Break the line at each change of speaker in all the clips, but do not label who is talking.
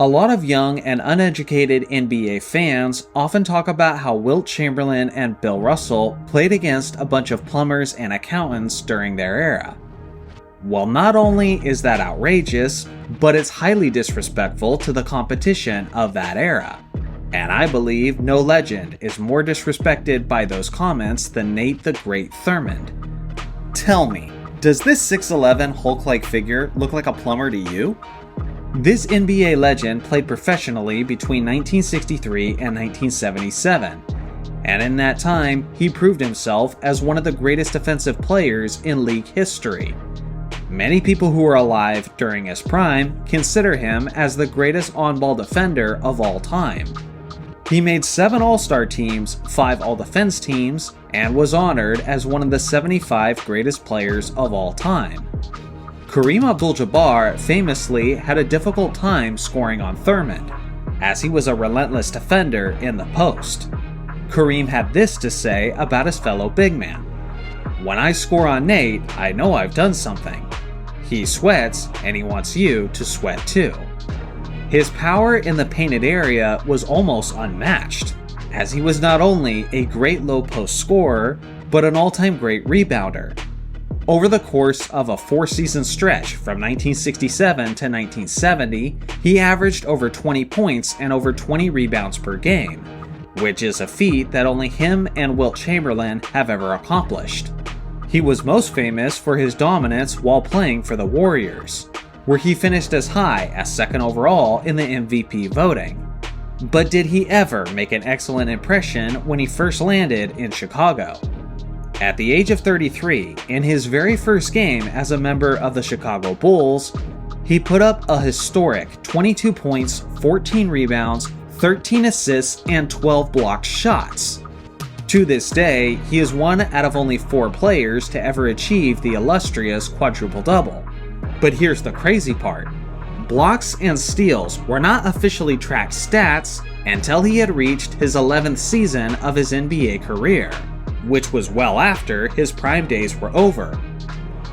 A lot of young and uneducated NBA fans often talk about how Wilt Chamberlain and Bill Russell played against a bunch of plumbers and accountants during their era. Well, not only is that outrageous, but it's highly disrespectful to the competition of that era. And I believe no legend is more disrespected by those comments than Nate the Great Thurmond. Tell me, does this 6'11" Hulk-like figure look like a plumber to you? This NBA legend played professionally between 1963 and 1977, and in that time, he proved himself as one of the greatest defensive players in league history. Many people who were alive during his prime consider him as the greatest on-ball defender of all time. He made 7 All-Star teams, 5 All-Defense teams, and was honored as one of the 75 greatest players of all time. Kareem Abdul-Jabbar famously had a difficult time scoring on Thurmond, as he was a relentless defender in the post. Kareem had this to say about his fellow big man: "When I score on Nate, I know I've done something. He sweats, and he wants you to sweat too." His power in the painted area was almost unmatched, as he was not only a great low-post scorer, but an all-time great rebounder. Over the course of a 4-season stretch from 1967 to 1970, he averaged over 20 points and over 20 rebounds per game, which is a feat that only him and Wilt Chamberlain have ever accomplished. He was most famous for his dominance while playing for the Warriors, where he finished as high as 2nd overall in the MVP voting. But did he ever make an excellent impression when he first landed in Chicago? At the age of 33, in his very first game as a member of the Chicago Bulls, he put up a historic 22 points, 14 rebounds, 13 assists, and 12 blocked shots. To this day, he is one out of only 4 players to ever achieve the illustrious quadruple-double. But here's the crazy part: blocks and steals were not officially tracked stats until he had reached his 11th season of his NBA career, which was well after his prime days were over.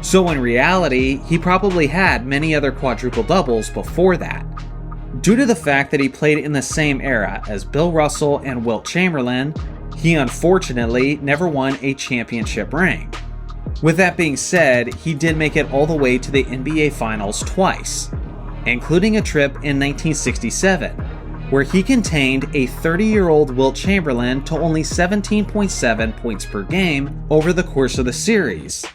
So in reality, he probably had many other quadruple-doubles before that. Due to the fact that he played in the same era as Bill Russell and Wilt Chamberlain, he unfortunately never won a championship ring. With that being said, he did make it all the way to the NBA Finals twice, including a trip in 1967, where he contained a 30-year-old Wilt Chamberlain to only 17.7 points per game over the course of the series.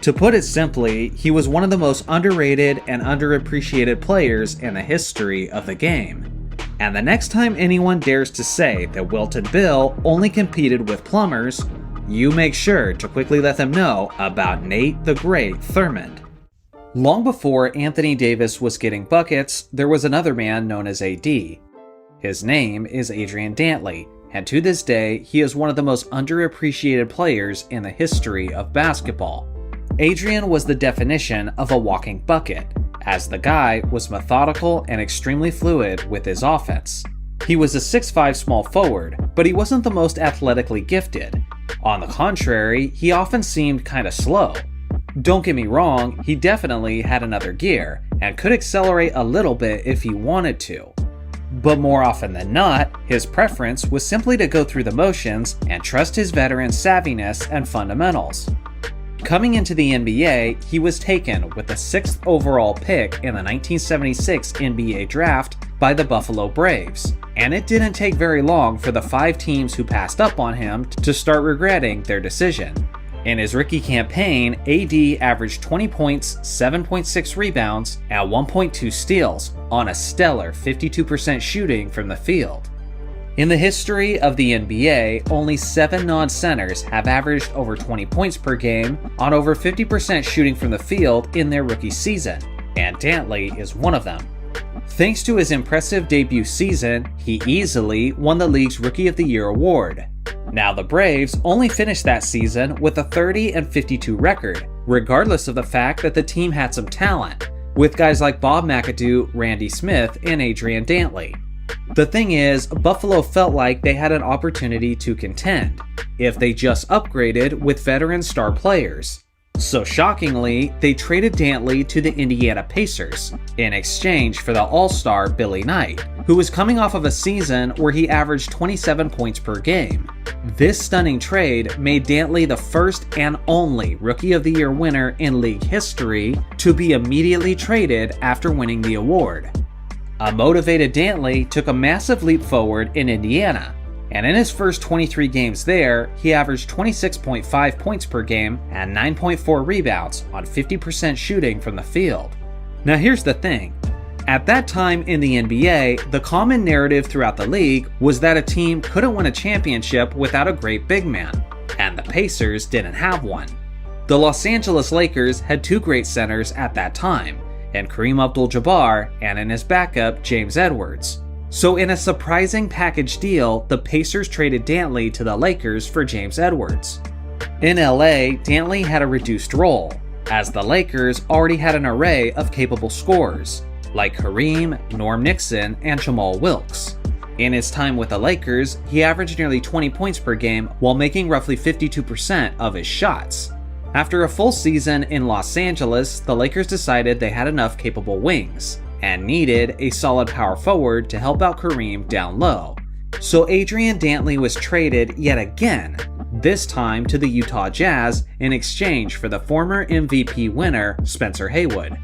To put it simply, he was one of the most underrated and underappreciated players in the history of the game. And the next time anyone dares to say that Wilt and Bill only competed with plumbers, you make sure to quickly let them know about Nate the Great Thurmond. Long before Anthony Davis was getting buckets, there was another man known as AD. His name is Adrian Dantley, and to this day, he is one of the most underappreciated players in the history of basketball. Adrian was the definition of a walking bucket, as the guy was methodical and extremely fluid with his offense. He was a 6'5" small forward, but he wasn't the most athletically gifted. On the contrary, he often seemed kinda slow. Don't get me wrong, he definitely had another gear, and could accelerate a little bit if he wanted to. But more often than not, his preference was simply to go through the motions and trust his veteran savviness and fundamentals. Coming into the NBA, he was taken with the 6th overall pick in the 1976 NBA draft by the Buffalo Braves, and it didn't take very long for the 5 teams who passed up on him to start regretting their decision. In his rookie campaign, AD averaged 20 points, 7.6 rebounds, and 1.2 steals on a stellar 52% shooting from the field. In the history of the NBA, only 7 non-centers have averaged over 20 points per game on over 50% shooting from the field in their rookie season, and Dantley is one of them. Thanks to his impressive debut season, he easily won the league's Rookie of the Year award. Now the Braves only finished that season with a 30-52 record, regardless of the fact that the team had some talent, with guys like Bob McAdoo, Randy Smith, and Adrian Dantley. The thing is, Buffalo felt like they had an opportunity to contend, if they just upgraded with veteran star players. So shockingly, they traded Dantley to the Indiana Pacers in exchange for the all-star Billy Knight, who was coming off of a season where he averaged 27 points per game. This stunning trade made Dantley the first and only Rookie of the Year winner in league history to be immediately traded after winning the award. A motivated Dantley took a massive leap forward in Indiana, and in his first 23 games there, he averaged 26.5 points per game and 9.4 rebounds on 50% shooting from the field. Now here's the thing. At that time in the NBA, the common narrative throughout the league was that a team couldn't win a championship without a great big man, and the Pacers didn't have one. The Los Angeles Lakers had two great centers at that time, and Kareem Abdul-Jabbar and in his backup James Edwards. So in a surprising package deal, the Pacers traded Dantley to the Lakers for James Edwards. In LA, Dantley had a reduced role, as the Lakers already had an array of capable scorers, like Kareem, Norm Nixon, and Jamal Wilkes. In his time with the Lakers, he averaged nearly 20 points per game while making roughly 52% of his shots. After a full season in Los Angeles, the Lakers decided they had enough capable wings, and needed a solid power forward to help out Kareem down low. So Adrian Dantley was traded yet again, this time to the Utah Jazz in exchange for the former MVP winner Spencer Haywood.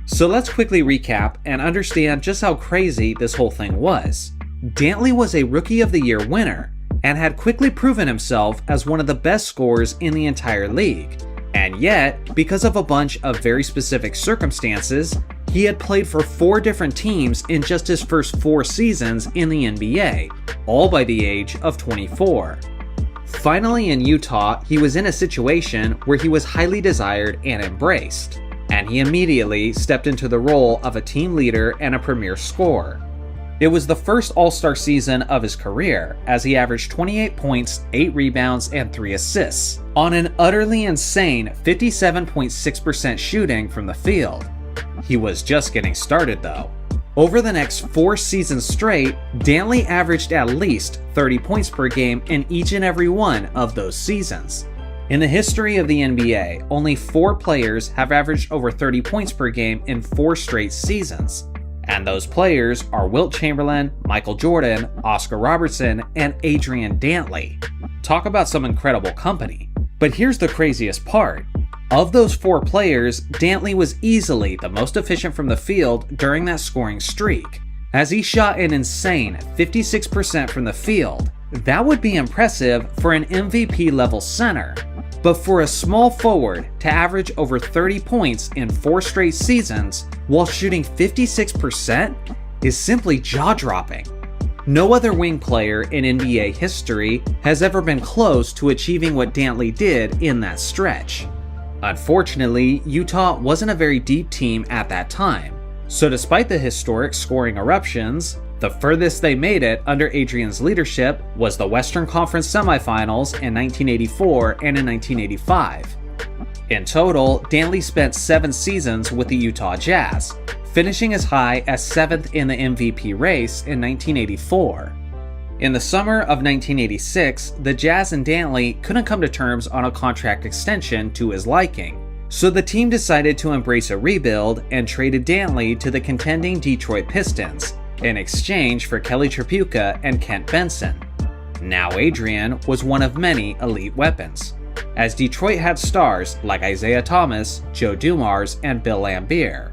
So let's quickly recap and understand just how crazy this whole thing was. Dantley was a Rookie of the Year winner and had quickly proven himself as one of the best scorers in the entire league. And yet, because of a bunch of very specific circumstances, he had played for 4 different teams in just his first 4 seasons in the NBA, all by the age of 24. Finally in Utah, he was in a situation where he was highly desired and embraced, and he immediately stepped into the role of a team leader and a premier scorer. It was the first All-Star season of his career, as he averaged 28 points, 8 rebounds, and 3 assists, on an utterly insane 57.6% shooting from the field. He was just getting started though. Over the next 4 seasons straight, Dantley averaged at least 30 points per game in each and every one of those seasons. In the history of the NBA, only 4 players have averaged over 30 points per game in 4 straight seasons. And those players are Wilt Chamberlain, Michael Jordan, Oscar Robertson, and Adrian Dantley. Talk about some incredible company. But here's the craziest part. Of those 4 players, Dantley was easily the most efficient from the field during that scoring streak, as he shot an insane 56% from the field. That would be impressive for an MVP level center, but for a small forward to average over 30 points in 4 straight seasons while shooting 56% is simply jaw-dropping. No other wing player in NBA history has ever been close to achieving what Dantley did in that stretch. Unfortunately, Utah wasn't a very deep team at that time, so despite the historic scoring eruptions, the furthest they made it under Adrian's leadership was the Western Conference semifinals in 1984 and in 1985. In total, Dantley spent 7 seasons with the Utah Jazz, finishing as high as 7th in the MVP race in 1984. In the summer of 1986, the Jazz and Dantley couldn't come to terms on a contract extension to his liking, so the team decided to embrace a rebuild and traded Dantley to the contending Detroit Pistons in exchange for Kelly Tripucka and Kent Benson. Now Adrian was one of many elite weapons, as Detroit had stars like Isaiah Thomas, Joe Dumars, and Bill Laimbeer.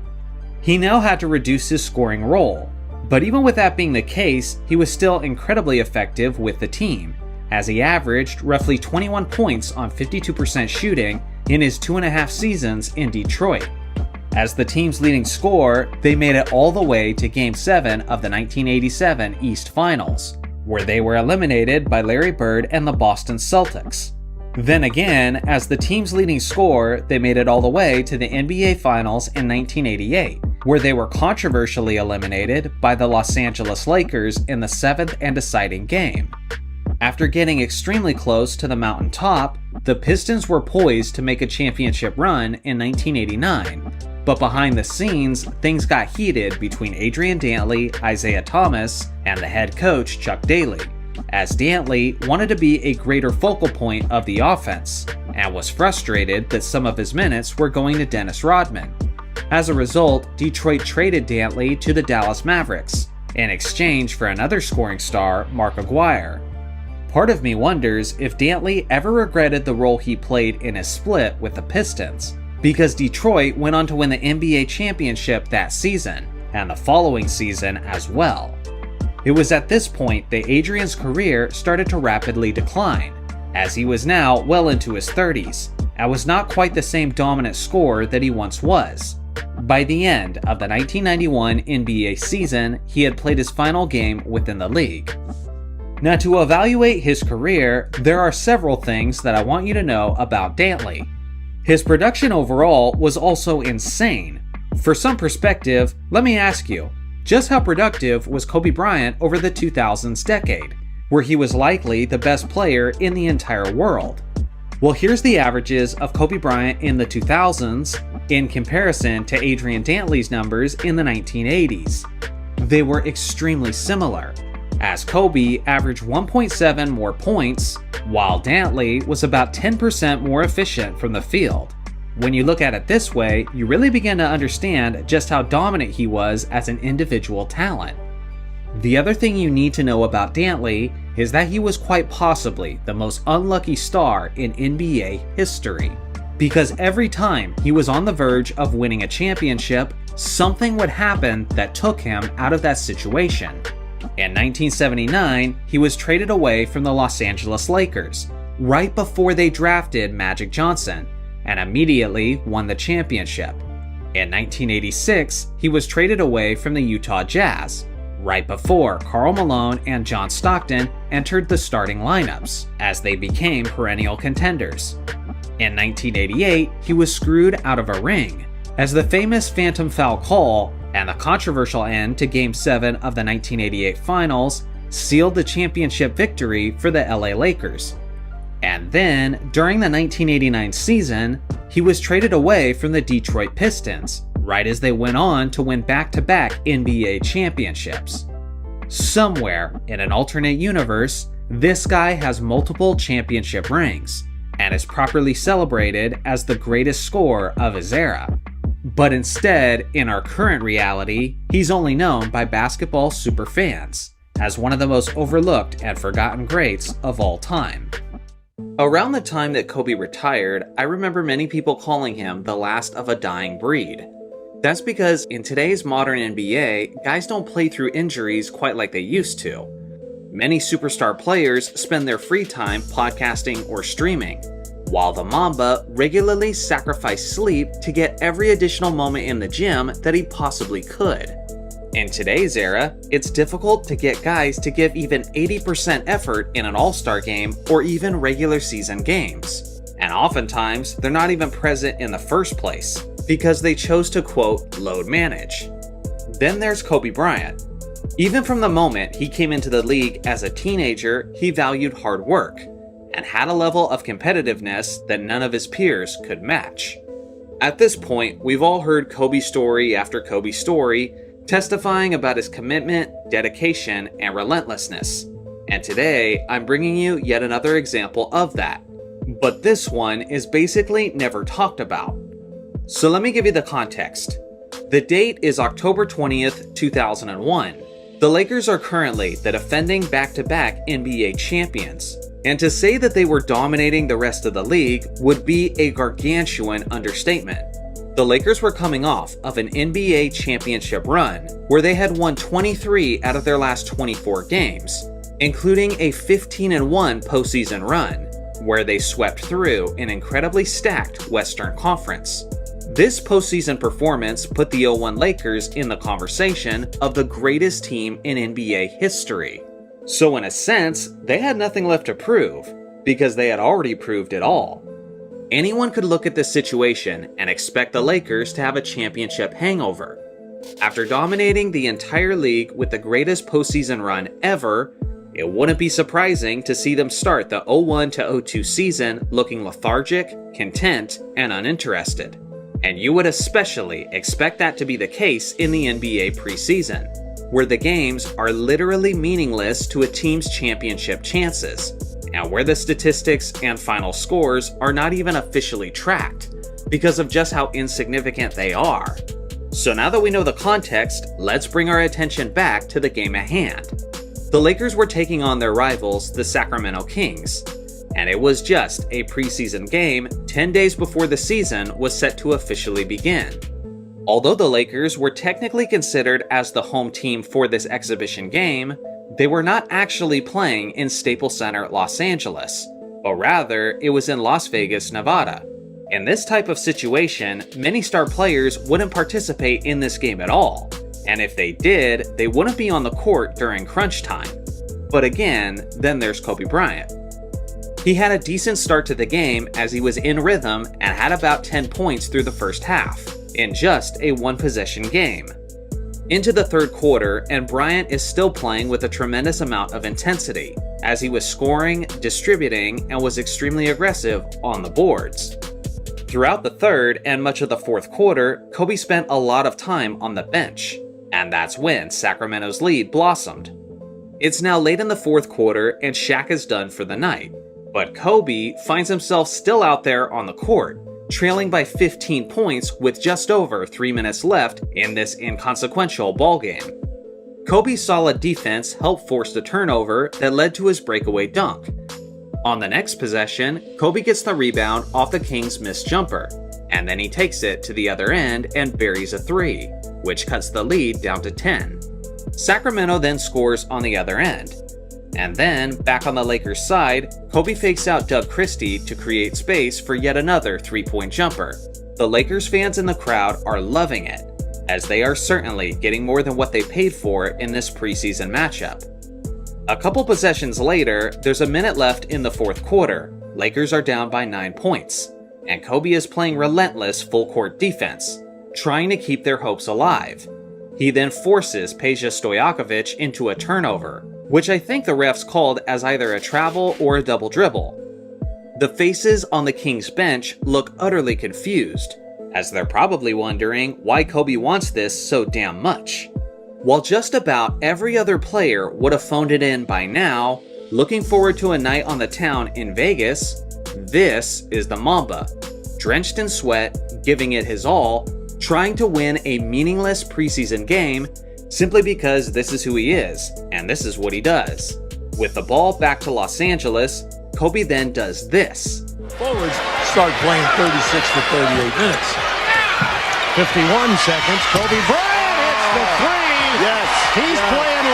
He now had to reduce his scoring role, but even with that being the case, he was still incredibly effective with the team, as he averaged roughly 21 points on 52% shooting in his 2.5 seasons in Detroit. As the team's leading scorer, they made it all the way to Game 7 of the 1987 East Finals, where they were eliminated by Larry Bird and the Boston Celtics. Then again, as the team's leading scorer, they made it all the way to the NBA Finals in 1988, where they were controversially eliminated by the Los Angeles Lakers in the 7th and deciding game. After getting extremely close to the mountaintop, the Pistons were poised to make a championship run in 1989, but behind the scenes, things got heated between Adrian Dantley, Isaiah Thomas, and the head coach Chuck Daly, as Dantley wanted to be a greater focal point of the offense, and was frustrated that some of his minutes were going to Dennis Rodman. As a result, Detroit traded Dantley to the Dallas Mavericks, in exchange for another scoring star, Mark Aguirre. Part of me wonders if Dantley ever regretted the role he played in his split with the Pistons, because Detroit went on to win the NBA championship that season, and the following season as well. It was at this point that Adrian's career started to rapidly decline, as he was now well into his 30s, and was not quite the same dominant scorer that he once was. By the end of the 1991 NBA season, he had played his final game within the league. Now, to evaluate his career, there are several things that I want you to know about Dantley. His production overall was also insane. For some perspective, let me ask you, just how productive was Kobe Bryant over the 2000s decade, where he was likely the best player in the entire world? Well, here's the averages of Kobe Bryant in the 2000s in comparison to Adrian Dantley's numbers in the 1980s. They were extremely similar, as Kobe averaged 1.7 more points, while Dantley was about 10% more efficient from the field. When you look at it this way, you really begin to understand just how dominant he was as an individual talent. The other thing you need to know about Dantley is that he was quite possibly the most unlucky star in NBA history, because every time he was on the verge of winning a championship, something would happen that took him out of that situation. In 1979, he was traded away from the Los Angeles Lakers, right before they drafted Magic Johnson, and immediately won the championship. In 1986, he was traded away from the Utah Jazz, right before Karl Malone and John Stockton entered the starting lineups, as they became perennial contenders. In 1988, he was screwed out of a ring, as the famous phantom foul call and the controversial end to Game 7 of the 1988 Finals sealed the championship victory for the LA Lakers. And then, during the 1989 season, he was traded away from the Detroit Pistons, right as they went on to win back-to-back NBA championships. Somewhere in an alternate universe, this guy has multiple championship rings, and is properly celebrated as the greatest scorer of his era. But instead, in our current reality, he's only known by basketball superfans as one of the most overlooked and forgotten greats of all time. Around the time that Kobe retired, I remember many people calling him the last of a dying breed. That's because in today's modern NBA, guys don't play through injuries quite like they used to. Many superstar players spend their free time podcasting or streaming, while the Mamba regularly sacrificed sleep to get every additional moment in the gym that he possibly could. In today's era, it's difficult to get guys to give even 80% effort in an all-star game or even regular season games. And oftentimes, they're not even present in the first place, because they chose to, quote, load manage. Then there's Kobe Bryant. Even from the moment he came into the league as a teenager, he valued hard work, and had a level of competitiveness that none of his peers could match. At this point, we've all heard Kobe story after Kobe story, testifying about his commitment, dedication, and relentlessness. And today, I'm bringing you yet another example of that. But this one is basically never talked about. So let me give you the context. The date is October 20th, 2001. The Lakers are currently the defending back-to-back NBA champions. And to say that they were dominating the rest of the league would be a gargantuan understatement. The Lakers were coming off of an NBA championship run where they had won 23 out of their last 24 games, including a 15-1 postseason run, where they swept through an incredibly stacked Western Conference. This postseason performance put the 0-1 Lakers in the conversation of the greatest team in NBA history. So in a sense, they had nothing left to prove, because they had already proved it all. Anyone could look at this situation and expect the Lakers to have a championship hangover. After dominating the entire league with the greatest postseason run ever, it wouldn't be surprising to see them start the 0-1 to 0-2 season looking lethargic, content, and uninterested. And you would especially expect that to be the case in the NBA preseason, where the games are literally meaningless to a team's championship chances, and where the statistics and final scores are not even officially tracked, because of just how insignificant they are. So now that we know the context, let's bring our attention back to the game at hand. The Lakers were taking on their rivals, the Sacramento Kings, and it was just a preseason game 10 days before the season was set to officially begin. Although the Lakers were technically considered as the home team for this exhibition game, they were not actually playing in Staples Center, Los Angeles, but rather it was in Las Vegas, Nevada. In this type of situation, many star players wouldn't participate in this game at all, and if they did, they wouldn't be on the court during crunch time. But again, then there's Kobe Bryant. He had a decent start to the game as he was in rhythm and had about 10 points through the first half, in just a one-possession game. Into the third quarter, and Bryant is still playing with a tremendous amount of intensity, as he was scoring, distributing, and was extremely aggressive on the boards. Throughout the third and much of the fourth quarter, Kobe spent a lot of time on the bench, and that's when Sacramento's lead blossomed. It's now late in the fourth quarter and Shaq is done for the night, but Kobe finds himself still out there on the court, trailing by 15 points with just over 3 minutes left in this inconsequential ballgame. Kobe's solid defense helped force the turnover that led to his breakaway dunk. On the next possession, Kobe gets the rebound off the Kings' missed jumper, and then he takes it to the other end and buries a three, which cuts the lead down to 10. Sacramento then scores on the other end. And then, back on the Lakers' side, Kobe fakes out Doug Christie to create space for yet another three-point jumper. The Lakers fans in the crowd are loving it, as they are certainly getting more than what they paid for in this preseason matchup. A couple possessions later, there's a minute left in the fourth quarter. Lakers are down by 9 points, and Kobe is playing relentless full-court defense, trying to keep their hopes alive. He then forces Peja Stojakovic into a turnover, which I think the refs called as either a travel or a double dribble. The faces on the Kings bench look utterly confused, as they're probably wondering why Kobe wants this so damn much. While just about every other player would have phoned it in by now, looking forward to a night on the town in Vegas, this is the Mamba, drenched in sweat, giving it his all, trying to win a meaningless preseason game simply because this is who he is, and this is what he does. With the ball back to Los Angeles, Kobe then does this.
Forwards start playing 36 to 38 minutes. 51 seconds, Kobe Bryant hits the three! Yes! He's playing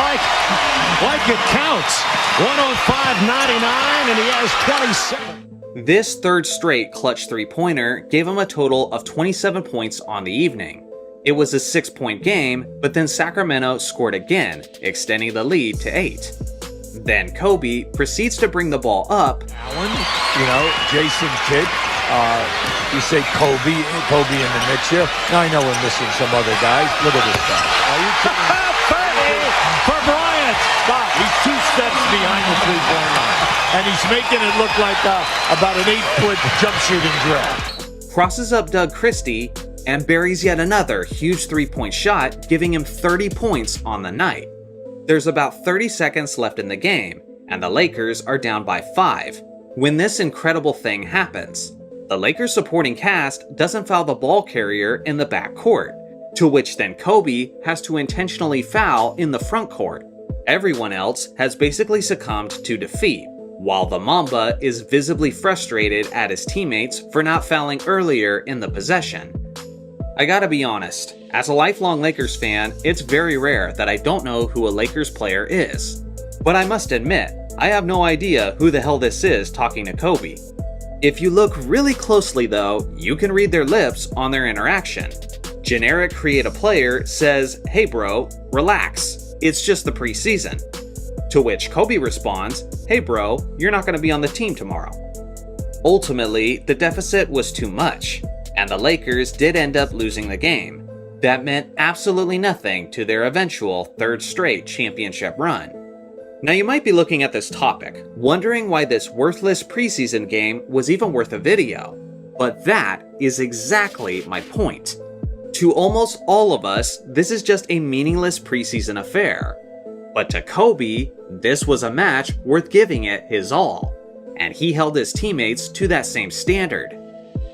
like it counts. 105.99 and he has 27.
This third straight clutch three-pointer gave him a total of 27 points on the evening. It was a 6-point game, but then Sacramento scored again, extending the lead to 8. Then Kobe proceeds to bring the ball up.
Allen, Jason Kidd, you say Kobe in the mix here. Now I know we're missing some other guys. Look at this guy. Are you kidding? 30 for Bryant. Stop. He's 2 steps behind the three-point line. And he's making it look like about an 8-foot jump shooting drill.
Crosses up Doug Christie and buries yet another huge three-point shot, giving him 30 points on the night. There's about 30 seconds left in the game, and the Lakers are down by 5, when this incredible thing happens. The Lakers supporting cast doesn't foul the ball carrier in the back court, to which then Kobe has to intentionally foul in the front court. Everyone else has basically succumbed to defeat, while the Mamba is visibly frustrated at his teammates for not fouling earlier in the possession. I gotta be honest, as a lifelong Lakers fan, it's very rare that I don't know who a Lakers player is. But I must admit, I have no idea who the hell this is talking to Kobe. If you look really closely though, you can read their lips on their interaction. Generic create a player says, "Hey bro, relax, it's just the preseason." To which Kobe responds, "Hey bro, you're not gonna be on the team tomorrow." Ultimately, the deficit was too much, and the Lakers did end up losing the game. That meant absolutely nothing to their eventual third straight championship run. Now you might be looking at this topic, wondering why this worthless preseason game was even worth a video. But that is exactly my point. To almost all of us, this is just a meaningless preseason affair. But to Kobe, this was a match worth giving it his all. and he held his teammates to that same standard.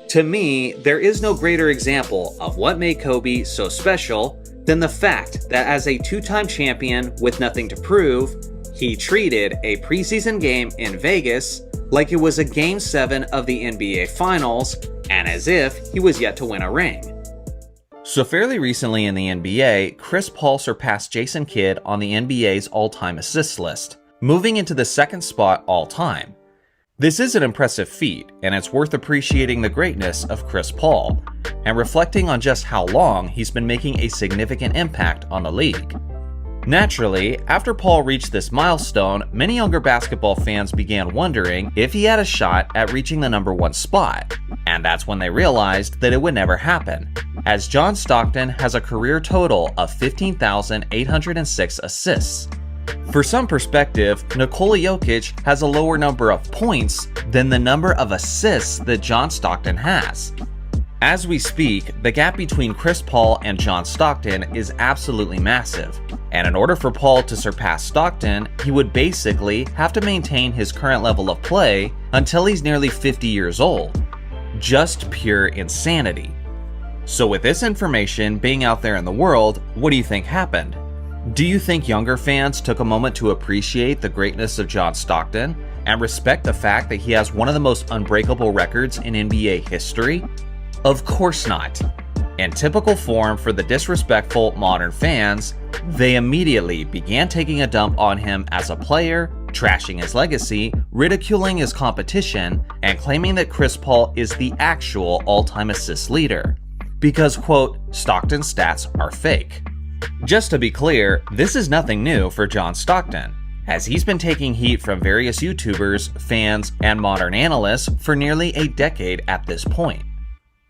To me, there is no greater example of what made Kobe so special than the fact that as a two-time champion with nothing to prove, he treated a preseason game in Vegas like it was a Game 7 of the NBA Finals, and as if he was yet to win a ring. So fairly recently in the NBA, Chris Paul surpassed Jason Kidd on the NBA's all-time assists list, moving into the second spot all-time. This is an impressive feat, and it's worth appreciating the greatness of Chris Paul, and reflecting on just how long he's been making a significant impact on the league. Naturally, after Paul reached this milestone, many younger basketball fans began wondering if he had a shot at reaching the number one spot, and that's when they realized that it would never happen, as John Stockton has a career total of 15,806 assists. For some perspective, Nikola Jokic has a lower number of points than the number of assists that John Stockton has. As we speak, the gap between Chris Paul and John Stockton is absolutely massive, and in order for Paul to surpass Stockton, he would basically have to maintain his current level of play until he's nearly 50 years old. Just pure insanity. So with this information being out there in the world, what do you think happened? Do you think younger fans took a moment to appreciate the greatness of John Stockton and respect the fact that he has one of the most unbreakable records in NBA history? Of course not. In typical form for the disrespectful modern fans, they immediately began taking a dump on him as a player, trashing his legacy, ridiculing his competition, and claiming that Chris Paul is the actual all-time assist leader. Because, quote, Stockton's stats are fake. Just to be clear, this is nothing new for John Stockton, as he's been taking heat from various YouTubers, fans, and modern analysts for nearly a decade at this point.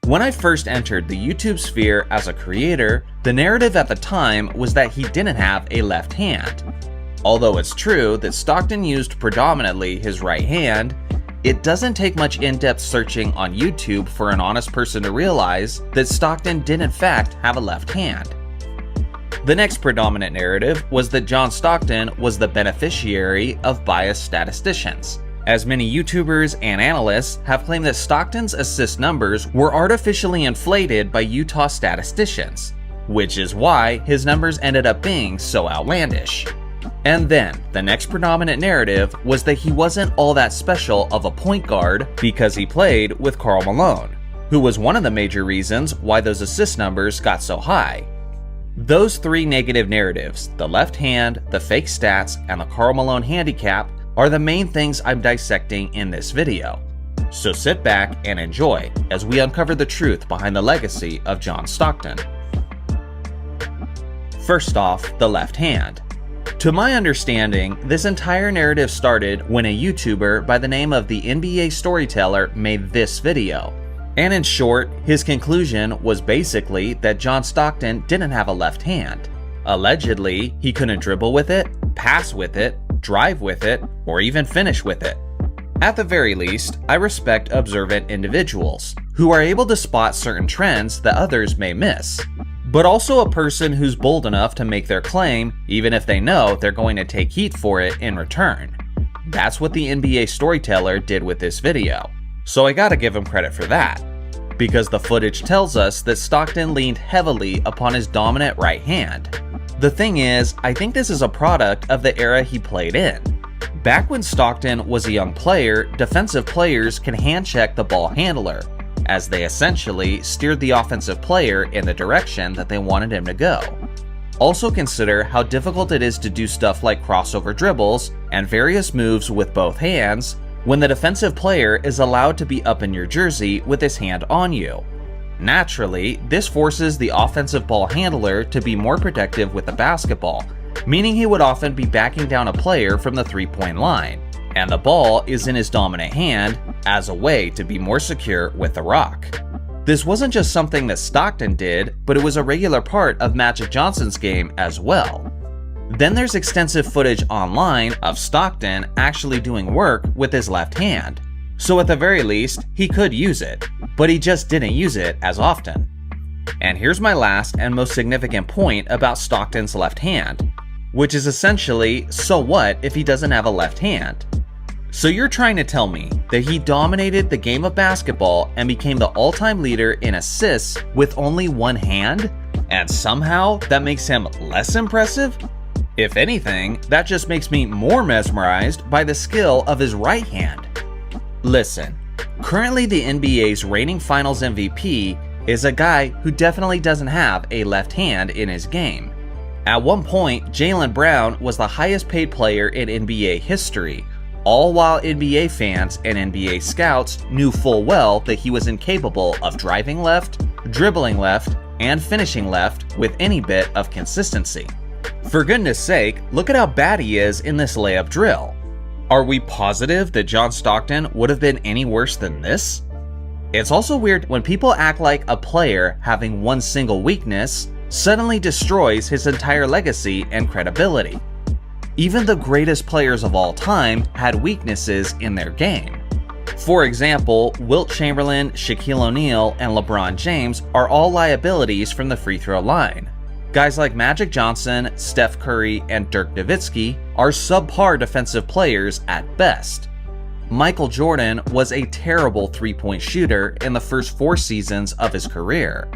When I first entered the YouTube sphere as a creator, the narrative at the time was that he didn't have a left hand. Although it's true that Stockton used predominantly his right hand, it doesn't take much in-depth searching on YouTube for an honest person to realize that Stockton did in fact have a left hand. The next predominant narrative was that John Stockton was the beneficiary of biased statisticians, as many YouTubers and analysts have claimed that Stockton's assist numbers were artificially inflated by Utah statisticians, which is why his numbers ended up being so outlandish. And then, the next predominant narrative was that he wasn't all that special of a point guard because he played with Karl Malone, who was one of the major reasons why those assist numbers got so high. Those three negative narratives, the left hand, the fake stats, and the Karl Malone handicap, are the main things I'm dissecting in this video. So sit back and enjoy as we uncover the truth behind the legacy of John Stockton. First off, the left hand. To my understanding, this entire narrative started when a YouTuber by the name of the NBA Storyteller made this video. And in short, his conclusion was basically that John Stockton didn't have a left hand. Allegedly, he couldn't dribble with it, pass with it, drive with it, or even finish with it. At the very least, I respect observant individuals who are able to spot certain trends that others may miss, but also a person who's bold enough to make their claim even if they know they're going to take heat for it in return. That's what the NBA Storyteller did with this video, so I gotta give him credit for that, because the footage tells us that Stockton leaned heavily upon his dominant right hand. The thing is, I think this is a product of the era he played in. Back when Stockton was a young player, defensive players can hand-check the ball handler, as they essentially steered the offensive player in the direction that they wanted him to go. Also consider how difficult it is to do stuff like crossover dribbles and various moves with both hands when the defensive player is allowed to be up in your jersey with his hand on you. Naturally, this forces the offensive ball handler to be more protective with the basketball, meaning he would often be backing down a player from the three-point line, and the ball is in his dominant hand as a way to be more secure with the rock. This wasn't just something that Stockton did, but it was a regular part of Magic Johnson's game as well. Then there's extensive footage online of Stockton actually doing work with his left hand. So at the very least, he could use it, but he just didn't use it as often. And here's my last and most significant point about Stockton's left hand, which is essentially, so what if he doesn't have a left hand? So you're trying to tell me that he dominated the game of basketball and became the all-time leader in assists with only one hand? And somehow that makes him less impressive? If anything, that just makes me more mesmerized by the skill of his right hand. Listen, currently the NBA's reigning finals MVP is a guy who definitely doesn't have a left hand in his game. At one point, Jaylen Brown was the highest paid player in NBA history, all while NBA fans and NBA scouts knew full well that he was incapable of driving left, dribbling left, and finishing left with any bit of consistency. For goodness sake, look at how bad he is in this layup drill. Are we positive that John Stockton would have been any worse than this? It's also weird when people act like a player having one single weakness suddenly destroys his entire legacy and credibility. Even the greatest players of all time had weaknesses in their game. For example, Wilt Chamberlain, Shaquille O'Neal, and LeBron James are all liabilities from the free throw line. Guys like Magic Johnson, Steph Curry, and Dirk Nowitzki are subpar defensive players at best. Michael Jordan was a terrible three-point shooter in the first 4 seasons of his career.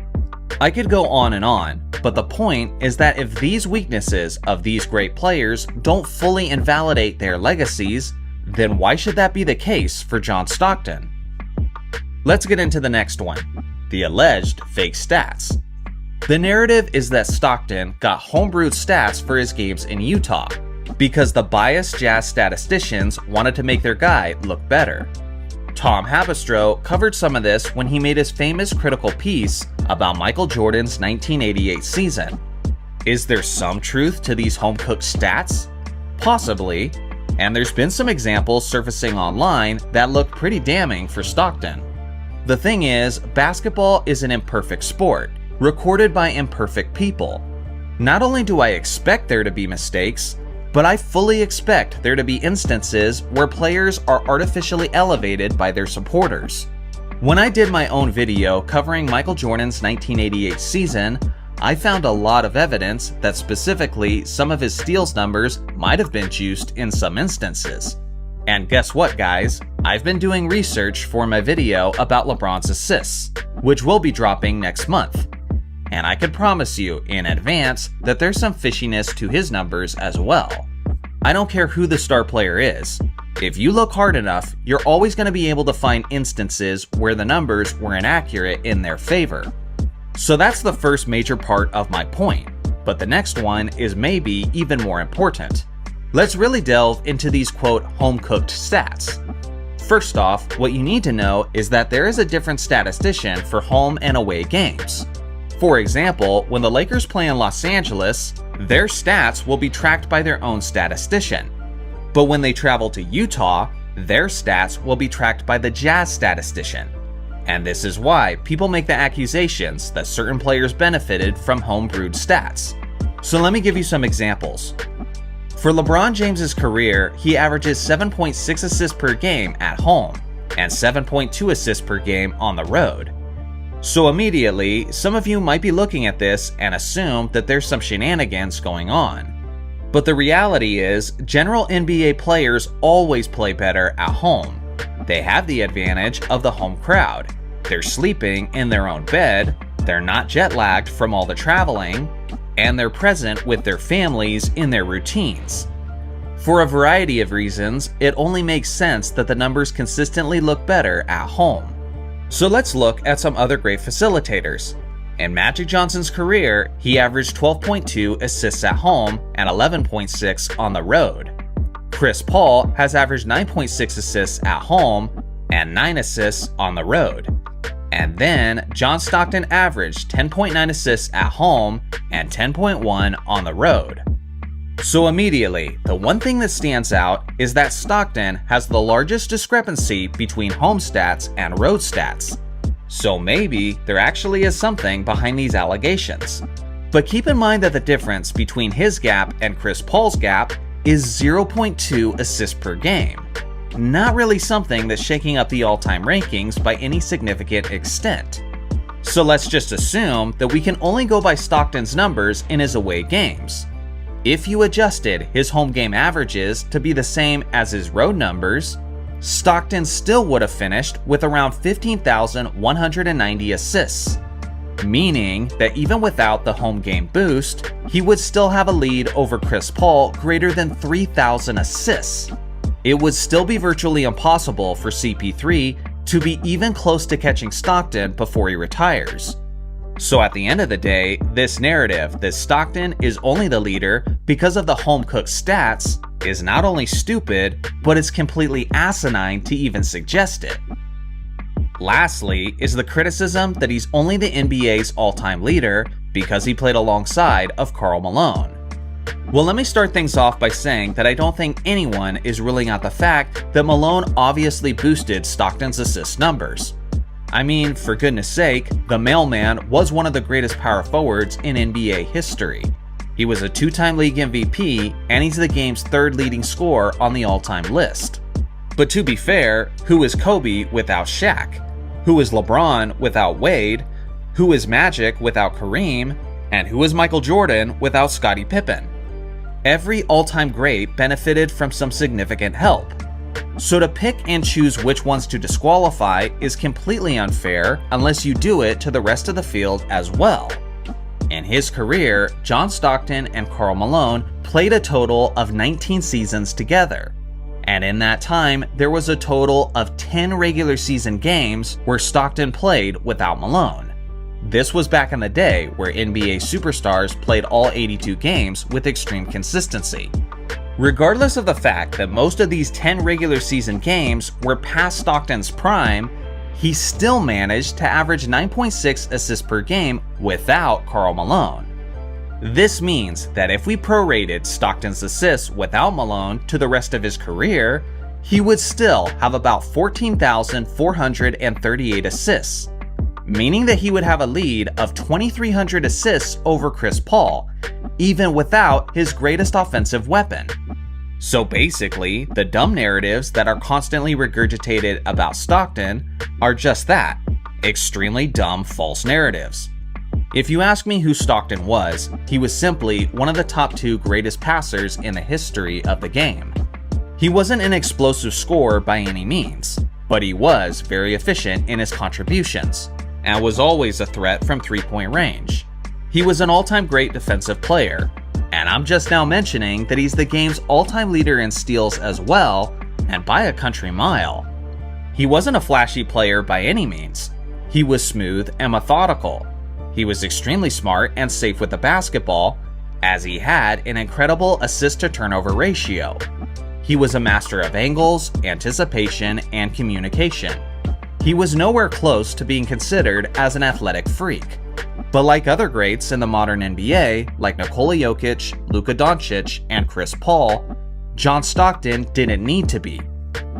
I could go on, but the point is that if these weaknesses of these great players don't fully invalidate their legacies, then why should that be the case for John Stockton? Let's get into the next one, the alleged fake stats. The narrative is that Stockton got homebrewed stats for his games in Utah because the biased Jazz statisticians wanted to make their guy look better. Tom Haberstroh covered some of this when he made his famous critical piece about Michael Jordan's 1988 season. Is there some truth to these home-cooked stats? Possibly, and there's been some examples surfacing online that look pretty damning for Stockton. The thing is, basketball is an imperfect sport, recorded by imperfect people. Not only do I expect there to be mistakes, but I fully expect there to be instances where players are artificially elevated by their supporters. When I did my own video covering Michael Jordan's 1988 season, I found a lot of evidence that specifically some of his steals numbers might have been juiced in some instances. And guess what, guys? I've been doing research for my video about LeBron's assists, which will be dropping next month. And I can promise you in advance that there's some fishiness to his numbers as well. I don't care who the star player is. If you look hard enough, you're always going to be able to find instances where the numbers were inaccurate in their favor. So that's the first major part of my point, but the next one is maybe even more important. Let's really delve into these quote home-cooked stats. First off, what you need to know is that there is a different statistician for home and away games. For example, when the Lakers play in Los Angeles, their stats will be tracked by their own statistician. But when they travel to Utah, their stats will be tracked by the Jazz statistician. And this is why people make the accusations that certain players benefited from home-brewed stats. So let me give you some examples. For LeBron James's career, he averages 7.6 assists per game at home and 7.2 assists per game on the road. So immediately, some of you might be looking at this and assume that there's some shenanigans going on. But the reality is, general NBA players always play better at home. They have the advantage of the home crowd. They're sleeping in their own bed, they're not jet lagged from all the traveling, and they're present with their families in their routines. For a variety of reasons, it only makes sense that the numbers consistently look better at home. So let's look at some other great facilitators. In Magic Johnson's career, he averaged 12.2 assists at home and 11.6 on the road. Chris Paul has averaged 9.6 assists at home and 9 assists on the road. And then John Stockton averaged 10.9 assists at home and 10.1 on the road. So immediately, the one thing that stands out is that Stockton has the largest discrepancy between home stats and road stats. So maybe there actually is something behind these allegations. But keep in mind that the difference between his gap and Chris Paul's gap is 0.2 assists per game. Not really something that's shaking up the all-time rankings by any significant extent. So let's just assume that we can only go by Stockton's numbers in his away games. If you adjusted his home game averages to be the same as his road numbers, Stockton still would have finished with around 15,190 assists, meaning that even without the home game boost, he would still have a lead over Chris Paul greater than 3,000 assists. It would still be virtually impossible for CP3 to be even close to catching Stockton before he retires. So at the end of the day, this narrative that Stockton is only the leader because of the home-cooked stats is not only stupid, but it's completely asinine to even suggest it. Lastly is the criticism that he's only the NBA's all-time leader because he played alongside of Karl Malone. Well, let me start things off by saying that I don't think anyone is ruling out the fact that Malone obviously boosted Stockton's assist numbers. I mean, for goodness sake, the mailman was one of the greatest power forwards in NBA history. He was a two-time league MVP, and he's the game's third leading scorer on the all-time list. But to be fair, who is Kobe without Shaq? Who is LeBron without Wade? Who is Magic without Kareem? And who is Michael Jordan without Scottie Pippen? Every all-time great benefited from some significant help. So to pick and choose which ones to disqualify is completely unfair unless you do it to the rest of the field as well. In his career, John Stockton and Karl Malone played a total of 19 seasons together. And in that time, there was a total of 10 regular season games where Stockton played without Malone. This was back in the day where NBA superstars played all 82 games with extreme consistency. Regardless of the fact that most of these 10 regular season games were past Stockton's prime, he still managed to average 9.6 assists per game without Karl Malone. This means that if we prorated Stockton's assists without Malone to the rest of his career, he would still have about 14,438 assists, meaning that he would have a lead of 2,300 assists over Chris Paul, even without his greatest offensive weapon. So basically, the dumb narratives that are constantly regurgitated about Stockton are just that, extremely dumb false narratives. If you ask me who Stockton was, he was simply one of the top 2 greatest passers in the history of the game. He wasn't an explosive scorer by any means, but he was very efficient in his contributions, and was always a threat from three-point range. He was an all-time great defensive player, and I'm just now mentioning that he's the game's all-time leader in steals as well, and by a country mile. He wasn't a flashy player by any means. He was smooth and methodical. He was extremely smart and safe with the basketball, as he had an incredible assist-to-turnover ratio. He was a master of angles, anticipation, and communication. He was nowhere close to being considered as an athletic freak. But like other greats in the modern NBA, like Nikola Jokic, Luka Doncic, and Chris Paul, John Stockton didn't need to be,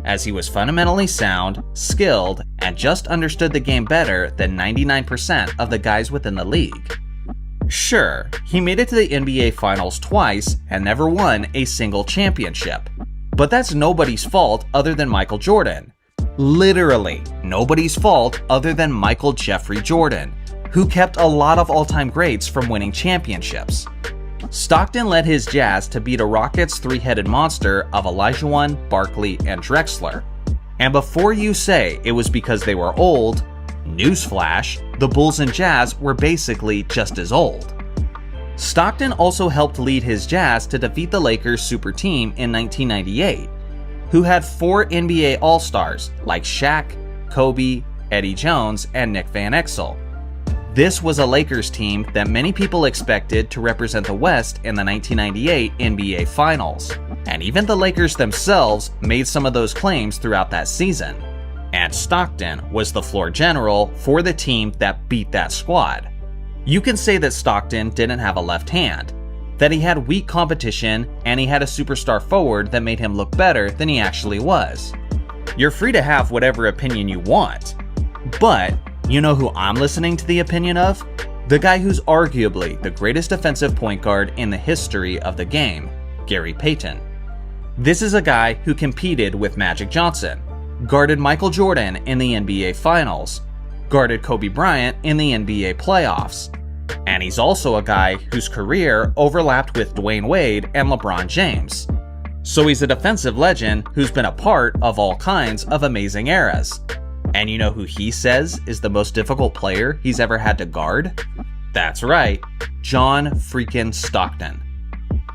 as he was fundamentally sound, skilled, and just understood the game better than 99% of the guys within the league. Sure, he made it to the NBA Finals twice and never won a single championship, but that's nobody's fault other than Michael Jordan. Literally, nobody's fault other than Michael Jeffrey Jordan, who kept a lot of all-time greats from winning championships. Stockton led his Jazz to beat a Rockets three-headed monster of Olajuwon, Barkley, and Drexler. And before you say it was because they were old, newsflash, the Bulls and Jazz were basically just as old. Stockton also helped lead his Jazz to defeat the Lakers super team in 1998, who had 4 NBA All-Stars like Shaq, Kobe, Eddie Jones, and Nick Van Exel. This was a Lakers team that many people expected to represent the West in the 1998 NBA Finals, and even the Lakers themselves made some of those claims throughout that season. And Stockton was the floor general for the team that beat that squad. You can say that Stockton didn't have a left hand, that he had weak competition, and he had a superstar forward that made him look better than he actually was. You're free to have whatever opinion you want, but you know who I'm listening to the opinion of? The guy who's arguably the greatest defensive point guard in the history of the game, Gary Payton. This is a guy who competed with Magic Johnson, guarded Michael Jordan in the NBA Finals, guarded Kobe Bryant in the NBA playoffs, and he's also a guy whose career overlapped with Dwayne Wade and LeBron James. So he's a defensive legend who's been a part of all kinds of amazing eras. And you know who he says is the most difficult player he's ever had to guard? That's right, John freaking Stockton.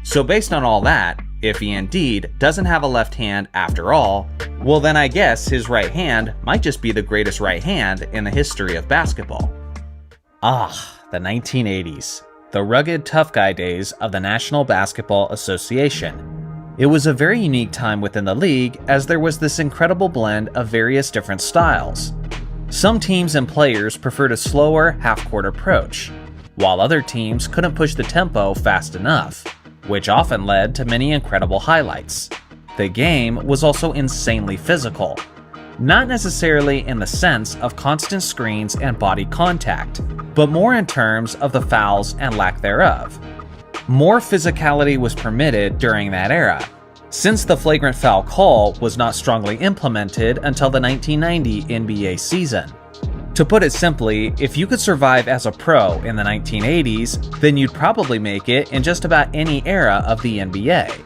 So based on all that, if he indeed doesn't have a left hand after all, well then I guess his right hand might just be the greatest right hand in the history of basketball. The 1980s. The rugged tough guy days of the National Basketball Association. It was a very unique time within the league as there was this incredible blend of various different styles. Some teams and players preferred a slower half-court approach, while other teams couldn't push the tempo fast enough, which often led to many incredible highlights. The game was also insanely physical, not necessarily in the sense of constant screens and body contact, but more in terms of the fouls and lack thereof. More physicality was permitted during that era, since the flagrant foul call was not strongly implemented until the 1990 NBA season. To put it simply, if you could survive as a pro in the 1980s, then you'd probably make it in just about any era of the NBA.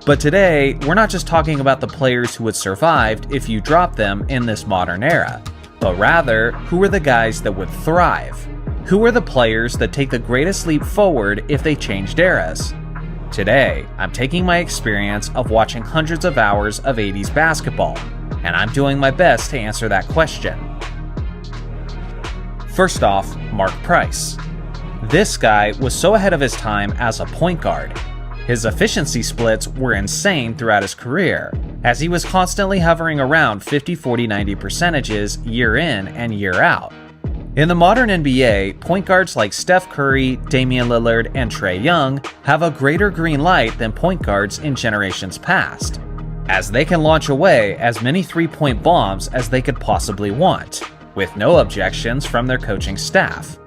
But today, we're not just talking about the players who had survived if you dropped them in this modern era, but rather, who were the guys that would thrive? Who are the players that take the greatest leap forward if they changed eras? Today, I'm taking my experience of watching hundreds of hours of 80s basketball, and I'm doing my best to answer that question. First off, Mark Price. This guy was so ahead of his time as a point guard. His efficiency splits were insane throughout his career, as he was constantly hovering around 50, 40, 90 percentages year in and year out. In the modern NBA, point guards like Steph Curry, Damian Lillard, and Trae Young have a greater green light than point guards in generations past, as they can launch away as many three-point bombs as they could possibly want, with no objections from their coaching staff.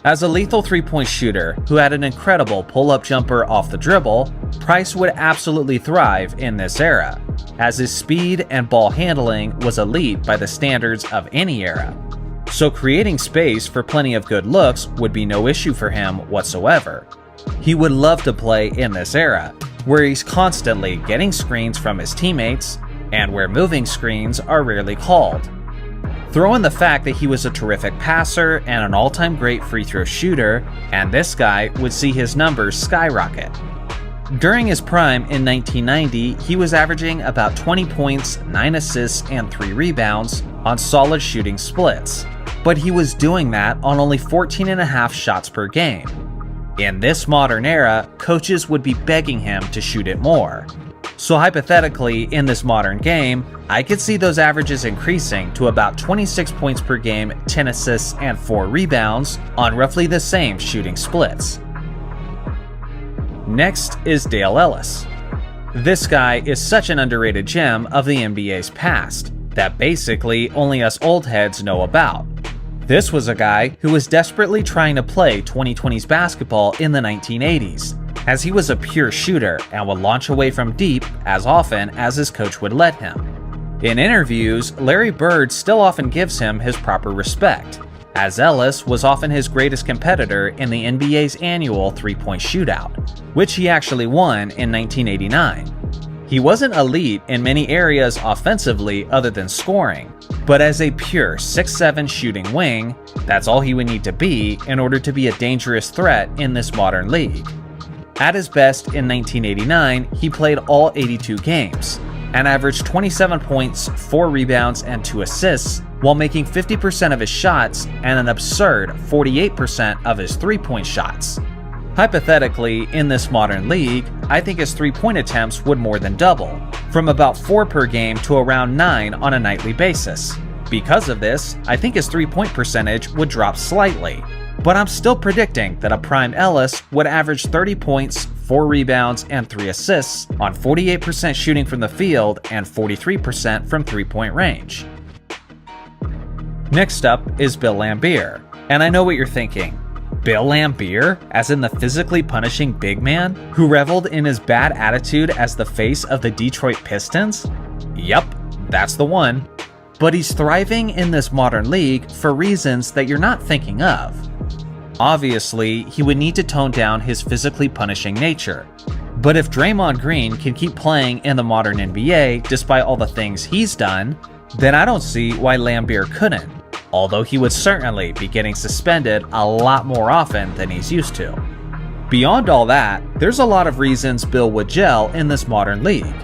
As a lethal three-point shooter who had an incredible pull-up jumper off the dribble, Price would absolutely thrive in this era, as his speed and ball handling was elite by the standards of any era. So creating space for plenty of good looks would be no issue for him whatsoever. He would love to play in this era, where he's constantly getting screens from his teammates, and where moving screens are rarely called. Throw in the fact that he was a terrific passer and an all-time great free throw shooter, and this guy would see his numbers skyrocket. During his prime in 1990, he was averaging about 20 points, 9 assists, and 3 rebounds on solid shooting splits, but he was doing that on only 14.5 shots per game. In this modern era, coaches would be begging him to shoot it more. So hypothetically, in this modern game, I could see those averages increasing to about 26 points per game, 10 assists, and 4 rebounds on roughly the same shooting splits. Next is Dale Ellis. This guy is such an underrated gem of the NBA's past that basically only us old heads know about. This was a guy who was desperately trying to play 2020s basketball in the 1980s, as he was a pure shooter and would launch away from deep as often as his coach would let him. In interviews, Larry Bird still often gives him his proper respect, as Ellis was often his greatest competitor in the NBA's annual three-point shootout, which he actually won in 1989. He wasn't elite in many areas offensively other than scoring, but as a pure 6'7" shooting wing, that's all he would need to be in order to be a dangerous threat in this modern league. At his best in 1989, he played all 82 games, and averaged 27 points, 4 rebounds, and 2 assists, while making 50% of his shots and an absurd 48% of his three-point shots. Hypothetically, in this modern league, I think his three-point attempts would more than double, from about 4 per game to around 9 on a nightly basis. Because of this, I think his three-point percentage would drop slightly, but I'm still predicting that a prime Ellis would average 30 points, 4 rebounds, and 3 assists on 48% shooting from the field and 43% from three-point range. Next up is Bill Laimbeer, and I know what you're thinking. Bill Laimbeer, as in the physically punishing big man who reveled in his bad attitude as the face of the Detroit Pistons? Yup, that's the one. But he's thriving in this modern league for reasons that you're not thinking of. Obviously, he would need to tone down his physically punishing nature. But if Draymond Green can keep playing in the modern NBA despite all the things he's done, then I don't see why Laimbeer couldn't, although he would certainly be getting suspended a lot more often than he's used to. Beyond all that, there's a lot of reasons Bill would gel in this modern league.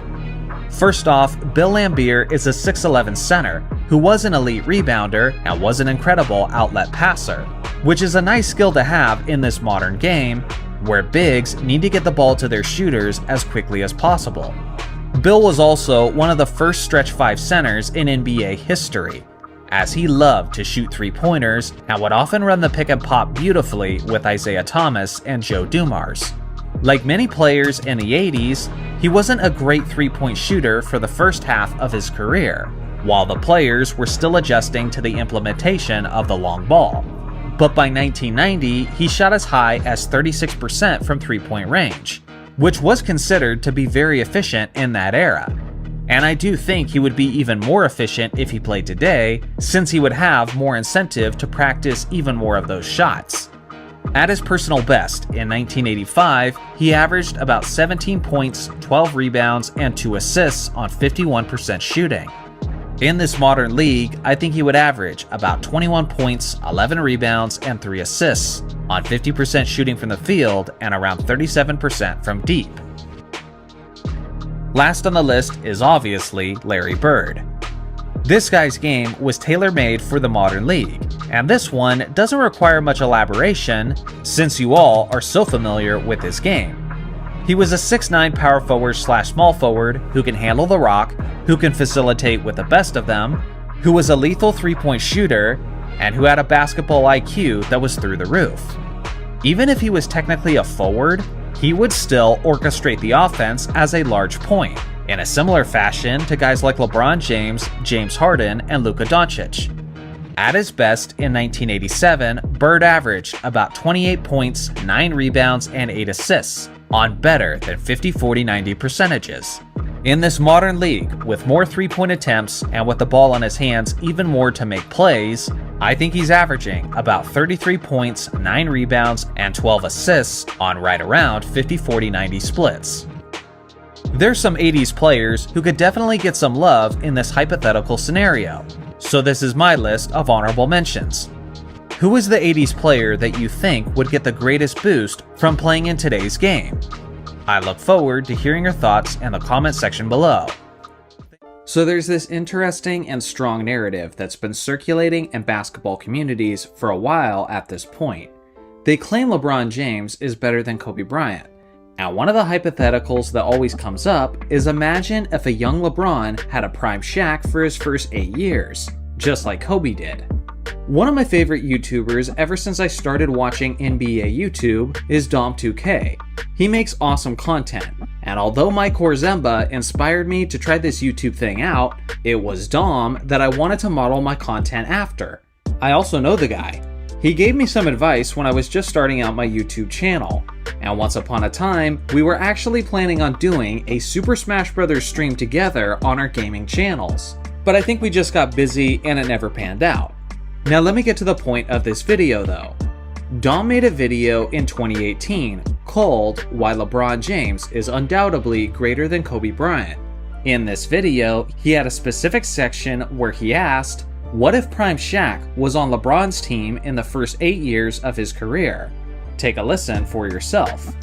First off, Bill Laimbeer is a 6'11 center who was an elite rebounder and was an incredible outlet passer, which is a nice skill to have in this modern game, where bigs need to get the ball to their shooters as quickly as possible. Bill was also one of the first stretch 5 centers in NBA history, as he loved to shoot 3-pointers and would often run the pick and pop beautifully with Isaiah Thomas and Joe Dumars. Like many players in the 80s, he wasn't a great 3-point shooter for the first half of his career, while the players were still adjusting to the implementation of the long ball. But by 1990, he shot as high as 36% from 3-point range, which was considered to be very efficient in that era. And I do think he would be even more efficient if he played today, since he would have more incentive to practice even more of those shots. At his personal best in 1985, he averaged about 17 points, 12 rebounds, and 2 assists on 51% shooting. In this modern league, I think he would average about 21 points, 11 rebounds, and 3 assists on 50% shooting from the field and around 37% from deep. Last on the list is obviously Larry Bird. This guy's game was tailor-made for the modern league, and this one doesn't require much elaboration since you all are so familiar with his game. He was a 6'9" power forward / small forward who can handle the rock, who can facilitate with the best of them, who was a lethal 3-point shooter, and who had a basketball IQ that was through the roof. Even if he was technically a forward, he would still orchestrate the offense as a large point, in a similar fashion to guys like LeBron James, James Harden, and Luka Doncic. At his best in 1987, Bird averaged about 28 points, 9 rebounds, and 8 assists on better than 50-40-90 percentages. In this modern league, with more 3-point attempts and with the ball in his hands even more to make plays, I think he's averaging about 33 points, 9 rebounds, and 12 assists on right around 50-40-90 splits. There's some 80s players who could definitely get some love in this hypothetical scenario, so this is my list of honorable mentions. Who is the 80s player that you think would get the greatest boost from playing in today's game? I look forward to hearing your thoughts in the comment section below. So there's this interesting and strong narrative that's been circulating in basketball communities for a while at this point. They claim LeBron James is better than Kobe Bryant. And one of the hypotheticals that always comes up is, imagine if a young LeBron had a prime Shaq for his first 8 years, just like Kobe did. One of my favorite YouTubers ever since I started watching NBA YouTube is Dom2K. He makes awesome content, and although Mike Horzemba inspired me to try this YouTube thing out, it was Dom that I wanted to model my content after. I also know the guy. He gave me some advice when I was just starting out my YouTube channel, and once upon a time, we were actually planning on doing a Super Smash Bros. Stream together on our gaming channels. But I think we just got busy and it never panned out. Now let me get to the point of this video though. Dom made a video in 2018 called Why LeBron James is Undoubtedly Greater Than Kobe Bryant. In this video, he had a specific section where he asked, what if Prime Shaq was on LeBron's team in the first 8 years of his career? Take a listen for yourself.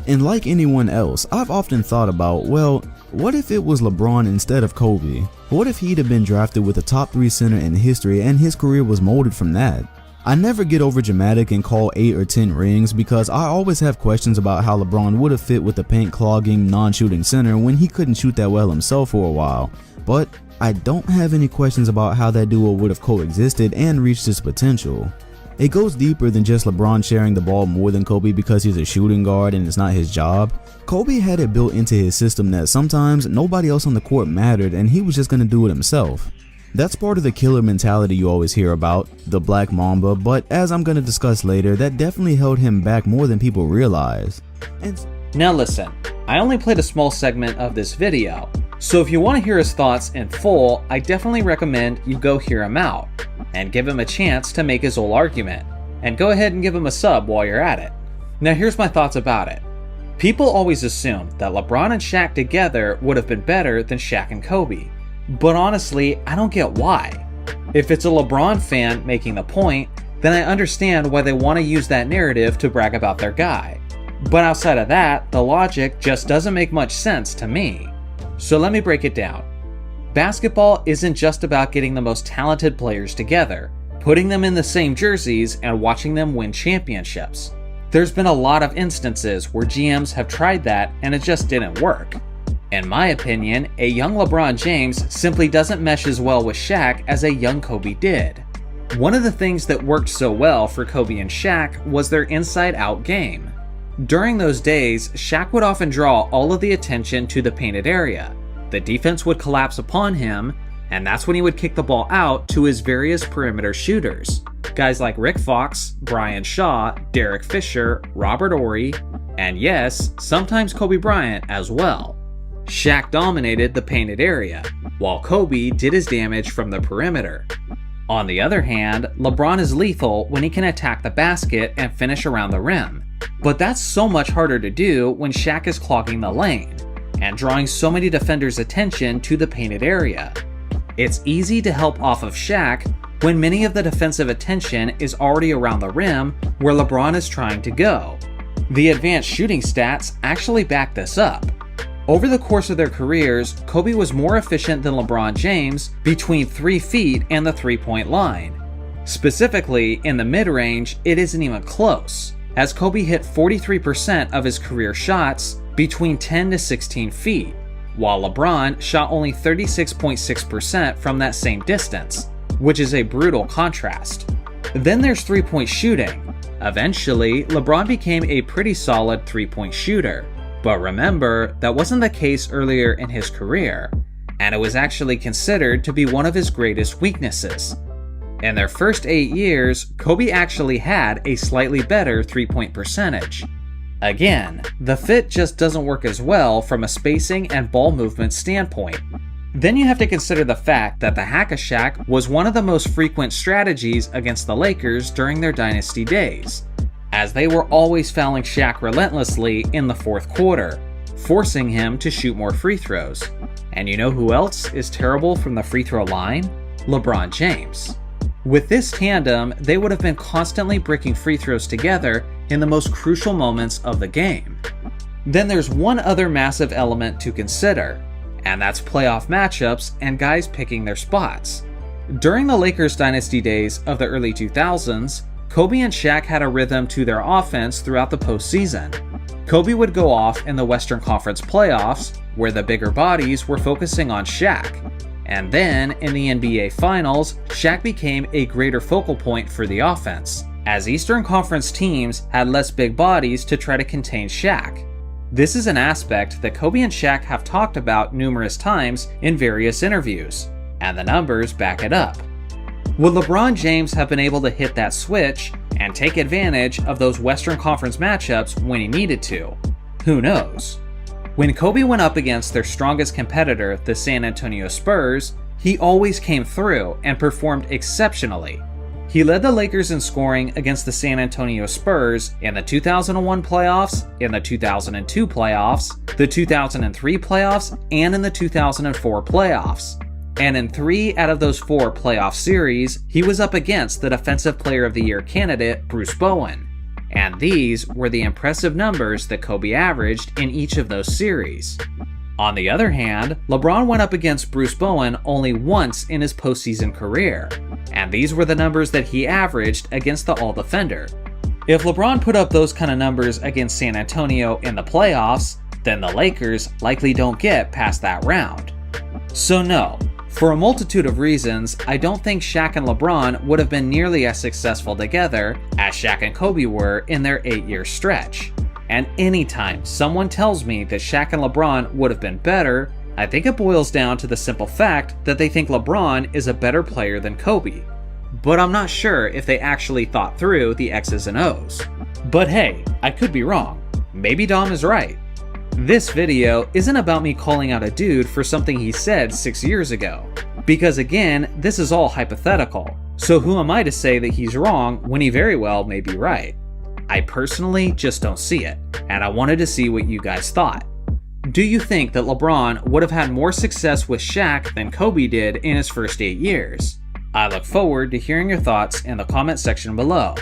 And like anyone else, I've often thought about, well, what if it was LeBron instead of Kobe? What if he'd have been drafted with a top 3 center in history and his career was molded from that? I never get over dramatic and call 8 or 10 rings because I always have questions about how LeBron would have fit with the paint clogging, non-shooting center when he couldn't shoot that well himself for a while. But I don't have any questions about how that duo would have coexisted and reached its potential. It goes deeper than just LeBron sharing the ball more than Kobe because he's a shooting guard and it's not his job. Kobe had it built into his system that sometimes nobody else on the court mattered and he was just going to do it himself. That's part of the killer mentality you always hear about, the Black Mamba, but as I'm going to discuss later, that definitely held him back more than people realize.
Now listen, I only played a small segment of this video, so if you want to hear his thoughts in full, I definitely recommend you go hear him out, and give him a chance to make his whole argument, and go ahead and give him a sub while you're at it. Now here's my thoughts about it. People always assume that LeBron and Shaq together would have been better than Shaq and Kobe, but honestly, I don't get why. If it's a LeBron fan making the point, then I understand why they want to use that narrative to brag about their guy. But outside of that, the logic just doesn't make much sense to me. So let me break it down. Basketball isn't just about getting the most talented players together, putting them in the same jerseys, and watching them win championships. There's been a lot of instances where GMs have tried that and it just didn't work. In my opinion, a young LeBron James simply doesn't mesh as well with Shaq as a young Kobe did. One of the things that worked so well for Kobe and Shaq was their inside-out game. During those days, Shaq would often draw all of the attention to the painted area. The defense would collapse upon him, and that's when he would kick the ball out to his various perimeter shooters. Guys like Rick Fox, Brian Shaw, Derek Fisher, Robert Horry, and yes, sometimes Kobe Bryant as well. Shaq dominated the painted area, while Kobe did his damage from the perimeter. On the other hand, LeBron is lethal when he can attack the basket and finish around the rim. But that's so much harder to do when Shaq is clogging the lane and drawing so many defenders' attention to the painted area. It's easy to help off of Shaq when many of the defensive attention is already around the rim where LeBron is trying to go. The advanced shooting stats actually back this up. Over the course of their careers, Kobe was more efficient than LeBron James between 3 feet and the three-point line. Specifically, in the mid-range, it isn't even close, as Kobe hit 43% of his career shots between 10 to 16 feet, while LeBron shot only 36.6% from that same distance, which is a brutal contrast. Then there's three-point shooting. Eventually, LeBron became a pretty solid three-point shooter. But remember, that wasn't the case earlier in his career, and it was actually considered to be one of his greatest weaknesses. In their first 8 years, Kobe actually had a slightly better three-point percentage. Again, the fit just doesn't work as well from a spacing and ball movement standpoint. Then you have to consider the fact that the Hack-a-Shaq was one of the most frequent strategies against the Lakers during their dynasty days, as they were always fouling Shaq relentlessly in the fourth quarter, forcing him to shoot more free throws. And you know who else is terrible from the free throw line? LeBron James. With this tandem, they would have been constantly bricking free throws together in the most crucial moments of the game. Then there's one other massive element to consider, and that's playoff matchups and guys picking their spots. During the Lakers dynasty days of the early 2000s, Kobe and Shaq had a rhythm to their offense throughout the postseason. Kobe would go off in the Western Conference playoffs, where the bigger bodies were focusing on Shaq. And then, in the NBA Finals, Shaq became a greater focal point for the offense, as Eastern Conference teams had less big bodies to try to contain Shaq. This is an aspect that Kobe and Shaq have talked about numerous times in various interviews, and the numbers back it up. Would LeBron James have been able to hit that switch and take advantage of those Western Conference matchups when he needed to? Who knows? When Kobe went up against their strongest competitor, the San Antonio Spurs, he always came through and performed exceptionally. He led the Lakers in scoring against the San Antonio Spurs in the 2001 playoffs, in the 2002 playoffs, the 2003 playoffs, and in the 2004 playoffs. And in 3 out of those 4 playoff series, he was up against the Defensive Player of the Year candidate, Bruce Bowen. And these were the impressive numbers that Kobe averaged in each of those series. On the other hand, LeBron went up against Bruce Bowen only once in his postseason career, and these were the numbers that he averaged against the All-Defender. If LeBron put up those kind of numbers against San Antonio in the playoffs, then the Lakers likely don't get past that round. So no, for a multitude of reasons, I don't think Shaq and LeBron would have been nearly as successful together as Shaq and Kobe were in their 8-year stretch. And anytime someone tells me that Shaq and LeBron would have been better, I think it boils down to the simple fact that they think LeBron is a better player than Kobe. But I'm not sure if they actually thought through the X's and O's. But hey, I could be wrong. Maybe Dom is right. This video isn't about me calling out a dude for something he said 6 years ago, because again, this is all hypothetical, so who am I to say that he's wrong when he very well may be right? I personally just don't see it, and I wanted to see what you guys thought. Do you think that LeBron would have had more success with Shaq than Kobe did in his first 8 years? I look forward to hearing your thoughts in the comment section below.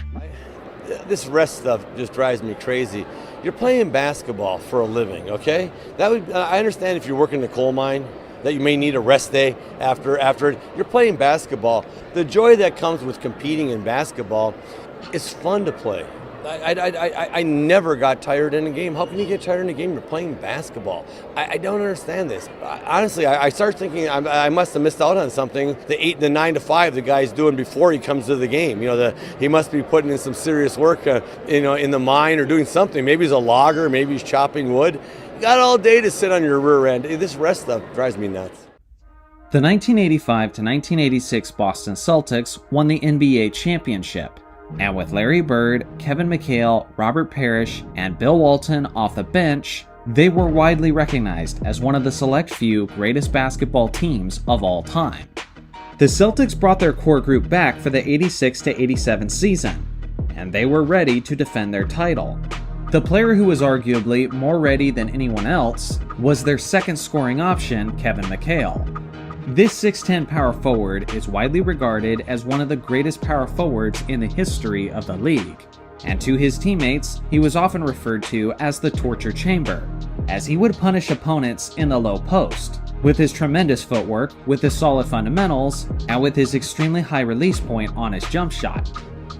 This rest stuff just drives me crazy. You're playing basketball for a living, okay? I understand if you're working in a coal mine that you may need a rest day after it. You're playing basketball. The joy that comes with competing in basketball is fun to play. I never got tired in a game. How can you get tired in a game? You're playing basketball. I don't understand this. Honestly, I start thinking I must have missed out on something. The 9 to 5 the guy's doing before he comes to the game. He must be putting in some serious work, in the mine or doing something. Maybe he's a logger. Maybe he's chopping wood. You got all day to sit on your rear end. This rest stuff drives me nuts.
The 1985 to 1986 Boston Celtics won the NBA championship. And with Larry Bird, Kevin McHale, Robert Parrish, and Bill Walton off the bench, they were widely recognized as one of the select few greatest basketball teams of all time. The Celtics brought their core group back for the 86 to 87 season, and they were ready to defend their title. The player who was arguably more ready than anyone else was their second scoring option, Kevin McHale. This 6'10 power forward is widely regarded as one of the greatest power forwards in the history of the league, and to his teammates, he was often referred to as the torture chamber, as he would punish opponents in the low post, with his tremendous footwork, with his solid fundamentals, and with his extremely high release point on his jump shot.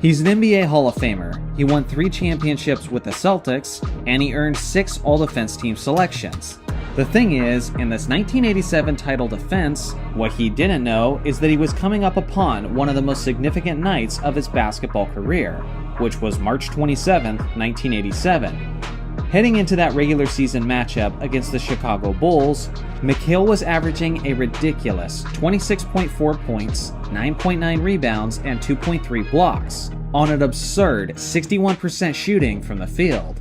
He's an NBA Hall of Famer, he won 3 championships with the Celtics, and he earned 6 All-Defense Team selections. The thing is, in this 1987 title defense, what he didn't know is that he was coming up upon one of the most significant nights of his basketball career, which was March 27, 1987. Heading into that regular season matchup against the Chicago Bulls, McHale was averaging a ridiculous 26.4 points, 9.9 rebounds, and 2.3 blocks, on an absurd 61% shooting from the field.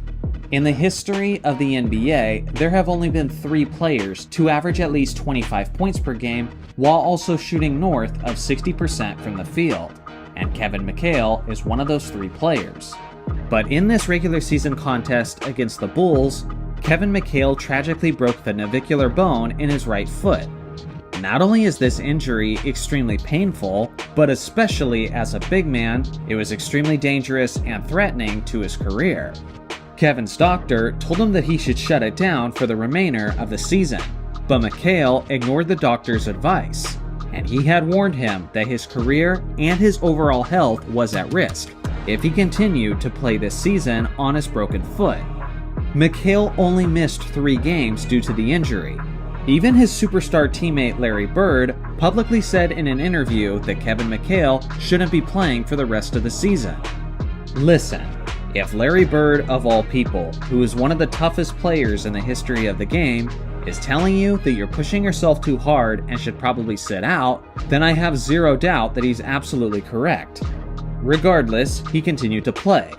In the history of the NBA, there have only been 3 players to average at least 25 points per game while also shooting north of 60% from the field, and Kevin McHale is one of those 3 players. But in this regular season contest against the Bulls, Kevin McHale tragically broke the navicular bone in his right foot. Not only is this injury extremely painful, but especially as a big man, it was extremely dangerous and threatening to his career. Kevin's doctor told him that he should shut it down for the remainder of the season, but McHale ignored the doctor's advice, and he had warned him that his career and his overall health was at risk if he continued to play this season on his broken foot. McHale only missed 3 games due to the injury. Even his superstar teammate Larry Bird publicly said in an interview that Kevin McHale shouldn't be playing for the rest of the season. Listen, if Larry Bird, of all people, who is one of the toughest players in the history of the game, is telling you that you're pushing yourself too hard and should probably sit out, then I have zero doubt that he's absolutely correct. Regardless, he continued to play,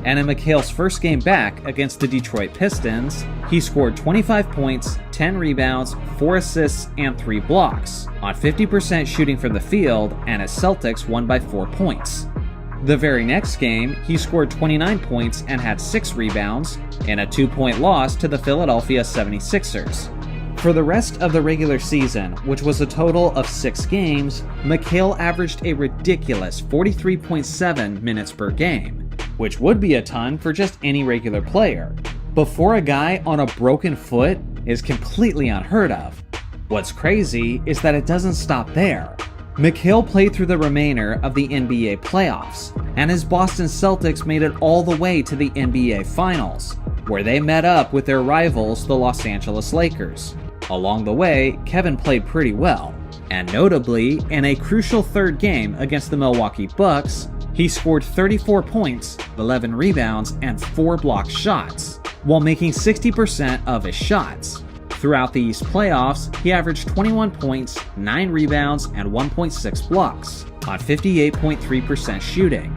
and in McHale's first game back against the Detroit Pistons, he scored 25 points, 10 rebounds, 4 assists, and 3 blocks, on 50% shooting from the field, and his Celtics won by 4 points. The very next game, he scored 29 points and had 6 rebounds in a 2-point loss to the Philadelphia 76ers. For the rest of the regular season, which was a total of 6 games, McHale averaged a ridiculous 43.7 minutes per game, which would be a ton for just any regular player. But for a guy on a broken foot is completely unheard of. What's crazy is that it doesn't stop there. McHale played through the remainder of the NBA playoffs, and his Boston Celtics made it all the way to the NBA Finals, where they met up with their rivals, the Los Angeles Lakers. Along the way, Kevin played pretty well, and notably, in a crucial third game against the Milwaukee Bucks, he scored 34 points, 11 rebounds, and 4 blocked shots, while making 60% of his shots. Throughout the East playoffs, he averaged 21 points, 9 rebounds, and 1.6 blocks, on 58.3% shooting.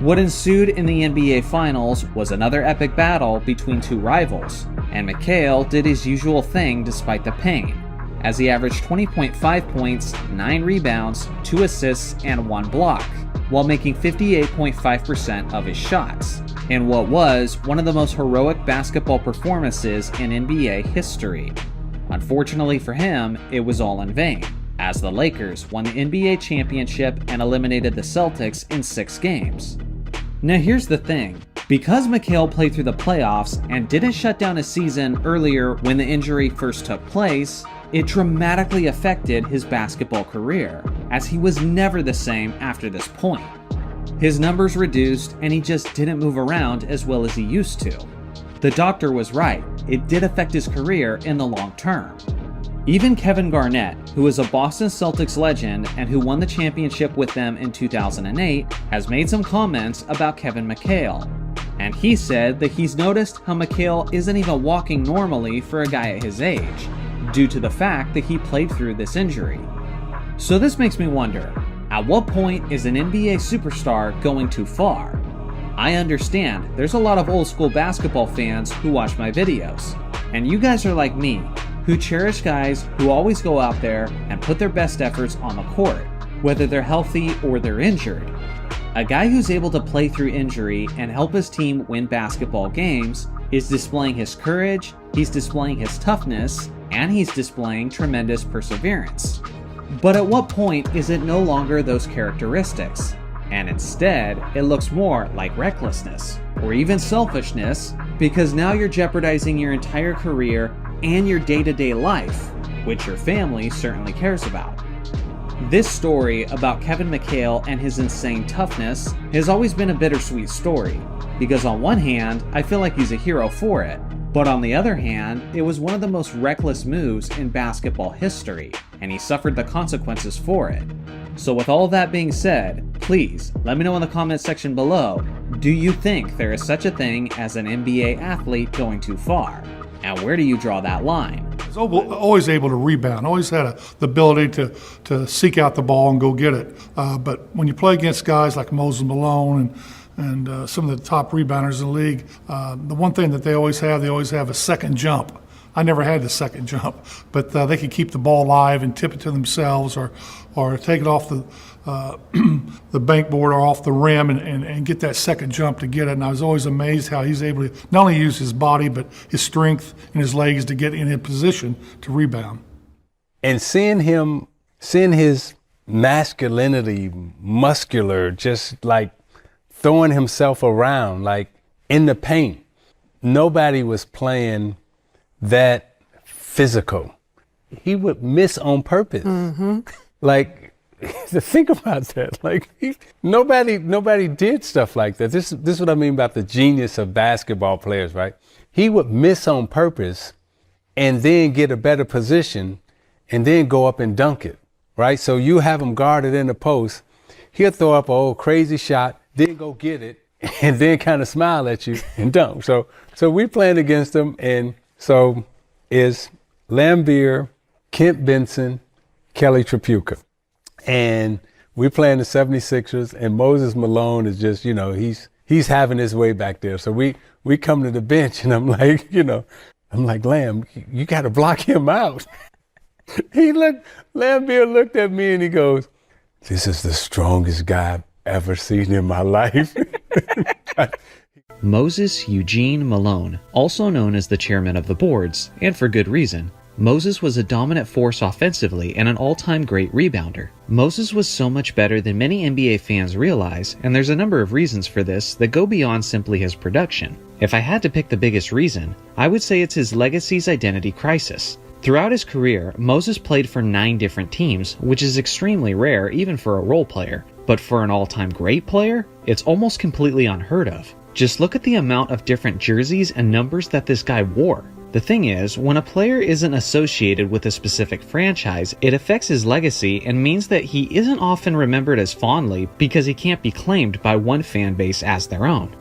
What ensued in the NBA Finals was another epic battle between 2 rivals, and McHale did his usual thing despite the pain, as he averaged 20.5 points, 9 rebounds, 2 assists, and 1 block. while making 58.5% of his shots, in what was one of the most heroic basketball performances in NBA history. Unfortunately for him, it was all in vain, as the Lakers won the NBA championship and eliminated the Celtics in 6 games. Now here's the thing, because McHale played through the playoffs and didn't shut down his season earlier when the injury first took place, it dramatically affected his basketball career, as he was never the same after this point. His numbers reduced and he just didn't move around as well as he used to. The doctor was right, it did affect his career in the long term. Even Kevin Garnett, who is a Boston Celtics legend and who won the championship with them in 2008, has made some comments about Kevin McHale. And he said that he's noticed how McHale isn't even walking normally for a guy at his age, due to the fact that he played through this injury. So this makes me wonder, at what point is an NBA superstar going too far? I understand there's a lot of old school basketball fans who watch my videos, and you guys are like me, who cherish guys who always go out there and put their best efforts on the court, whether they're healthy or they're injured. A guy who's able to play through injury and help his team win basketball games is displaying his courage, he's displaying his toughness, and he's displaying tremendous perseverance. But at what point is it no longer those characteristics, and instead it looks more like recklessness, or even selfishness, because now you're jeopardizing your entire career and your day-to-day life, which your family certainly cares about. This story about Kevin McHale and his insane toughness has always been a bittersweet story, because on one hand, I feel like he's a hero for it, but on the other hand, it was one of the most reckless moves in basketball history, and he suffered the consequences for it. So with all that being said, please let me know in the comments section below, do you think there is such a thing as an NBA athlete going too far? And where do you draw that line?
He's always able to rebound, always had the ability to seek out the ball and go get it. But when you play against guys like Moses Malone and some of the top rebounders in the league, the one thing that they always have a second jump. I never had the second jump, but they could keep the ball alive and tip it to themselves or take it off the bankboard or off the rim and get that second jump to get it. And I was always amazed how he's able to not only use his body, but his strength and his legs to get in a position to rebound.
And seeing his masculinity, muscular, just like throwing himself around, like in the paint. Nobody was playing that physical. He would miss on purpose. Mm-hmm. Like, to think about that, like nobody did stuff like that. This is what I mean about the genius of basketball players, right? He would miss on purpose and then get a better position and then go up and dunk it, right? So you have him guarded in the post. He'll throw up a old crazy shot, then go get it, and then kind of smile at you and dunk. So we playing against him, and so is Lambeer, Kent Benson, Kelly Tripucka. And we playing the 76ers, and Moses Malone is just, he's having his way back there. So we come to the bench, and I'm like, Lamb, you got to block him out. Lambeer looked at me and he goes, "This is the strongest guy I've ever seen in my life."
Moses Eugene Malone, also known as the chairman of the boards, and for good reason. Moses was a dominant force offensively and an all-time great rebounder. Moses was so much better than many NBA fans realize, and there's a number of reasons for this that go beyond simply his production. If I had to pick the biggest reason, I would say it's his legacy's identity crisis. Throughout his career, Moses played for 9 different teams, which is extremely rare even for a role player. But for an all-time great player, it's almost completely unheard of. Just look at the amount of different jerseys and numbers that this guy wore. The thing is, when a player isn't associated with a specific franchise, it affects his legacy and means that he isn't often remembered as fondly because he can't be claimed by one fan base as their own.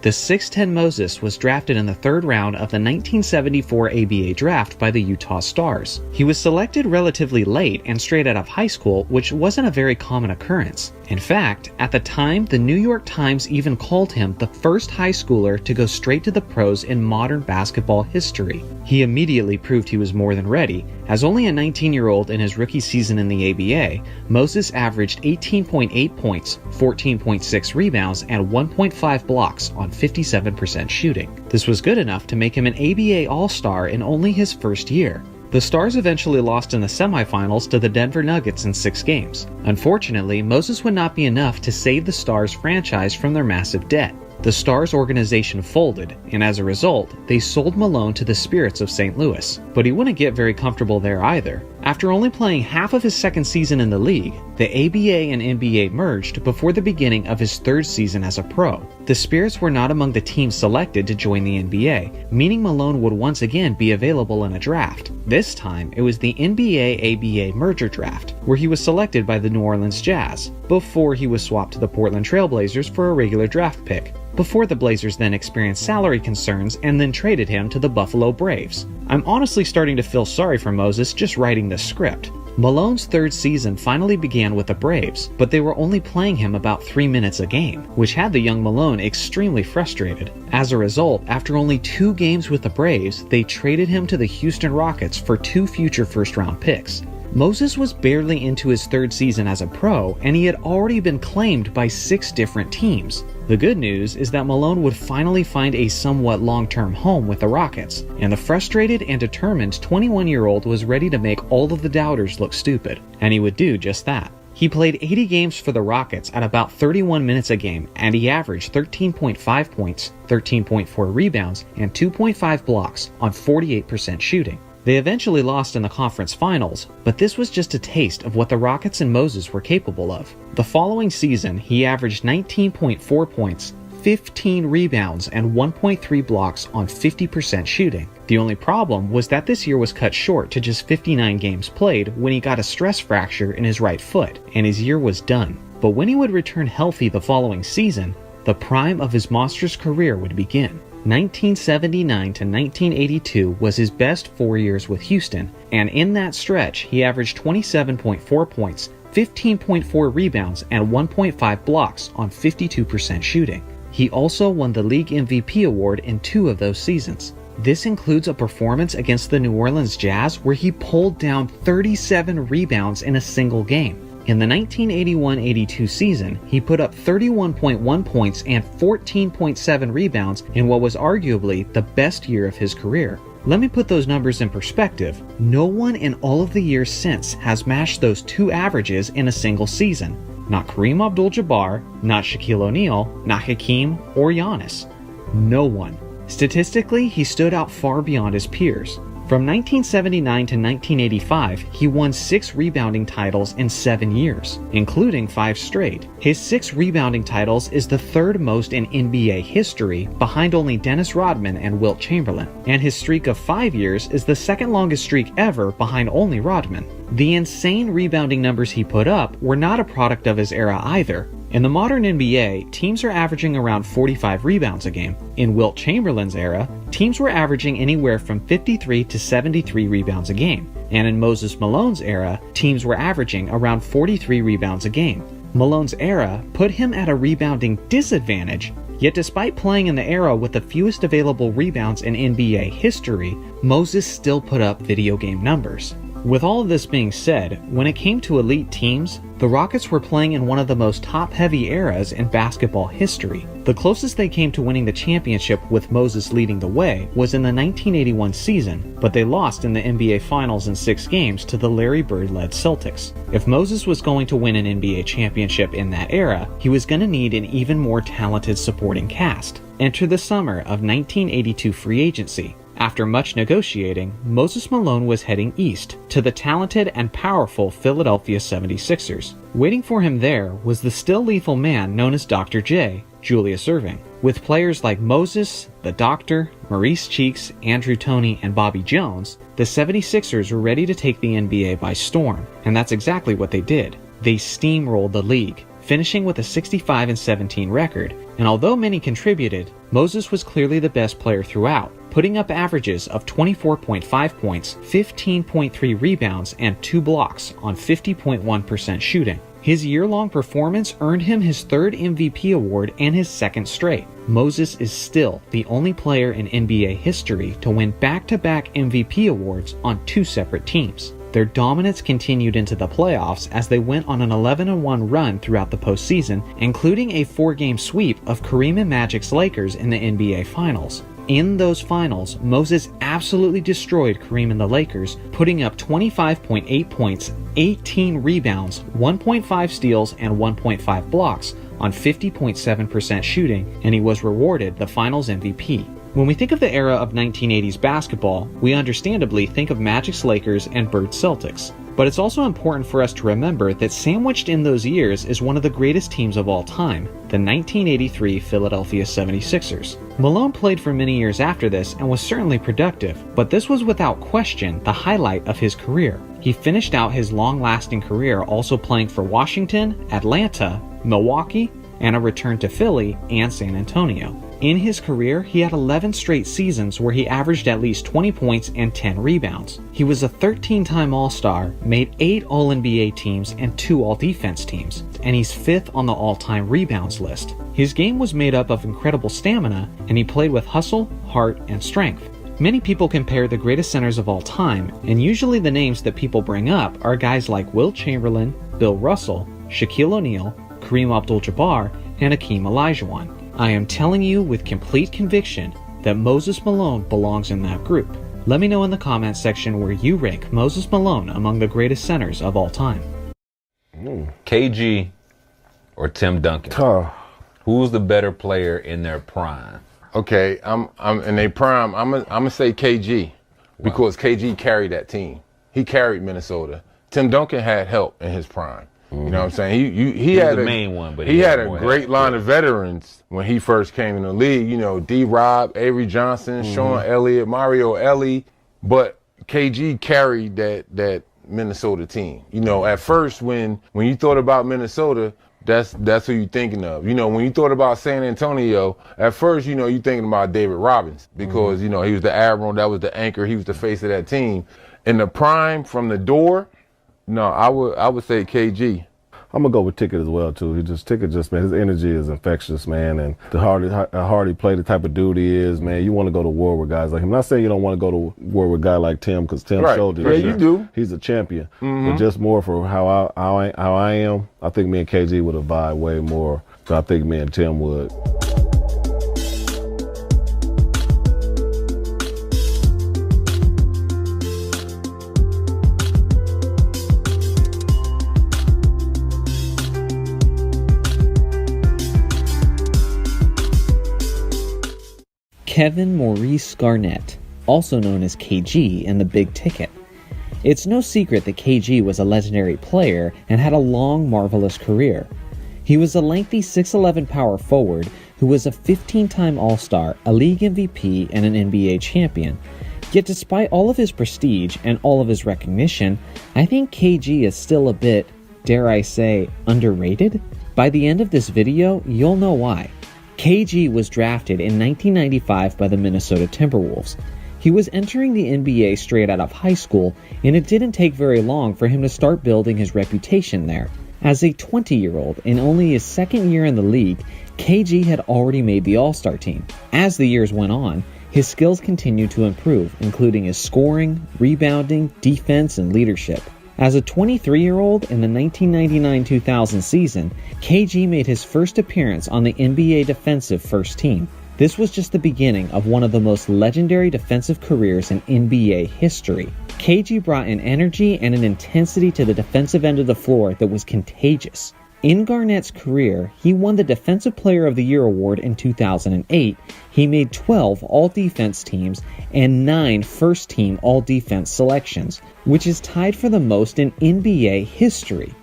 The 6'10 Moses was drafted in the 3rd round of the 1974 ABA draft by the Utah Stars. He was selected relatively late and straight out of high school, which wasn't a very common occurrence. In fact, at the time, the New York Times even called him the first high schooler to go straight to the pros in modern basketball history. He immediately proved he was more than ready, As only a 19-year-old in his rookie season in the ABA, Moses averaged 18.8 points, 14.6 rebounds, and 1.5 blocks on 57% shooting. This was good enough to make him an ABA All-Star in only his first year. The Stars eventually lost in the semifinals to the Denver Nuggets in 6 games. Unfortunately, Moses would not be enough to save the Stars franchise from their massive debt. The Stars organization folded, and as a result, they sold Malone to the Spirits of St. Louis. But he wouldn't get very comfortable there either. After only playing half of his second season in the league, the ABA and NBA merged before the beginning of his third season as a pro. The Spirits were not among the teams selected to join the NBA, meaning Malone would once again be available in a draft. This time, it was the NBA-ABA merger draft, where he was selected by the New Orleans Jazz, before he was swapped to the Portland Trail Blazers for a regular draft pick, before the Blazers then experienced salary concerns and then traded him to the Buffalo Braves. I'm honestly starting to feel sorry for Moses just writing the script. Malone's third season finally began with the Braves, but they were only playing him about 3 minutes a game, which had the young Malone extremely frustrated. As a result, after only 2 games with the Braves, they traded him to the Houston Rockets for 2 future first-round picks. Moses was barely into his third season as a pro, and he had already been claimed by 6 different teams. The good news is that Malone would finally find a somewhat long-term home with the Rockets, and the frustrated and determined 21-year-old was ready to make all of the doubters look stupid, and he would do just that. He played 80 games for the Rockets at about 31 minutes a game, and he averaged 13.5 points, 13.4 rebounds, and 2.5 blocks on 48% shooting. They eventually lost in the conference finals, but this was just a taste of what the Rockets and Moses were capable of. The following season, he averaged 19.4 points, 15 rebounds, and 1.3 blocks on 50% shooting. The only problem was that this year was cut short to just 59 games played when he got a stress fracture in his right foot, and his year was done. But when he would return healthy the following season, the prime of his monstrous career would begin. 1979 to 1982 was his best 4 years with Houston, and in that stretch, he averaged 27.4 points, 15.4 rebounds, and 1.5 blocks on 52% shooting. He also won the League MVP award in 2 of those seasons. This includes a performance against the New Orleans Jazz where he pulled down 37 rebounds in a single game. In the 1981-82 season, he put up 31.1 points and 14.7 rebounds in what was arguably the best year of his career. Let me put those numbers in perspective. No one in all of the years since has matched those 2 averages in a single season. Not Kareem Abdul-Jabbar, not Shaquille O'Neal, not Hakeem or Giannis. No one. Statistically, he stood out far beyond his peers. From 1979 to 1985, he won 6 rebounding titles in 7 years, including 5 straight. His 6 rebounding titles is the 3rd most in NBA history, behind only Dennis Rodman and Wilt Chamberlain, and his streak of 5 years is the 2nd longest streak ever, behind only Rodman. The insane rebounding numbers he put up were not a product of his era either. In the modern NBA, teams are averaging around 45 rebounds a game. In Wilt Chamberlain's era, teams were averaging anywhere from 53 to 73 rebounds a game. And in Moses Malone's era, teams were averaging around 43 rebounds a game. Malone's era put him at a rebounding disadvantage, yet despite playing in the era with the fewest available rebounds in NBA history, Moses still put up video game numbers. With all of this being said, when it came to elite teams, the Rockets were playing in one of the most top-heavy eras in basketball history. The closest they came to winning the championship with Moses leading the way was in the 1981 season, but they lost in the NBA Finals in 6 games to the Larry Bird-led Celtics. If Moses was going to win an NBA championship in that era, he was going to need an even more talented supporting cast. Enter the summer of 1982 free agency. After much negotiating, Moses Malone was heading east to the talented and powerful Philadelphia 76ers. Waiting for him there was the still lethal man known as Dr. J, Julius Erving. With players like Moses, the Doctor, Maurice Cheeks, Andrew Toney, and Bobby Jones, the 76ers were ready to take the NBA by storm, and that's exactly what they did. They steamrolled the league, finishing with a 65-17 record, and although many contributed, Moses was clearly the best player throughout, putting up averages of 24.5 points, 15.3 rebounds, and 2 blocks on 50.1% shooting. His year-long performance earned him his third MVP award and his second straight. Moses is still the only player in NBA history to win back-to-back MVP awards on two separate teams. Their dominance continued into the playoffs as they went on an 11-1 run throughout the postseason, including a 4-game sweep of Kareem and Magic's Lakers in the NBA Finals. In those finals, Moses absolutely destroyed Kareem and the Lakers, putting up 25.8 points, 18 rebounds, 1.5 steals, and 1.5 blocks on 50.7% shooting, and he was rewarded the Finals MVP. When we think of the era of 1980s basketball, we understandably think of Magic's Lakers and Bird's Celtics. But it's also important for us to remember that sandwiched in those years is one of the greatest teams of all time, the 1983 Philadelphia 76ers. Malone played for many years after this and was certainly productive, but this was without question the highlight of his career. He finished out his long-lasting career also playing for Washington, Atlanta, Milwaukee, and a return to Philly and San Antonio. In his career, he had 11 straight seasons where he averaged at least 20 points and 10 rebounds. He was a 13-time All-Star, made 8 All-NBA teams and 2 All-Defense teams, and he's 5th on the all-time rebounds list. His game was made up of incredible stamina, and he played with hustle, heart, and strength. Many people compare the greatest centers of all time, and usually the names that people bring up are guys like Wilt Chamberlain, Bill Russell, Shaquille O'Neal, Kareem Abdul-Jabbar, and Hakeem Olajuwon. I am telling you with complete conviction that Moses Malone belongs in that group. Let me know in the comments section where you rank Moses Malone among the greatest centers of all time.
KG or Tim Duncan? Who's the better player in their prime?
Okay, I'm in their prime. I'm gonna say KG because KG carried that team. He carried Minnesota. Tim Duncan had help in his prime. You know what I'm saying? He had
the
a
main one, but
he had a great line of veterans when he first came in the league. You know, D-Rob, Avery Johnson, Sean Elliott, Mario Elie. But KG carried that Minnesota team. You know, at first when you thought about Minnesota, that's who you thinking of. You know, when you thought about San Antonio, at first, you know, you thinking about David Robins because, you know, he was the admiral, that was the anchor, he was the face of that team. In the prime, from the door, no, I would say KG.
I'm gonna go with Ticket as well too. Ticket man, his energy is infectious, man, and how hard he played, the type of dude he is, man. You want to go to war with guys like him. I'm not saying you don't want to go to war with a guy like Tim, because Tim showed it.
Yeah, you do.
He's a champion, but just more for how I am. I think me and KG would have vibe way more than I think me and Tim would.
Kevin Maurice Garnett, also known as KG in the Big Ticket. It's no secret that KG was a legendary player and had a long, marvelous career. He was a lengthy 6'11" power forward who was a 15-time All-Star, a league MVP, and an NBA champion. Yet despite all of his prestige and all of his recognition, I think KG is still a bit, dare I say, underrated? By the end of this video, you'll know why. KG was drafted in 1995 by the Minnesota Timberwolves. He was entering the NBA straight out of high school, and it didn't take very long for him to start building his reputation there. As a 20-year-old, in only his second year in the league, KG had already made the All-Star team. As the years went on, his skills continued to improve, including his scoring, rebounding, defense, and leadership. As a 23-year-old in the 1999-2000 season, KG made his first appearance on the NBA defensive first team. This was just the beginning of one of the most legendary defensive careers in NBA history. KG brought an energy and an intensity to the defensive end of the floor that was contagious. In Garnett's career, he won the Defensive Player of the Year award in 2008. He made 12 All-Defense teams and 9 First-Team All-Defense selections, which is tied for the most in NBA history.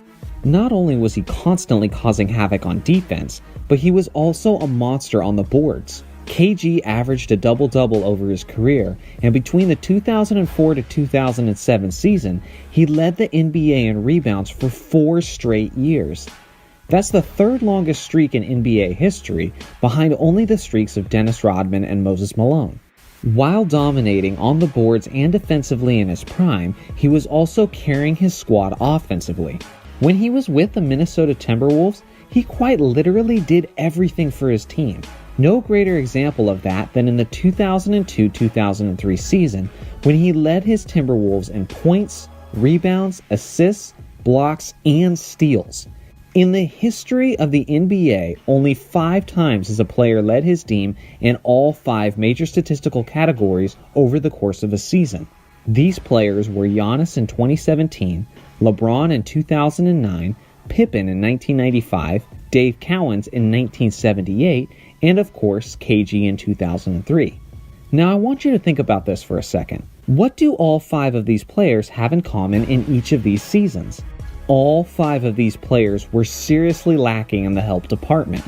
Not only was he constantly causing havoc on defense, but he was also a monster on the boards. KG averaged a double-double over his career, and between the 2004 to 2007 season, he led the NBA in rebounds for 4 straight years. That's the third longest streak in NBA history, behind only the streaks of Dennis Rodman and Moses Malone. While dominating on the boards and defensively in his prime, he was also carrying his squad offensively. When he was with the Minnesota Timberwolves, he quite literally did everything for his team. No greater example of that than in the 2002-2003 season when he led his Timberwolves in points, rebounds, assists, blocks, and steals. In the history of the NBA, only 5 times has a player led his team in all 5 major statistical categories over the course of a season. These players were Giannis in 2017, LeBron in 2009, Pippen in 1995, Dave Cowens in 1978, and of course KG in 2003. Now I want you to think about this for a second. What do all 5 of these players have in common in each of these seasons? All 5 of these players were seriously lacking in the help department.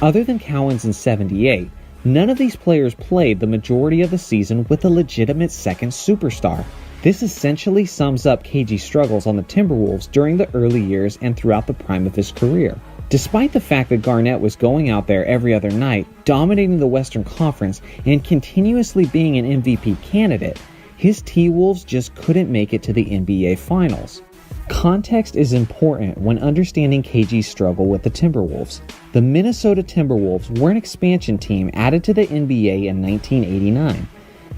Other than Cowens in 78, none of these players played the majority of the season with a legitimate second superstar. This essentially sums up KG's struggles on the Timberwolves during the early years and throughout the prime of his career. Despite the fact that Garnett was going out there every other night, dominating the Western Conference, and continuously being an MVP candidate, his T-Wolves just couldn't make it to the NBA Finals. Context is important when understanding KG's struggle with the Timberwolves. The Minnesota Timberwolves were an expansion team added to the NBA in 1989.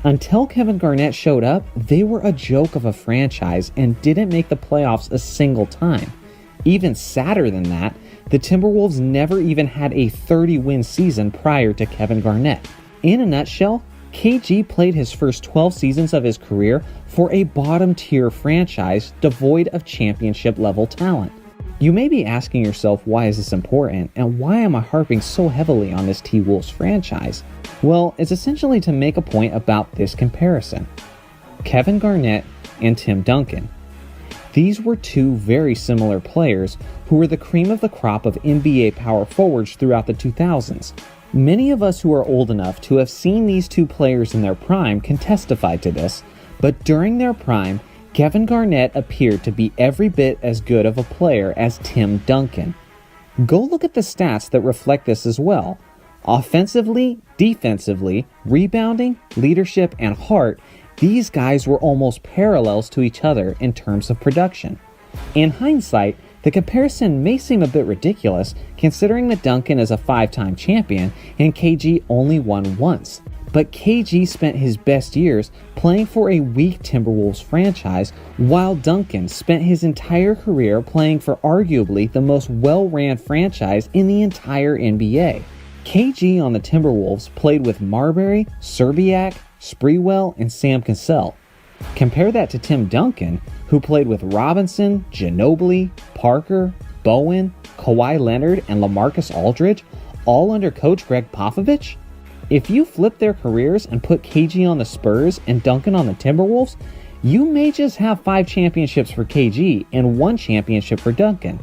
Until Kevin Garnett showed up, they were a joke of a franchise and didn't make the playoffs a single time. Even sadder than that, the Timberwolves never even had a 30-win season prior to Kevin Garnett. In a nutshell, KG played his first 12 seasons of his career for a bottom-tier franchise devoid of championship-level talent. You may be asking yourself, why is this important, and why am I harping so heavily on this T-Wolves franchise? Well, it's essentially to make a point about this comparison. Kevin Garnett and Tim Duncan. These were 2 very similar players who were the cream of the crop of NBA power forwards throughout the 2000s. Many of us who are old enough to have seen these 2 players in their prime can testify to this, but during their prime, Kevin Garnett appeared to be every bit as good of a player as Tim Duncan. Go look at the stats that reflect this as well. Offensively, defensively, rebounding, leadership, and heart, these guys were almost parallels to each other in terms of production. In hindsight, the comparison may seem a bit ridiculous considering that Duncan is a 5-time champion and KG only won once. But KG spent his best years playing for a weak Timberwolves franchise, while Duncan spent his entire career playing for arguably the most well-ran franchise in the entire NBA. KG on the Timberwolves played with Marbury, Serbiak, Sprewell, and Sam Cassell. Compare that to Tim Duncan, who played with Robinson, Ginobili, Parker, Bowen, Kawhi Leonard, and LaMarcus Aldridge, all under coach Greg Popovich. If you flip their careers and put KG on the Spurs and Duncan on the Timberwolves, you may just have 5 championships for KG and 1 championship for Duncan.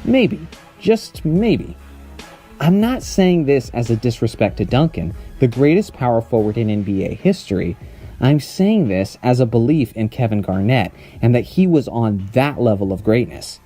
Maybe. Just maybe. I'm not saying this as a disrespect to Duncan, the greatest power forward in NBA history. I'm saying this as a belief in Kevin Garnett and that he was on that level of greatness.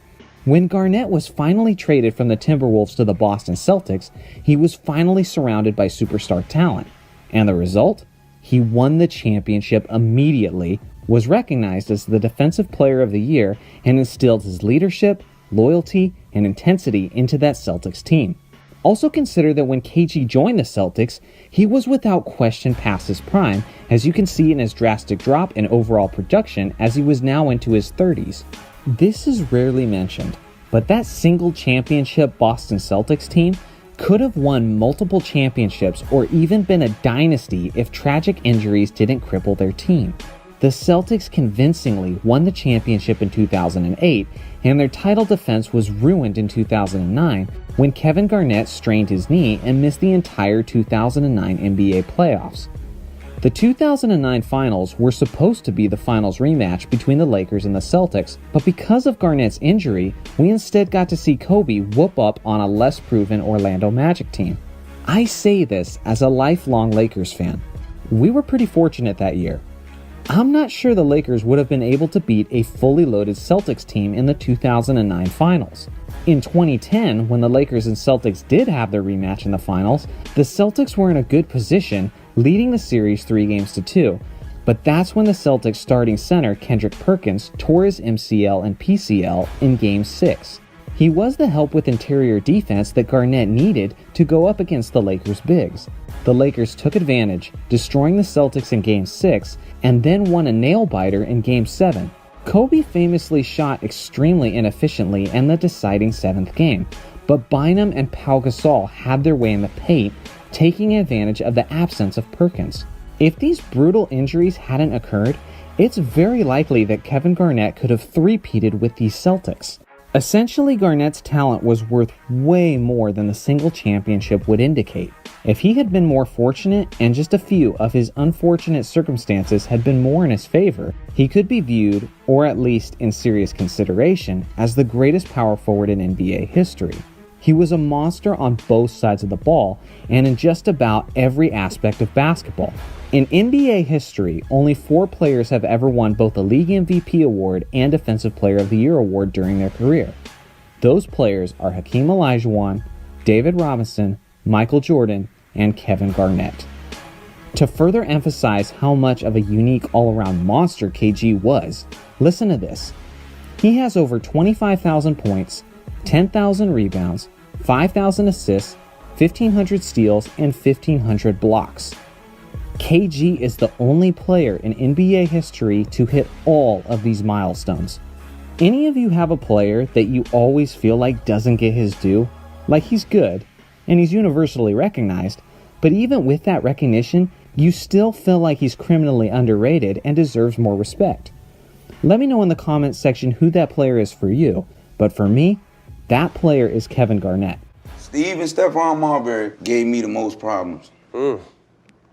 When Garnett was finally traded from the Timberwolves to the Boston Celtics, he was finally surrounded by superstar talent. And the result? He won the championship immediately, was recognized as the Defensive Player of the Year, and instilled his leadership, loyalty, and intensity into that Celtics team. Also consider that when KG joined the Celtics, he was without question past his prime, as you can see in his drastic drop in overall production as he was now into his 30s. This is rarely mentioned, but that single championship Boston Celtics team could have won multiple championships or even been a dynasty if tragic injuries didn't cripple their team. The Celtics convincingly won the championship in 2008, and their title defense was ruined in 2009 when Kevin Garnett strained his knee and missed the entire 2009 NBA playoffs. The 2009 finals were supposed to be the finals rematch between the Lakers and the Celtics, but because of Garnett's injury, we instead got to see Kobe whoop up on a less proven Orlando Magic team. I say this as a lifelong Lakers fan. We were pretty fortunate that year. I'm not sure the Lakers would have been able to beat a fully loaded Celtics team in the 2009 finals. In 2010, when the Lakers and Celtics did have their rematch in the finals, the Celtics were in a good position, leading the series 3-2, But that's when the Celtics starting center Kendrick Perkins tore his MCL and PCL in Game 6. He was the help with interior defense that Garnett needed to go up against the Lakers' bigs. The Lakers took advantage, destroying the Celtics in Game 6, and then won a nail-biter in Game 7. Kobe famously shot extremely inefficiently in the deciding 7th game, but Bynum and Pau Gasol had their way in the paint, taking advantage of the absence of Perkins. If these brutal injuries hadn't occurred, it's very likely that Kevin Garnett could have three-peated with these Celtics. Essentially, Garnett's talent was worth way more than the single championship would indicate. If he had been more fortunate and just a few of his unfortunate circumstances had been more in his favor, he could be viewed, or at least in serious consideration, as the greatest power forward in NBA history. He was a monster on both sides of the ball and in just about every aspect of basketball. In NBA history, only 4 players have ever won both the League MVP award and Defensive Player of the Year award during their career. Those players are Hakeem Olajuwon, David Robinson, Michael Jordan, and Kevin Garnett. To further emphasize how much of a unique all-around monster KG was, listen to this. He has over 25,000 points, 10,000 rebounds, 5,000 assists, 1,500 steals, and 1,500 blocks. KG is the only player in NBA history to hit all of these milestones. Any of you have a player that you always feel like doesn't get his due? Like he's good, and he's universally recognized, but even with that recognition, you still feel like he's criminally underrated and deserves more respect. Let me know in the comments section who that player is for you, but for me, that player is Kevin Garnett.
Steve and Stephon Marbury gave me the most problems.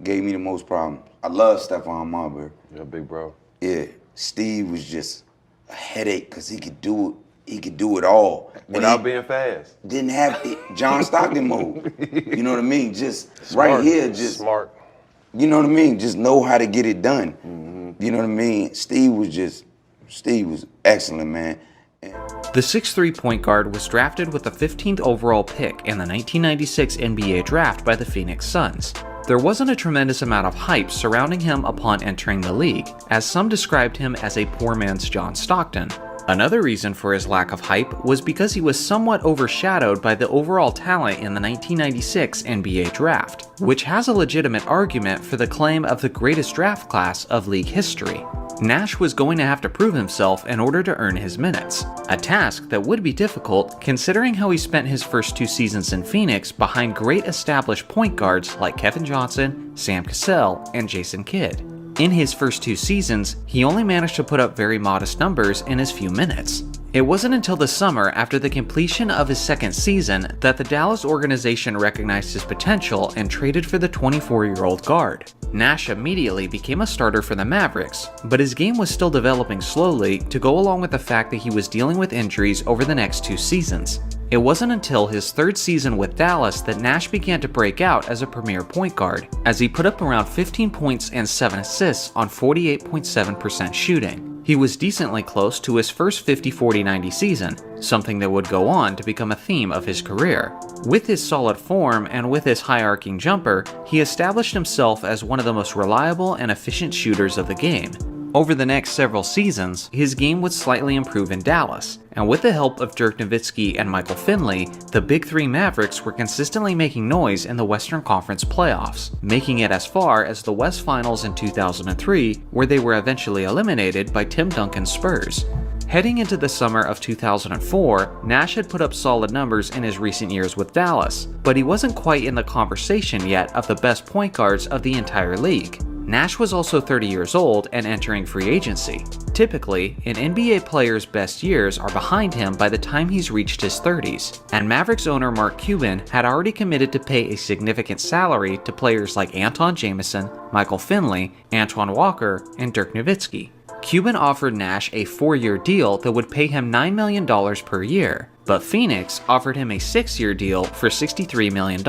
Gave me the most problems. I love Stephon Marbury.
Yeah, big bro.
Yeah, Steve was just a headache because he could do it. He could do it all
without being fast.
Didn't have John Stockton mode. You know what I mean? Just smart, right here, just smart. You know what I mean? Just know how to get it done. You know what I mean? Steve was excellent, man.
The 6'3" point guard was drafted with the 15th overall pick in the 1996 NBA draft by the Phoenix Suns. There wasn't a tremendous amount of hype surrounding him upon entering the league, as some described him as a poor man's John Stockton. Another reason for his lack of hype was because he was somewhat overshadowed by the overall talent in the 1996 NBA draft, which has a legitimate argument for the claim of the greatest draft class of league history. Nash was going to have to prove himself in order to earn his minutes, a task that would be difficult considering how he spent his first 2 seasons in Phoenix behind great established point guards like Kevin Johnson, Sam Cassell, and Jason Kidd. In his first 2 seasons, he only managed to put up very modest numbers in his few minutes. It wasn't until the summer after the completion of his second season that the Dallas organization recognized his potential and traded for the 24-year-old guard. Nash immediately became a starter for the Mavericks, but his game was still developing slowly to go along with the fact that he was dealing with injuries over the next 2 seasons. It wasn't until his 3rd season with Dallas that Nash began to break out as a premier point guard, as he put up around 15 points and 7 assists on 48.7% shooting. He was decently close to his first 50-40-90 season, something that would go on to become a theme of his career. With his solid form and with his high-arcing jumper, he established himself as one of the most reliable and efficient shooters of the game. Over the next several seasons, his game would slightly improve in Dallas, and with the help of Dirk Nowitzki and Michael Finley, the Big Three Mavericks were consistently making noise in the Western Conference playoffs, making it as far as the West Finals in 2003, where they were eventually eliminated by Tim Duncan's Spurs. Heading into the summer of 2004, Nash had put up solid numbers in his recent years with Dallas, but he wasn't quite in the conversation yet of the best point guards of the entire league. Nash was also 30 years old and entering free agency. Typically, an NBA player's best years are behind him by the time he's reached his 30s, and Mavericks owner Mark Cuban had already committed to pay a significant salary to players like Anton Jamison, Michael Finley, Antoine Walker, and Dirk Nowitzki. Cuban offered Nash a 4-year deal that would pay him $9 million per year, but Phoenix offered him a 6-year deal for $63 million,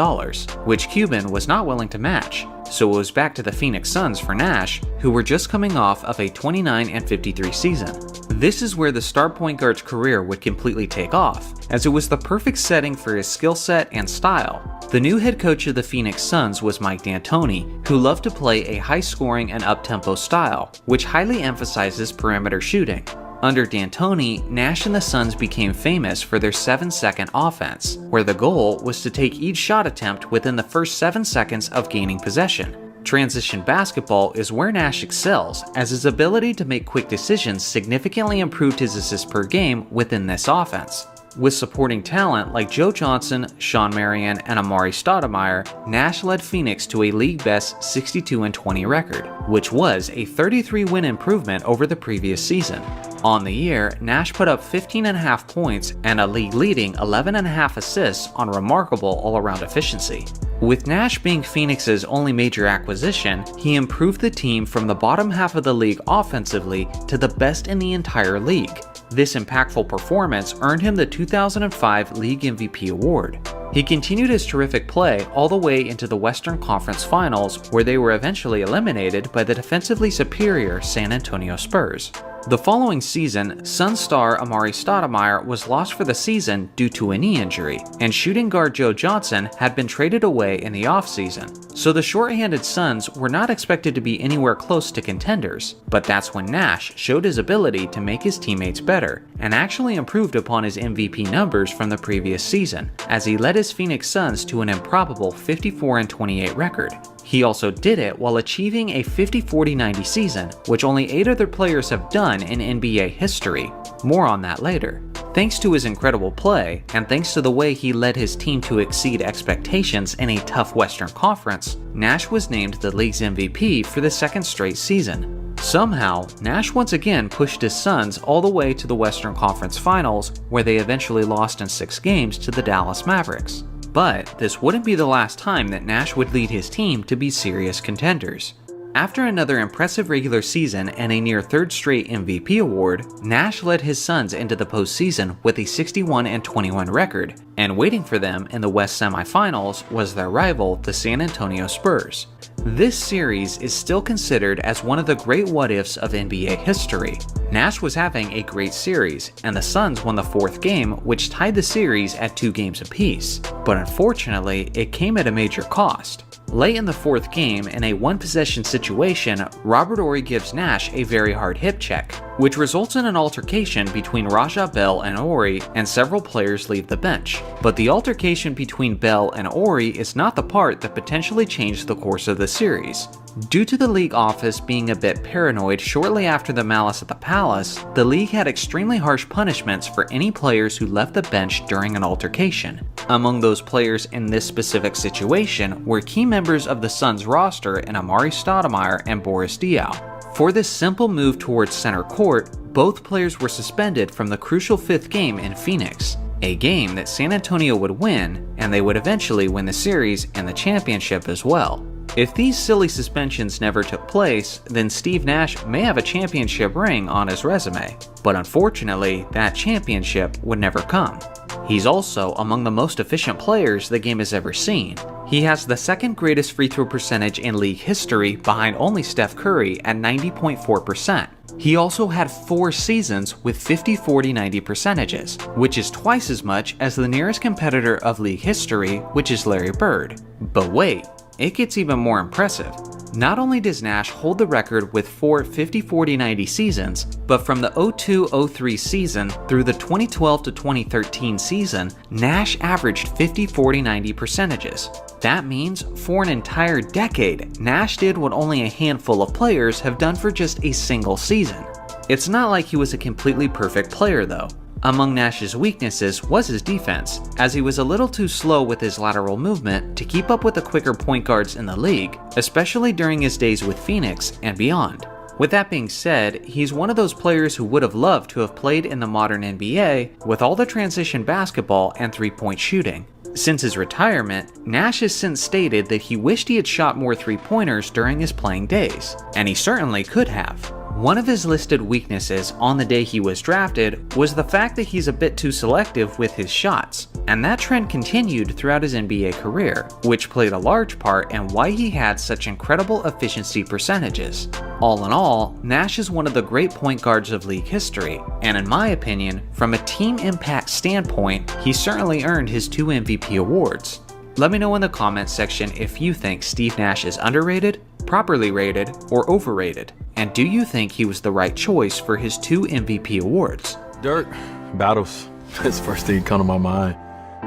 which Cuban was not willing to match. So it was back to the Phoenix Suns for Nash, who were just coming off of a 29-53 season. This is where the star point guard's career would completely take off, as it was the perfect setting for his skill set and style. The new head coach of the Phoenix Suns was Mike D'Antoni, who loved to play a high-scoring and up-tempo style, which highly emphasizes perimeter shooting. Under D'Antoni, Nash and the Suns became famous for their 7-second offense, where the goal was to take each shot attempt within the first 7 seconds of gaining possession. Transition basketball is where Nash excels, as his ability to make quick decisions significantly improved his assists per game within this offense. With supporting talent like Joe Johnson, Sean Marion, and Amari Stoudemire, Nash led Phoenix to a league-best 62-20 record, which was a 33-win improvement over the previous season. On the year, Nash put up 15.5 points and a league-leading 11.5 assists on remarkable all-around efficiency. With Nash being Phoenix's only major acquisition, he improved the team from the bottom half of the league offensively to the best in the entire league. This impactful performance earned him the 2005 League MVP award. He continued his terrific play all the way into the Western Conference Finals, where they were eventually eliminated by the defensively superior San Antonio Spurs. The following season, Suns star Amari Stoudemire was lost for the season due to a knee injury, and shooting guard Joe Johnson had been traded away in the offseason. So the shorthanded Suns were not expected to be anywhere close to contenders, but that's when Nash showed his ability to make his teammates better, and actually improved upon his MVP numbers from the previous season, as he led his Phoenix Suns to an improbable 54-28 record. He also did it while achieving a 50-40-90 season, which only 8 other players have done in NBA history. More on that later. Thanks to his incredible play, and thanks to the way he led his team to exceed expectations in a tough Western Conference, Nash was named the league's MVP for the second straight season. Somehow, Nash once again pushed his Suns all the way to the Western Conference Finals, where they eventually lost in 6 games to the Dallas Mavericks. But this wouldn't be the last time that Nash would lead his team to be serious contenders. After another impressive regular season and a near third straight MVP award, Nash led his Suns into the postseason with a 61-21 record, and waiting for them in the West semifinals was their rival, the San Antonio Spurs. This series is still considered as one of the great what-ifs of NBA history. Nash was having a great series, and the Suns won the 4th game, which tied the series at 2 games apiece. But unfortunately, it came at a major cost. Late in the 4th game, in a one-possession situation, Robert Horry gives Nash a very hard hip check, which results in an altercation between Raja Bell and Horry, and several players leave the bench. But the altercation between Bell and Horry is not the part that potentially changed the course of the series. Due to the league office being a bit paranoid shortly after the Malice at the Palace, the league had extremely harsh punishments for any players who left the bench during an altercation. Among those players in this specific situation were key members of the Suns roster in Amari Stoudemire and Boris Diaw. For this simple move towards center court, both players were suspended from the crucial 5th game in Phoenix, a game that San Antonio would win, and they would eventually win the series and the championship as well. If these silly suspensions never took place, then Steve Nash may have a championship ring on his resume, but unfortunately, that championship would never come. He's also among the most efficient players the game has ever seen. He has the 2nd greatest free throw percentage in league history behind only Steph Curry at 90.4%. He also had 4 seasons with 50-40-90 percentages, which is twice as much as the nearest competitor of league history, which is Larry Bird. But wait, it gets even more impressive. Not only does Nash hold the record with 4 50-40-90 seasons, but from the 02-03 season through the 2012-2013 season, Nash averaged 50-40-90 percentages. That means for an entire decade, Nash did what only a handful of players have done for just a single season. It's not like he was a completely perfect player though. Among Nash's weaknesses was his defense, as he was a little too slow with his lateral movement to keep up with the quicker point guards in the league, especially during his days with Phoenix and beyond. With that being said, he's one of those players who would have loved to have played in the modern NBA with all the transition basketball and three-point shooting. Since his retirement, Nash has since stated that he wished he had shot more three-pointers during his playing days, and he certainly could have. One of his listed weaknesses on the day he was drafted was the fact that he's a bit too selective with his shots, and that trend continued throughout his NBA career, which played a large part in why he had such incredible efficiency percentages. All in all, Nash is one of the great point guards of league history, and in my opinion, from a team impact standpoint, he certainly earned his 2 MVP awards. Let me know in the comments section if you think Steve Nash is underrated, properly rated, or overrated, and do you think he was the right choice for his 2 MVP awards?
Dirk, battles. That's the first thing that come to my mind.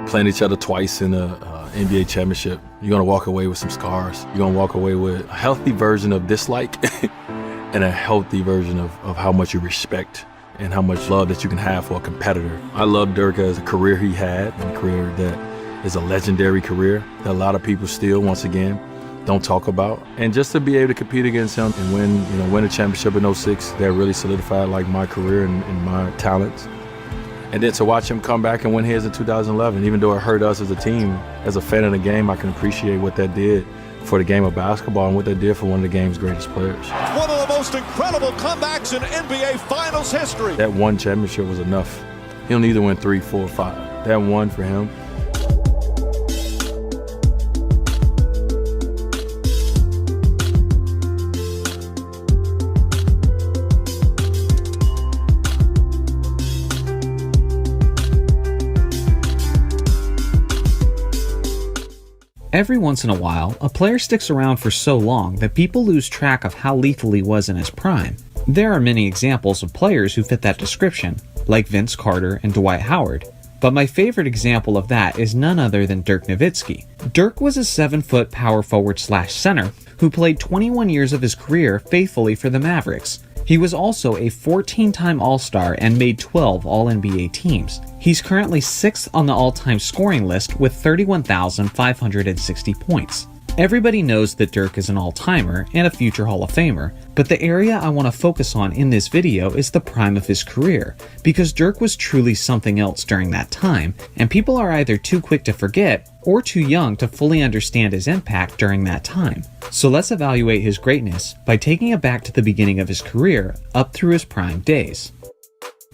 Playing each other twice in the NBA championship. You're gonna walk away with some scars. You're gonna walk away with a healthy version of dislike and a healthy version of how much you respect and how much love that you can have for a competitor. I love Dirk as a career he had, and a career that is a legendary career that a lot of people still, once again, don't talk about. And just to be able to compete against him and win a championship in 06, that really solidified like my career and my talents. And then to watch him come back and win his in 2011, even though it hurt us as a team, as a fan of the game, I can appreciate what that did for the game of basketball and what that did for one of the game's greatest players.
One of the most incredible comebacks in NBA Finals history.
That one championship was enough. He don't need to win 3, 4, 5. That one for him.
Every once in a while, a player sticks around for so long that people lose track of how lethal he was in his prime. There are many examples of players who fit that description, like Vince Carter and Dwight Howard, but my favorite example of that is none other than Dirk Nowitzki. Dirk was a 7-foot power forward/center who played 21 years of his career faithfully for the Mavericks. He was also a 14-time All-Star and made 12 All-NBA teams. He's currently 6th on the all-time scoring list with 31,560 points. Everybody knows that Dirk is an all-timer and a future Hall of Famer, but the area I want to focus on in this video is the prime of his career, because Dirk was truly something else during that time, and people are either too quick to forget or too young to fully understand his impact during that time. So let's evaluate his greatness by taking it back to the beginning of his career, up through his prime days.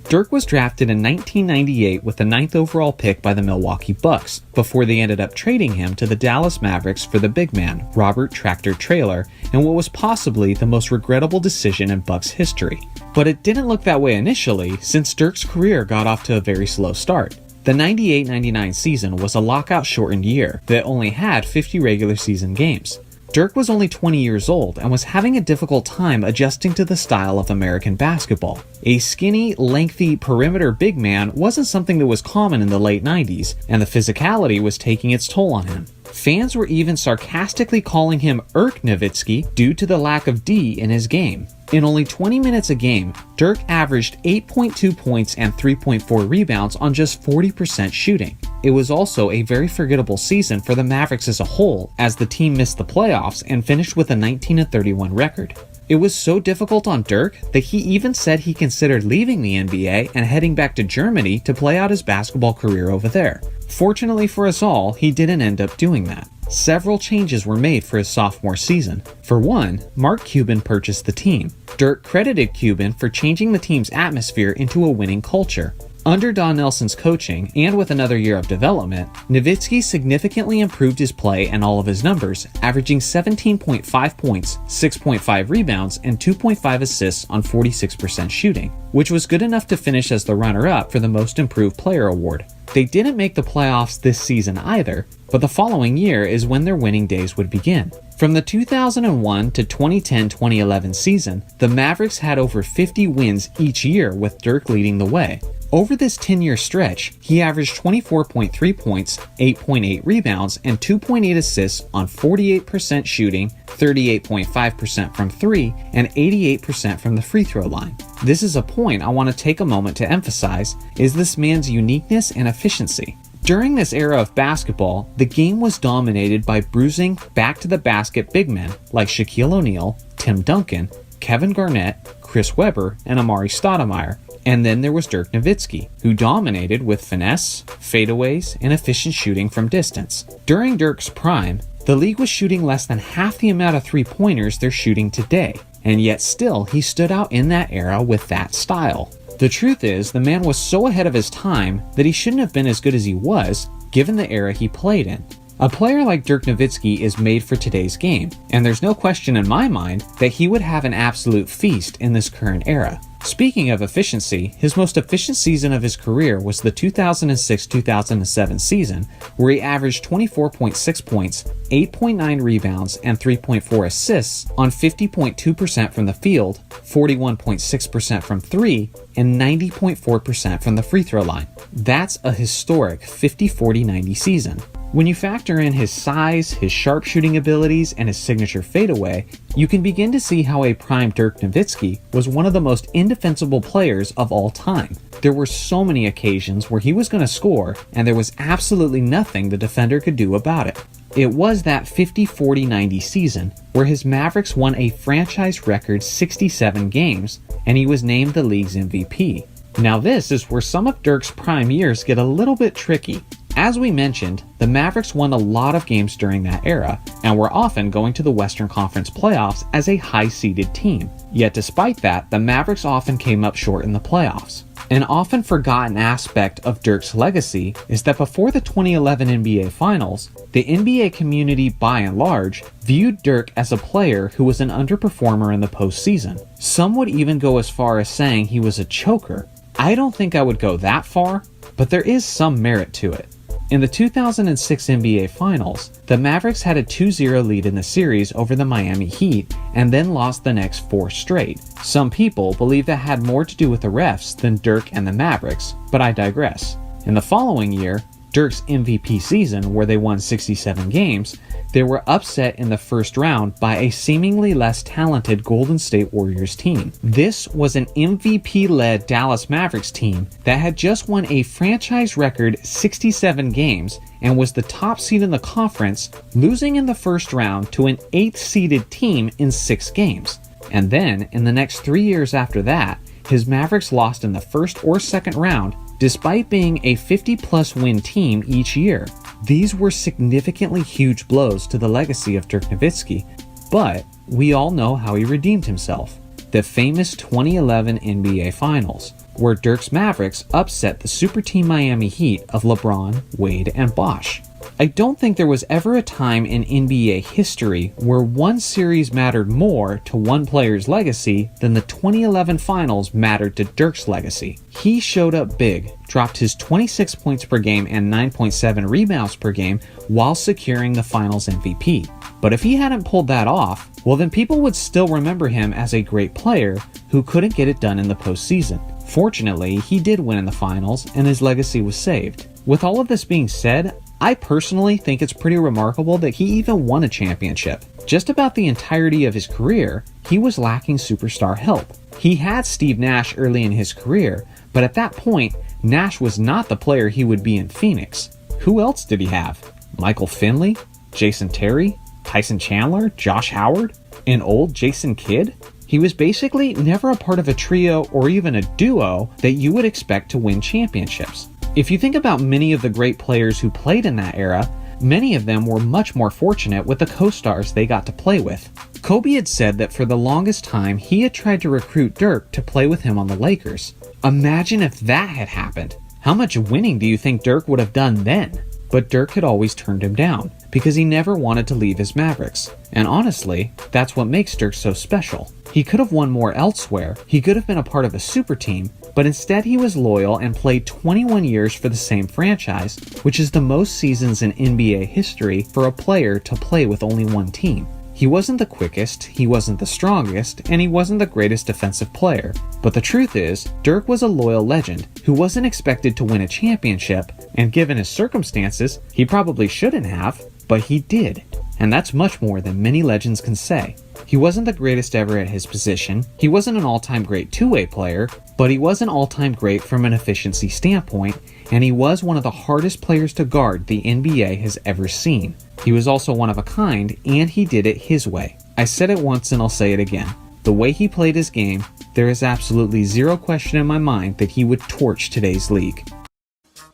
Dirk was drafted in 1998 with the 9th overall pick by the Milwaukee Bucks, before they ended up trading him to the Dallas Mavericks for the big man, Robert Tractor Traylor, in what was possibly the most regrettable decision in Bucks history. But it didn't look that way initially, since Dirk's career got off to a very slow start. The 98-99 season was a lockout-shortened year that only had 50 regular season games. Dirk was only 20 years old and was having a difficult time adjusting to the style of American basketball. A skinny, lengthy perimeter big man wasn't something that was common in the late 90s, and the physicality was taking its toll on him. Fans were even sarcastically calling him Irk Nowitzki due to the lack of D in his game. In only 20 minutes a game, Dirk averaged 8.2 points and 3.4 rebounds on just 40% shooting. It was also a very forgettable season for the Mavericks as a whole, as the team missed the playoffs and finished with a 19-31 record. It was so difficult on Dirk that he even said he considered leaving the NBA and heading back to Germany to play out his basketball career over there. Fortunately for us all, he didn't end up doing that. Several changes were made for his sophomore season. For one, Mark Cuban purchased the team. Dirk credited Cuban for changing the team's atmosphere into a winning culture. Under Don Nelson's coaching, and with another year of development, Nowitzki significantly improved his play and all of his numbers, averaging 17.5 points, 6.5 rebounds, and 2.5 assists on 46% shooting, which was good enough to finish as the runner-up for the Most Improved Player award. They didn't make the playoffs this season either, but the following year is when their winning days would begin. From the 2001 to 2010-2011 season, the Mavericks had over 50 wins each year, with Dirk leading the way. Over this 10-year stretch, he averaged 24.3 points, 8.8 rebounds, and 2.8 assists on 48% shooting, 38.5% from 3, and 88% from the free throw line. This is a point I want to take a moment to emphasize, is this man's uniqueness and efficiency. During this era of basketball, the game was dominated by bruising, back-to-the-basket big men like Shaquille O'Neal, Tim Duncan, Kevin Garnett, Chris Webber, and Amari Stoudemire. And then there was Dirk Nowitzki, who dominated with finesse, fadeaways, and efficient shooting from distance. During Dirk's prime, the league was shooting less than half the amount of three-pointers they're shooting today, and yet still he stood out in that era with that style. The truth is, the man was so ahead of his time that he shouldn't have been as good as he was, given the era he played in. A player like Dirk Nowitzki is made for today's game, and there's no question in my mind that he would have an absolute feast in this current era. Speaking of efficiency, his most efficient season of his career was the 2006-2007 season, where he averaged 24.6 points, 8.9 rebounds, and 3.4 assists on 50.2% from the field, 41.6% from 3, and 90.4% from the free throw line. That's a historic 50-40-90 season. When you factor in his size, his sharpshooting abilities, and his signature fadeaway, you can begin to see how a prime Dirk Nowitzki was one of the most indefensible players of all time. There were so many occasions where he was going to score, and there was absolutely nothing the defender could do about it. It was that 50-40-90 season where his Mavericks won a franchise record 67 games, and he was named the league's MVP. Now this is where some of Dirk's prime years get a little bit tricky. As we mentioned, the Mavericks won a lot of games during that era, and were often going to the Western Conference playoffs as a high-seeded team. Yet despite that, the Mavericks often came up short in the playoffs. An often forgotten aspect of Dirk's legacy is that before the 2011 NBA Finals, the NBA community by and large viewed Dirk as a player who was an underperformer in the postseason. Some would even go as far as saying he was a choker. I don't think I would go that far, but there is some merit to it. In the 2006 NBA Finals, the Mavericks had a 2-0 lead in the series over the Miami Heat and then lost the next 4 straight. Some people believe that had more to do with the refs than Dirk and the Mavericks, but I digress. In the following year, Dirk's MVP season, where they won 67 games, they were upset in the first round by a seemingly less talented Golden State Warriors team. This was an MVP-led Dallas Mavericks team that had just won a franchise record 67 games and was the top seed in the conference, losing in the first round to an 8th-seeded team in 6 games. And then, in the next 3 years after that, his Mavericks lost in the first or second round, despite being a 50-plus win team each year. These were significantly huge blows to the legacy of Dirk Nowitzki, but we all know how he redeemed himself. The famous 2011 NBA Finals, where Dirk's Mavericks upset the super team Miami Heat of LeBron, Wade, and Bosh. I don't think there was ever a time in NBA history where one series mattered more to one player's legacy than the 2011 Finals mattered to Dirk's legacy. He showed up big, dropped his 26 points per game and 9.7 rebounds per game while securing the Finals MVP. But if he hadn't pulled that off, well then people would still remember him as a great player who couldn't get it done in the postseason. Fortunately, he did win in the Finals and his legacy was saved. With all of this being said, I personally think it's pretty remarkable that he even won a championship. Just about the entirety of his career, he was lacking superstar help. He had Steve Nash early in his career, but at that point, Nash was not the player he would be in Phoenix. Who else did he have? Michael Finley? Jason Terry? Tyson Chandler? Josh Howard? An old Jason Kidd? He was basically never a part of a trio or even a duo that you would expect to win championships. If you think about many of the great players who played in that era, many of them were much more fortunate with the co-stars they got to play with. Kobe had said that for the longest time he had tried to recruit Dirk to play with him on the Lakers. Imagine if that had happened. How much winning do you think Dirk would have done then? But Dirk had always turned him down, because he never wanted to leave his Mavericks. And honestly, that's what makes Dirk so special. He could have won more elsewhere, he could have been a part of a super team, but instead he was loyal and played 21 years for the same franchise, which is the most seasons in NBA history for a player to play with only one team. He wasn't the quickest, he wasn't the strongest, and he wasn't the greatest defensive player. But the truth is, Dirk was a loyal legend who wasn't expected to win a championship, and given his circumstances, he probably shouldn't have, but he did. And that's much more than many legends can say. He wasn't the greatest ever at his position, he wasn't an all-time great two-way player, but he was an all-time great from an efficiency standpoint, and he was one of the hardest players to guard the NBA has ever seen. He was also one of a kind, and he did it his way. I said it once and I'll say it again. The way he played his game, there is absolutely zero question in my mind that he would torch today's league.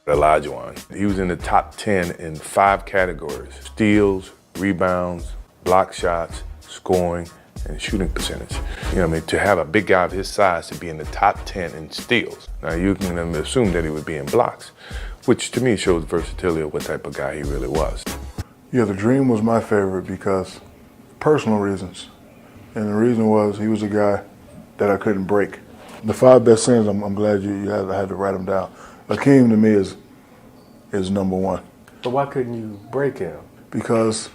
Olajuwon, he was in the top 10 in 5 categories: steals, rebounds, block shots, scoring, and shooting percentage. You know what I mean? To have a big guy of his size to be in the top 10 in steals. Now you can assume that he would be in blocks, which to me shows versatility of what type of guy he really was.
Yeah, the Dream was my favorite because personal reasons. And the reason was he was a guy that I couldn't break. The 5 best centers, I'm glad you had to write them down. Hakeem to me is number 1.
But why couldn't you break him?
Because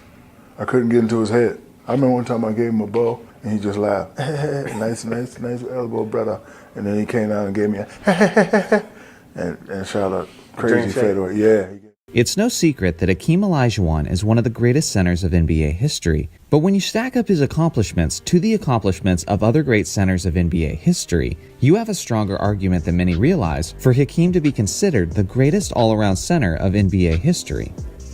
I couldn't get into his head. I remember one time I gave him a bow and he just laughed. nice elbow, brother. And then he came down and gave me a and shot a crazy fadeaway. Yeah.
It's no secret that Hakeem Olajuwon is one of the greatest centers of NBA history, but when you stack up his accomplishments to the accomplishments of other great centers of NBA history, you have a stronger argument than many realize for Hakeem to be considered the greatest all-around center of NBA history.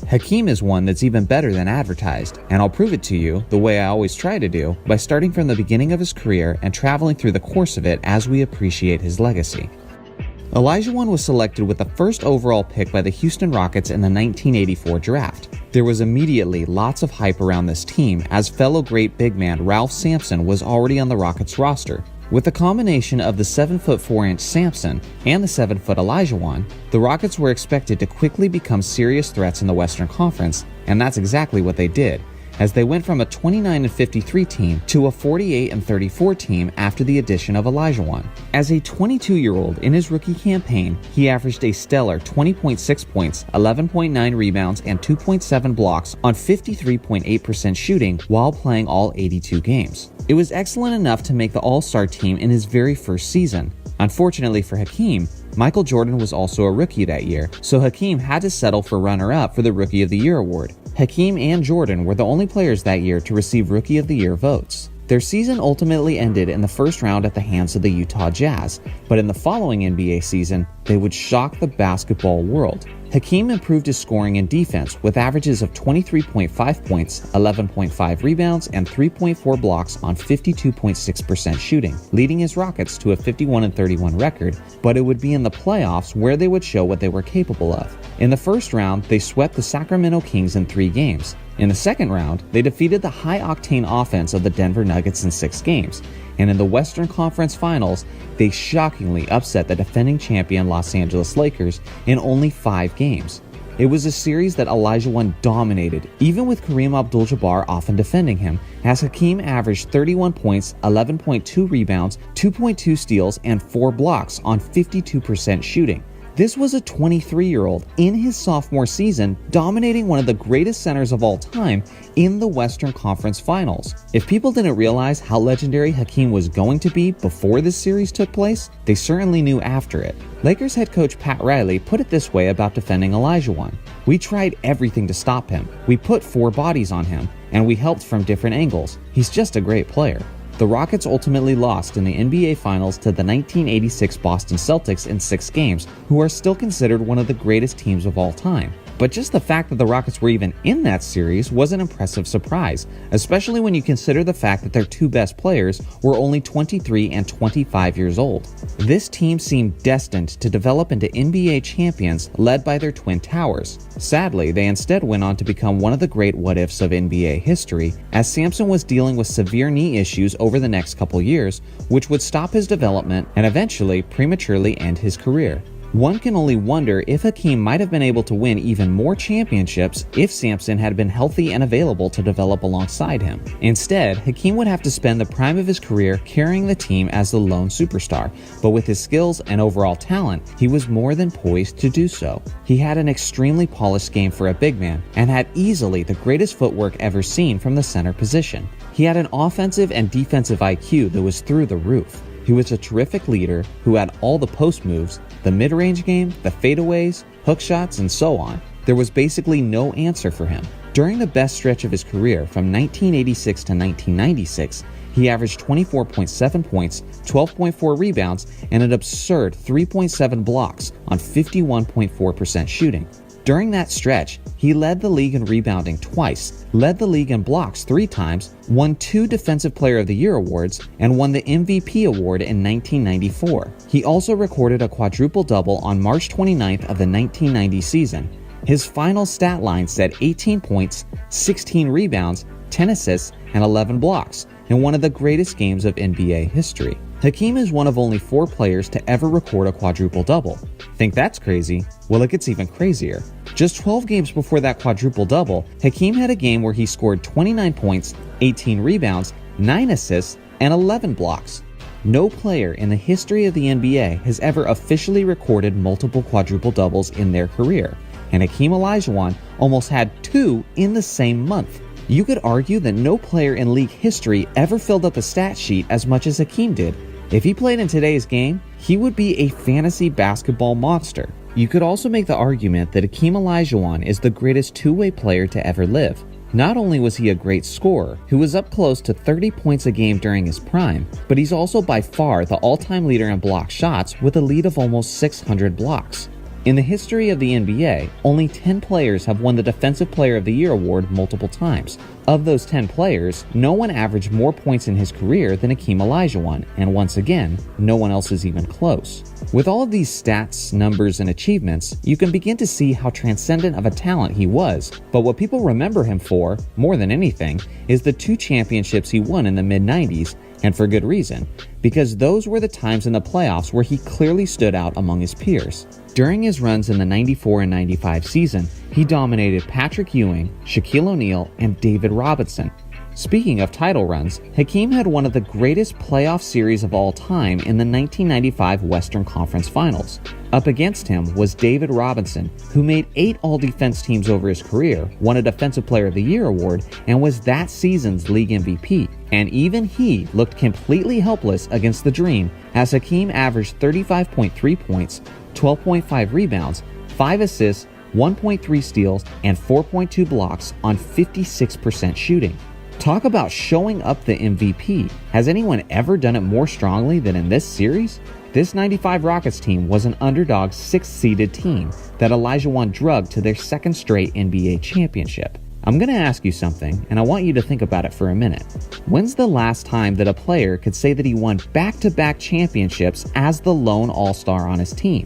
Hakeem is one that's even better than advertised, and I'll prove it to you the way I always try to do by starting from the beginning of his career and traveling through the course of it as we appreciate his legacy. Olajuwon was selected with the first overall pick by the Houston Rockets in the 1984 draft. There was immediately lots of hype around this team as fellow great big man Ralph Sampson was already on the Rockets roster. With the combination of the 7'4" Sampson and the 7-foot Olajuwon, the Rockets were expected to quickly become serious threats in the Western Conference, and that's exactly what they did, as they went from a 29-53 team to a 48-34 team after the addition of Olajuwon. As a 22-year-old in his rookie campaign, he averaged a stellar 20.6 points, 11.9 rebounds, and 2.7 blocks on 53.8% shooting while playing all 82 games. It was excellent enough to make the All-Star team in his very first season. Unfortunately for Hakeem, Michael Jordan was also a rookie that year, so Hakeem had to settle for runner-up for the Rookie of the Year award. Hakeem and Jordan were the only players that year to receive Rookie of the Year votes. Their season ultimately ended in the first round at the hands of the Utah Jazz, but in the following NBA season, they would shock the basketball world. Hakeem improved his scoring and defense with averages of 23.5 points, 11.5 rebounds, and 3.4 blocks on 52.6% shooting, leading his Rockets to a 51-31 record, but it would be in the playoffs where they would show what they were capable of. In the first round, they swept the Sacramento Kings in 3 games. In the second round, they defeated the high-octane offense of the Denver Nuggets in 6 games. And in the Western Conference Finals, they shockingly upset the defending champion Los Angeles Lakers in only 5 games. It was a series that Olajuwon dominated, even with Kareem Abdul-Jabbar often defending him, as Hakeem averaged 31 points, 11.2 rebounds, 2.2 steals, and 4 blocks on 52% shooting. This was a 23-year-old in his sophomore season dominating one of the greatest centers of all time in the Western Conference Finals. If people didn't realize how legendary Hakeem was going to be before this series took place, they certainly knew after it. Lakers head coach Pat Riley put it this way about defending Olajuwon: "We tried everything to stop him. We put 4 bodies on him, and we helped from different angles. He's just a great player." The Rockets ultimately lost in the NBA Finals to the 1986 Boston Celtics in 6 games, who are still considered one of the greatest teams of all time. But just the fact that the Rockets were even in that series was an impressive surprise, especially when you consider the fact that their 2 best players were only 23 and 25 years old. This team seemed destined to develop into NBA champions led by their Twin Towers. Sadly, they instead went on to become one of the great what-ifs of NBA history, as Sampson was dealing with severe knee issues over the next couple years, which would stop his development and eventually prematurely end his career. One can only wonder if Hakeem might have been able to win even more championships if Sampson had been healthy and available to develop alongside him. Instead, Hakeem would have to spend the prime of his career carrying the team as the lone superstar, but with his skills and overall talent, he was more than poised to do so. He had an extremely polished game for a big man, and had easily the greatest footwork ever seen from the center position. He had an offensive and defensive IQ that was through the roof. He was a terrific leader who had all the post moves, the mid-range game, the fadeaways, hook shots, and so on. There was basically no answer for him. During the best stretch of his career from 1986 to 1996, he averaged 24.7 points, 12.4 rebounds, and an absurd 3.7 blocks on 51.4% shooting. During that stretch, he led the league in rebounding twice, led the league in blocks 3 times, won 2 Defensive Player of the Year awards, and won the MVP award in 1994. He also recorded a quadruple-double on March 29th of the 1990 season. His final stat line said 18 points, 16 rebounds, 10 assists, and 11 blocks in one of the greatest games of NBA history. Hakeem is one of only 4 players to ever record a quadruple-double. Think that's crazy? Well, it gets even crazier. Just 12 games before that quadruple-double, Hakeem had a game where he scored 29 points, 18 rebounds, 9 assists, and 11 blocks. No player in the history of the NBA has ever officially recorded multiple quadruple-doubles in their career, and Hakeem Olajuwon almost had 2 in the same month. You could argue that no player in league history ever filled up the stat sheet as much as Hakeem did. If he played in today's game, he would be a fantasy basketball monster. You could also make the argument that Hakeem Olajuwon is the greatest two-way player to ever live. Not only was he a great scorer, who was up close to 30 points a game during his prime, but he's also by far the all-time leader in block shots with a lead of almost 600 blocks. In the history of the NBA, only 10 players have won the Defensive Player of the Year award multiple times. Of those 10 players, no one averaged more points in his career than Hakeem Olajuwon, and once again, no one else is even close. With all of these stats, numbers, and achievements, you can begin to see how transcendent of a talent he was, but what people remember him for, more than anything, is the 2 championships he won in the mid-90s, and for good reason, because those were the times in the playoffs where he clearly stood out among his peers. During his runs in the 94 and 95 season, he dominated Patrick Ewing, Shaquille O'Neal, and David Robinson. Speaking of title runs, Hakeem had one of the greatest playoff series of all time in the 1995 Western Conference Finals. Up against him was David Robinson, who made 8 all-defense teams over his career, won a Defensive Player of the Year award, and was that season's league MVP. And even he looked completely helpless against the Dream, as Hakeem averaged 35.3 points, 12.5 rebounds, 5 assists, 1.3 steals, and 4.2 blocks on 56% shooting. Talk about showing up the MVP. Has anyone ever done it more strongly than in this series? This 95 Rockets team was an underdog 6th-seeded team that Olajuwon drugged to their 2nd straight NBA championship. I'm going to ask you something, and I want you to think about it for a minute. When's the last time that a player could say that he won back-to-back championships as the lone all-star on his team?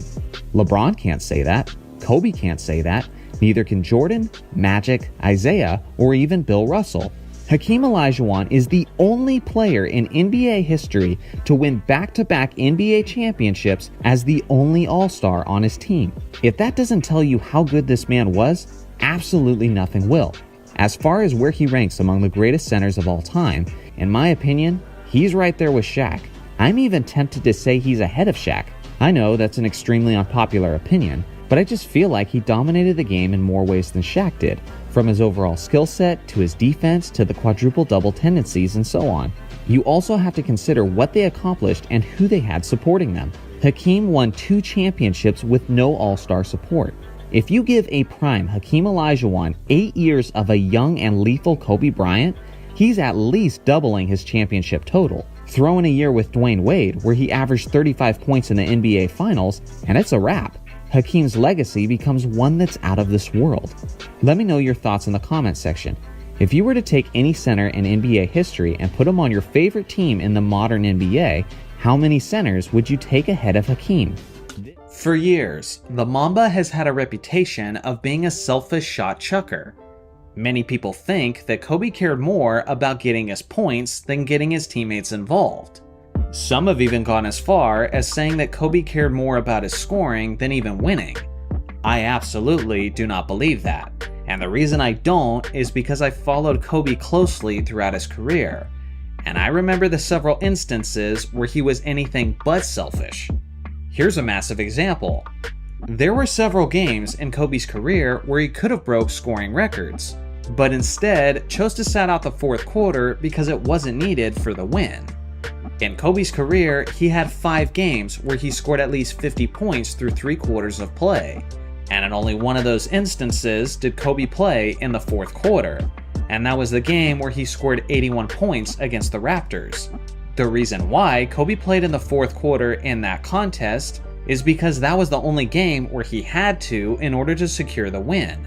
LeBron can't say that. Kobe can't say that. Neither can Jordan, Magic, Isaiah, or even Bill Russell. Hakeem Olajuwon is the only player in NBA history to win back-to-back NBA championships as the only all-star on his team. If that doesn't tell you how good this man was, absolutely nothing will. As far as where he ranks among the greatest centers of all time, in my opinion, he's right there with Shaq. I'm even tempted to say he's ahead of Shaq. I know that's an extremely unpopular opinion, but I just feel like he dominated the game in more ways than Shaq did, from his overall skill set to his defense to the quadruple-double tendencies and so on. You also have to consider what they accomplished and who they had supporting them. Hakeem won 2 championships with no all-star support. If you give a prime Hakeem Olajuwon 8 years of a young and lethal Kobe Bryant, he's at least doubling his championship total. Throw in a year with Dwayne Wade where he averaged 35 points in the NBA Finals, and it's a wrap. Hakeem's legacy becomes one that's out of this world. Let me know your thoughts in the comment section. If you were to take any center in NBA history and put him on your favorite team in the modern NBA, how many centers would you take ahead of Hakeem? For years, the Mamba has had a reputation of being a selfish shot chucker. Many people think that Kobe cared more about getting his points than getting his teammates involved. Some have even gone as far as saying that Kobe cared more about his scoring than even winning. I absolutely do not believe that, and the reason I don't is because I followed Kobe closely throughout his career, and I remember the several instances where he was anything but selfish. Here's a massive example. There were several games in Kobe's career where he could have broke scoring records, but instead chose to sit out the 4th quarter because it wasn't needed for the win. In Kobe's career, he had 5 games where he scored at least 50 points through 3 quarters of play, and in only one of those instances did Kobe play in the 4th quarter, and that was the game where he scored 81 points against the Raptors. The reason why Kobe played in the 4th quarter in that contest is because that was the only game where he had to in order to secure the win.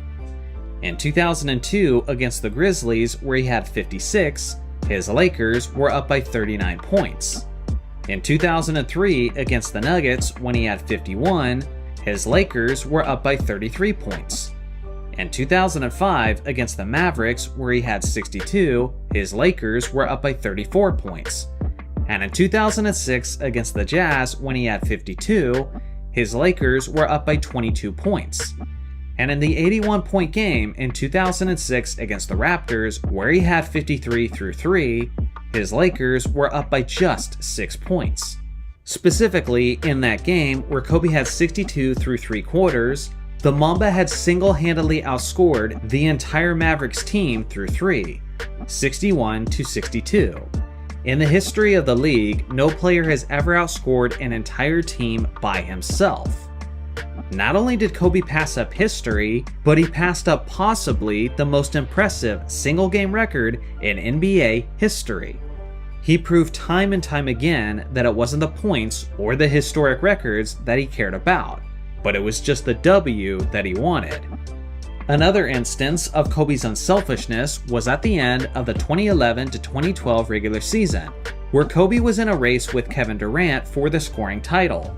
In 2002 against the Grizzlies, where he had 56, his Lakers were up by 39 points. In 2003 against the Nuggets, when he had 51, his Lakers were up by 33 points. In 2005 against the Mavericks, where he had 62, his Lakers were up by 34 points. And in 2006 against the Jazz, when he had 52, his Lakers were up by 22 points. And in the 81-point game in 2006 against the Raptors, where he had 53 through 3, his Lakers were up by just 6 points. Specifically, in that game where Kobe had 62 through 3 quarters, the Mamba had single-handedly outscored the entire Mavericks team through 3, 61-62. In the history of the league, no player has ever outscored an entire team by himself. Not only did Kobe pass up history, but he passed up possibly the most impressive single-game record in NBA history. He proved time and time again that it wasn't the points or the historic records that he cared about, but it was just the W that he wanted. Another instance of Kobe's unselfishness was at the end of the 2011 to 2012 regular season, where Kobe was in a race with Kevin Durant for the scoring title.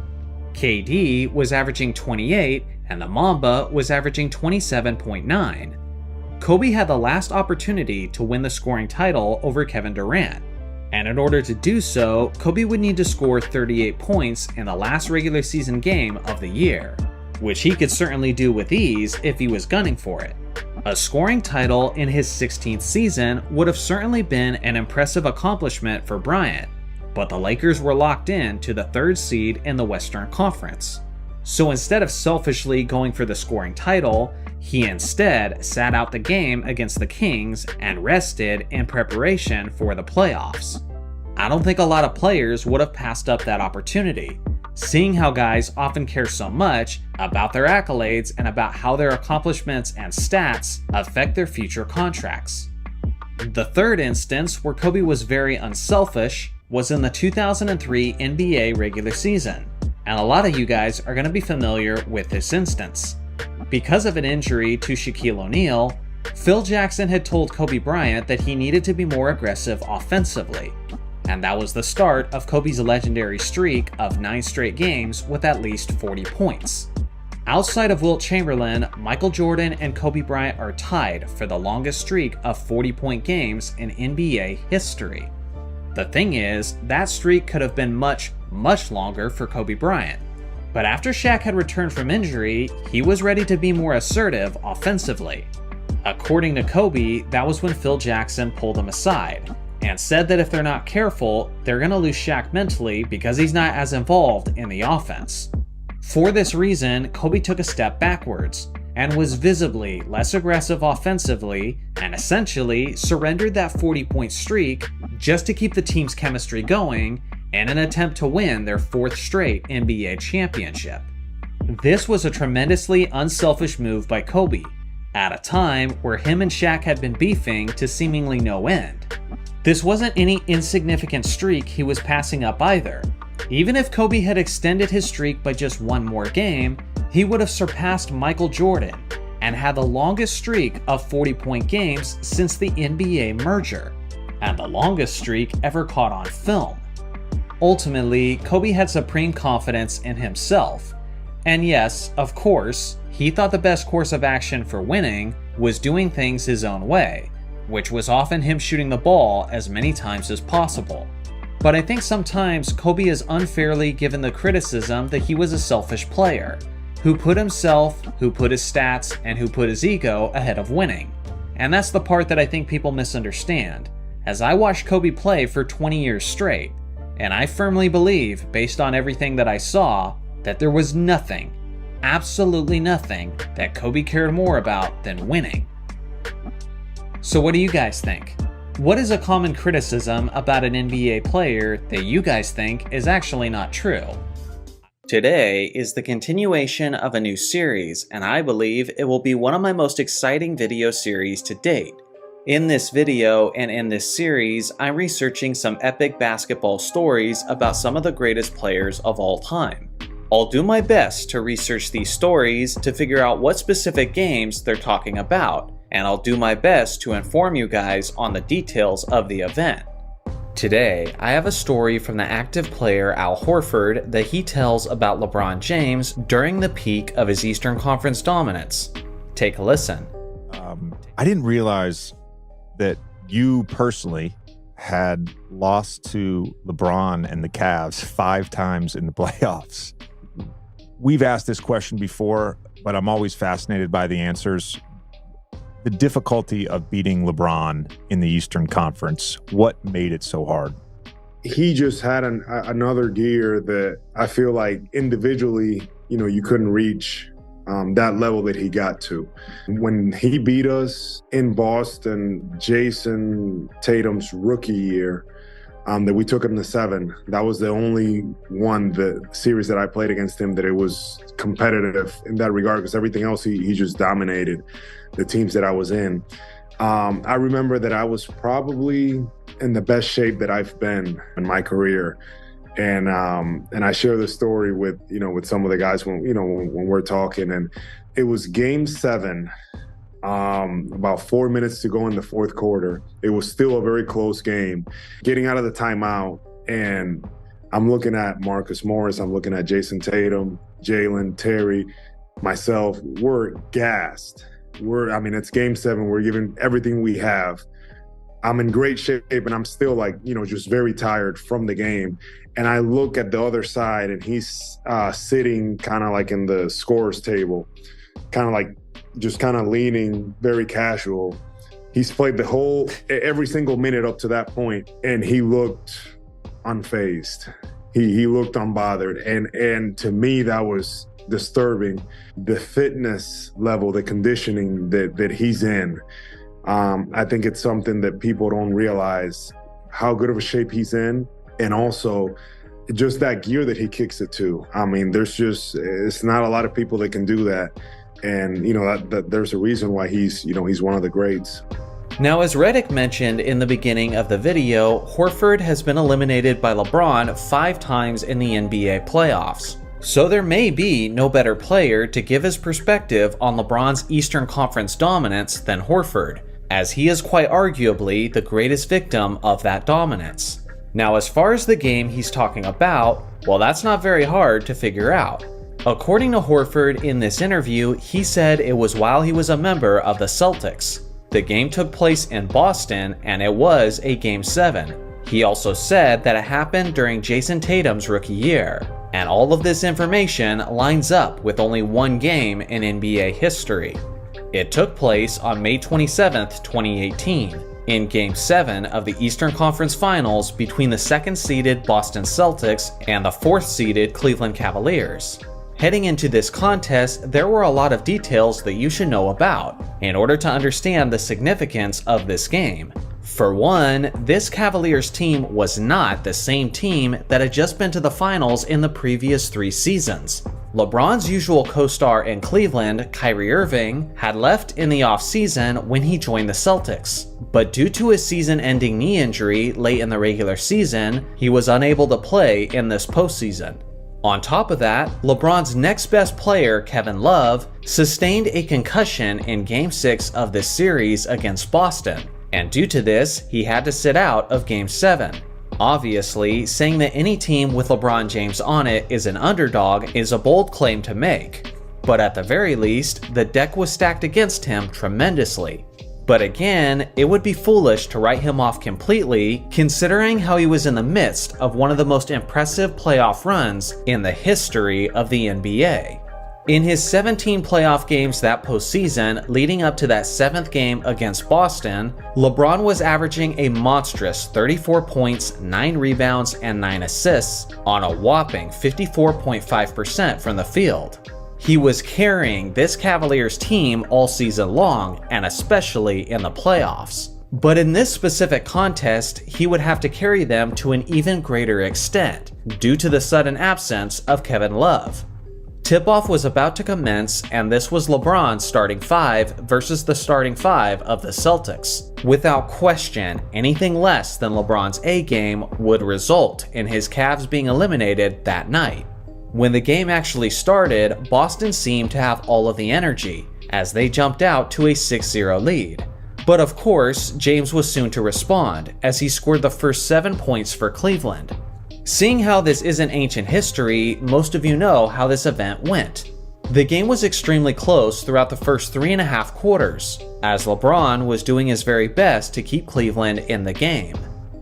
KD was averaging 28 and the Mamba was averaging 27.9. Kobe had the last opportunity to win the scoring title over Kevin Durant, and in order to do so, Kobe would need to score 38 points in the last regular season game of the year, which he could certainly do with ease if he was gunning for it. A scoring title in his 16th season would have certainly been an impressive accomplishment for Bryant, but the Lakers were locked in to the 3rd seed in the Western Conference. So instead of selfishly going for the scoring title, he instead sat out the game against the Kings and rested in preparation for the playoffs. I don't think a lot of players would have passed up that opportunity, seeing how guys often care so much about their accolades and about how their accomplishments and stats affect their future contracts. The third instance where Kobe was very unselfish was in the 2003 NBA regular season, and a lot of you guys are going to be familiar with this instance. Because of an injury to Shaquille O'Neal, Phil Jackson had told Kobe Bryant that he needed to be more aggressive offensively, and that was the start of Kobe's legendary streak of 9 straight games with at least 40 points. Outside of Wilt Chamberlain, Michael Jordan and Kobe Bryant are tied for the longest streak of 40-point games in NBA history. The thing is, that streak could have been much, much longer for Kobe Bryant. But after Shaq had returned from injury, he was ready to be more assertive offensively. According to Kobe, that was when Phil Jackson pulled him aside and said that if they're not careful, they're going to lose Shaq mentally because he's not as involved in the offense. For this reason, Kobe took a step backwards and was visibly less aggressive offensively and essentially surrendered that 40-point streak just to keep the team's chemistry going in an attempt to win their 4th straight NBA championship. This was a tremendously unselfish move by Kobe, at a time where him and Shaq had been beefing to seemingly no end. This wasn't any insignificant streak he was passing up either. Even if Kobe had extended his streak by just one more game, he would have surpassed Michael Jordan and had the longest streak of 40-point games since the NBA merger, and the longest streak ever caught on film. Ultimately, Kobe had supreme confidence in himself, and yes, of course, he thought the best course of action for winning was doing things his own way, which was often him shooting the ball as many times as possible. But I think sometimes Kobe is unfairly given the criticism that he was a selfish player, who put himself, who put his stats, and who put his ego ahead of winning. And that's the part that I think people misunderstand, as I watched Kobe play for 20 years straight, and I firmly believe, based on everything that I saw, that there was nothing, absolutely nothing, that Kobe cared more about than winning. So what do you guys think? What is a common criticism about an NBA player that you guys think is actually not true? Today is the continuation of a new series, and I believe it will be one of my most exciting video series to date. In this video and in this series, I'm researching some epic basketball stories about some of the greatest players of all time. I'll do my best to research these stories to figure out what specific games they're talking about, and I'll do my best to inform you guys on the details of the event. Today, I have a story from the active player Al Horford that he tells about LeBron James during the peak of his Eastern Conference dominance. Take a listen.
I didn't realize that you personally had lost to LeBron and the Cavs 5 times in the playoffs. we've asked this question before, but I'm always fascinated by the answers. The difficulty of beating LeBron in the Eastern Conference, what made it so hard?
He just had another gear that I feel like individually, you couldn't reach that level that he got to. When he beat us in Boston, Jason Tatum's rookie year, that we took him to 7. That was the only one, the series that I played against him, that it was competitive in that regard, because everything else he just dominated the teams that I was in. I remember that I was probably in the best shape that I've been in my career. And I share this story with some of the guys when we're talking, and it was game 7, about 4 minutes to go in the fourth quarter. It was still a very close game. Getting out of the timeout, and I'm looking at Marcus Morris, I'm looking at Jason Tatum, Jalen, Terry, myself. We're gassed. It's game 7. We're giving everything we have. I'm in great shape, and I'm still just very tired from the game. And I look at the other side, and he's sitting kind of like in the scorer's table, kind of leaning, very casual. He's played every single minute up to that point, and he looked unfazed. He looked unbothered. And to me, that was disturbing. The fitness level, the conditioning that he's in. I think it's something that people don't realize how good of a shape he's in, and also just that gear that he kicks it to. It's not a lot of people that can do that. And, that there's a reason why he's one of the greats.
Now, as Reddick mentioned in the beginning of the video, Horford has been eliminated by LeBron 5 times in the NBA playoffs. So there may be no better player to give his perspective on LeBron's Eastern Conference dominance than Horford, as he is quite arguably the greatest victim of that dominance. Now, as far as the game he's talking about, well, that's not very hard to figure out. According to Horford in this interview, he said it was while he was a member of the Celtics. The game took place in Boston, and it was a Game 7. He also said that it happened during Jason Tatum's rookie year. And all of this information lines up with only one game in NBA history. It took place on May 27th, 2018, in Game 7 of the Eastern Conference Finals between the 2nd-seeded Boston Celtics and the 4th-seeded Cleveland Cavaliers. Heading into this contest, there were a lot of details that you should know about in order to understand the significance of this game. For one, this Cavaliers team was not the same team that had just been to the finals in the previous 3 seasons. LeBron's usual co-star in Cleveland, Kyrie Irving, had left in the offseason when he joined the Celtics. But due to his season-ending knee injury late in the regular season, he was unable to play in this postseason. On top of that, LeBron's next best player, Kevin Love, sustained a concussion in Game 6 of this series against Boston. And due to this, he had to sit out of Game 7. Obviously, saying that any team with LeBron James on it is an underdog is a bold claim to make. But at the very least, the deck was stacked against him tremendously. But again, it would be foolish to write him off completely, considering how he was in the midst of one of the most impressive playoff runs in the history of the NBA. In his 17 playoff games that postseason, leading up to that 7th game against Boston, LeBron was averaging a monstrous 34 points, 9 rebounds, and 9 assists on a whopping 54.5% from the field. He was carrying this Cavaliers team all season long, and especially in the playoffs. But in this specific contest, he would have to carry them to an even greater extent, due to the sudden absence of Kevin Love. Tip-off was about to commence, and this was LeBron's starting 5 versus the starting 5 of the Celtics. Without question, anything less than LeBron's A game would result in his Cavs being eliminated that night. When the game actually started, Boston seemed to have all of the energy, as they jumped out to a 6-0 lead. But of course, James was soon to respond, as he scored the first 7 points for Cleveland. Seeing how this isn't ancient history, most of you know how this event went. The game was extremely close throughout the first 3.5 quarters, as LeBron was doing his very best to keep Cleveland in the game.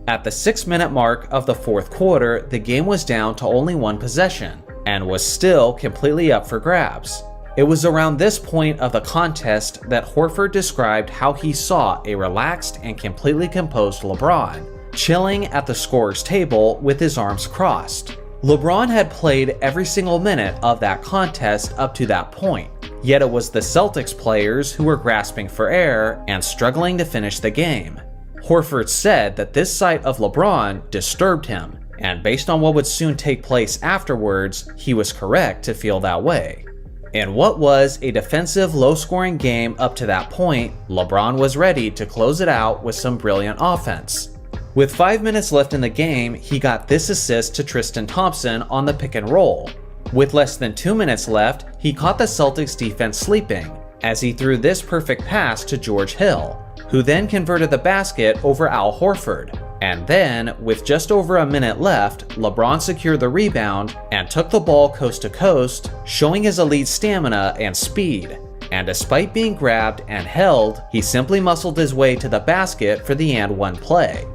At the 6-minute mark of the 4th quarter, the game was down to only 1 possession, and was still completely up for grabs. It was around this point of the contest that Horford described how he saw a relaxed and completely composed LeBron, chilling at the scorer's table with his arms crossed. LeBron had played every single minute of that contest up to that point, yet it was the Celtics players who were grasping for air and struggling to finish the game. Horford said that this sight of LeBron disturbed him, and based on what would soon take place afterwards, he was correct to feel that way. In what was a defensive, low-scoring game up to that point, LeBron was ready to close it out with some brilliant offense. With 5 minutes left in the game, he got this assist to Tristan Thompson on the pick and roll. With less than 2 minutes left, he caught the Celtics defense sleeping, as he threw this perfect pass to George Hill, who then converted the basket over Al Horford. And then, with just over a minute left, LeBron secured the rebound and took the ball coast to coast, showing his elite stamina and speed. And despite being grabbed and held, he simply muscled his way to the basket for the and one play.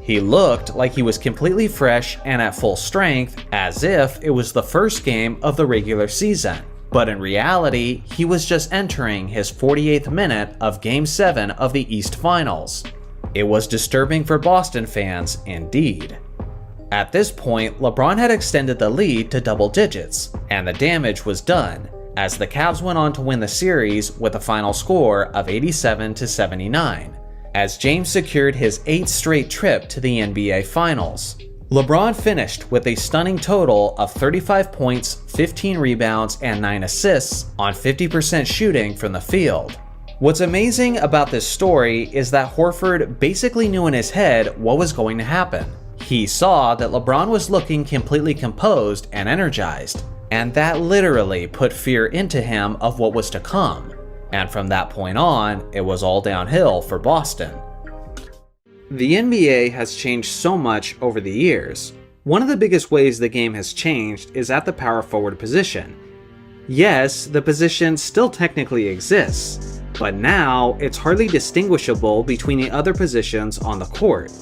He looked like he was completely fresh and at full strength, as if it was the first game of the regular season. But in reality, he was just entering his 48th minute of Game 7 of the East Finals. It was disturbing for Boston fans, indeed. At this point, LeBron had extended the lead to double digits, and the damage was done, as the Cavs went on to win the series with a final score of 87-79. As James secured his 8th straight trip to the NBA Finals. LeBron finished with a stunning total of 35 points, 15 rebounds, and 9 assists on 50% shooting from the field. What's amazing about this story is that Horford basically knew in his head what was going to happen. He saw that LeBron was looking completely composed and energized, and that literally put fear into him of what was to come. And from that point on, it was all downhill for Boston. The NBA has changed so much over the years. One of the biggest ways the game has changed is at the power forward position. Yes, the position still technically exists, but now it's hardly distinguishable between the other positions on the court.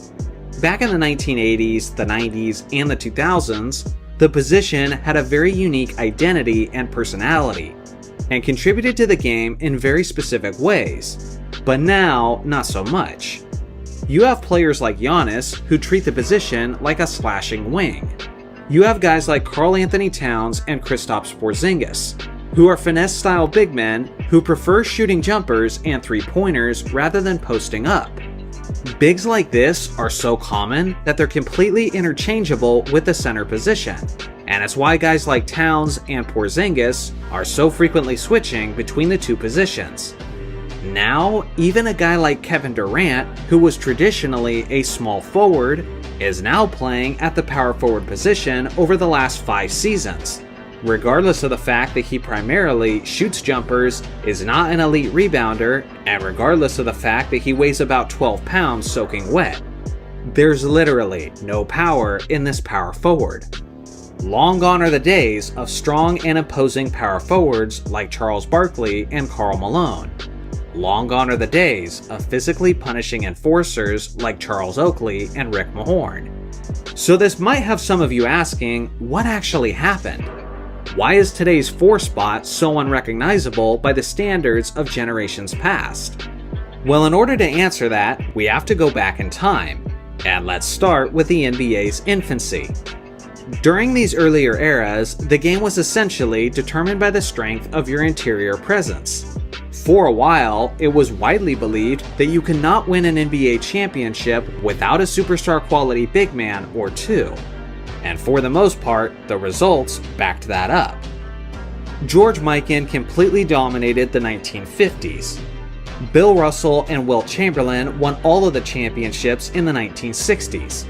Back in the 1980s, the 90s, and the 2000s, the position had a very unique identity and personality, and contributed to the game in very specific ways, but now, not so much. You have players like Giannis who treat the position like a slashing wing. You have guys like Karl Anthony Towns and Kristaps Porzingis, who are finesse-style big men who prefer shooting jumpers and three-pointers rather than posting up. Bigs like this are so common that they're completely interchangeable with the center position, and it's why guys like Towns and Porzingis are so frequently switching between the two positions. Now, even a guy like Kevin Durant, who was traditionally a small forward, is now playing at the power forward position over the last 5 seasons. Regardless of the fact that he primarily shoots jumpers, is not an elite rebounder, and regardless of the fact that he weighs about 12 pounds soaking wet. There's literally no power in this power forward. Long gone are the days of strong and imposing power forwards like Charles Barkley and Karl Malone. Long gone are the days of physically punishing enforcers like Charles Oakley and Rick Mahorn. So this might have some of you asking, what actually happened? Why is today's 4 spot so unrecognizable by the standards of generations past? Well, in order to answer that, we have to go back in time, and let's start with the NBA's infancy. During these earlier eras, the game was essentially determined by the strength of your interior presence. For a while, it was widely believed that you could not win an NBA championship without a superstar quality big man or two. And for the most part, the results backed that up. George Mikan completely dominated the 1950s. Bill Russell and Wilt Chamberlain won all of the championships in the 1960s.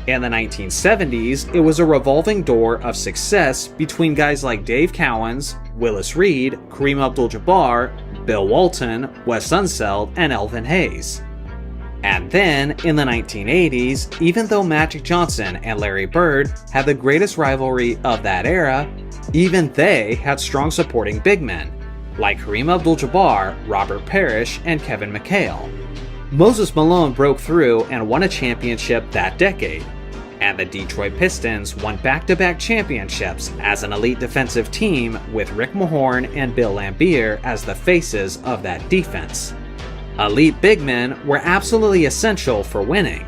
In the 1970s, it was a revolving door of success between guys like Dave Cowens, Willis Reed, Kareem Abdul-Jabbar, Bill Walton, Wes Unseld, and Elvin Hayes. And then, in the 1980s, even though Magic Johnson and Larry Bird had the greatest rivalry of that era, even they had strong supporting big men, like Kareem Abdul-Jabbar, Robert Parrish, and Kevin McHale. Moses Malone broke through and won a championship that decade. And the Detroit Pistons won back-to-back championships as an elite defensive team with Rick Mahorn and Bill Laimbeer as the faces of that defense. Elite big men were absolutely essential for winning,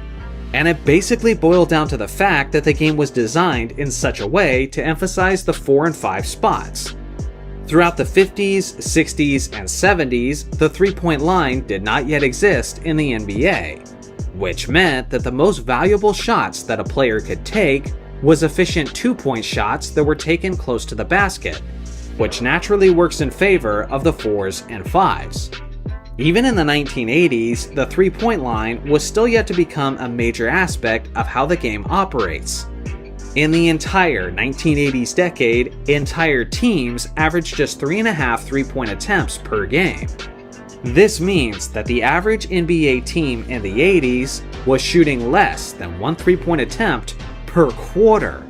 and it basically boiled down to the fact that the game was designed in such a way to emphasize the 4 and 5 spots. Throughout the 50s, 60s, and 70s, the three-point line did not yet exist in the NBA, which meant that the most valuable shots that a player could take was efficient two-point shots that were taken close to the basket, which naturally works in favor of the 4s and 5s. Even in the 1980s, the three-point line was still yet to become a major aspect of how the game operates. In the entire 1980s decade, entire teams averaged just 3.5 three-point attempts per game. This means that the average NBA team in the 80s was shooting less than 1 three-point attempt per quarter.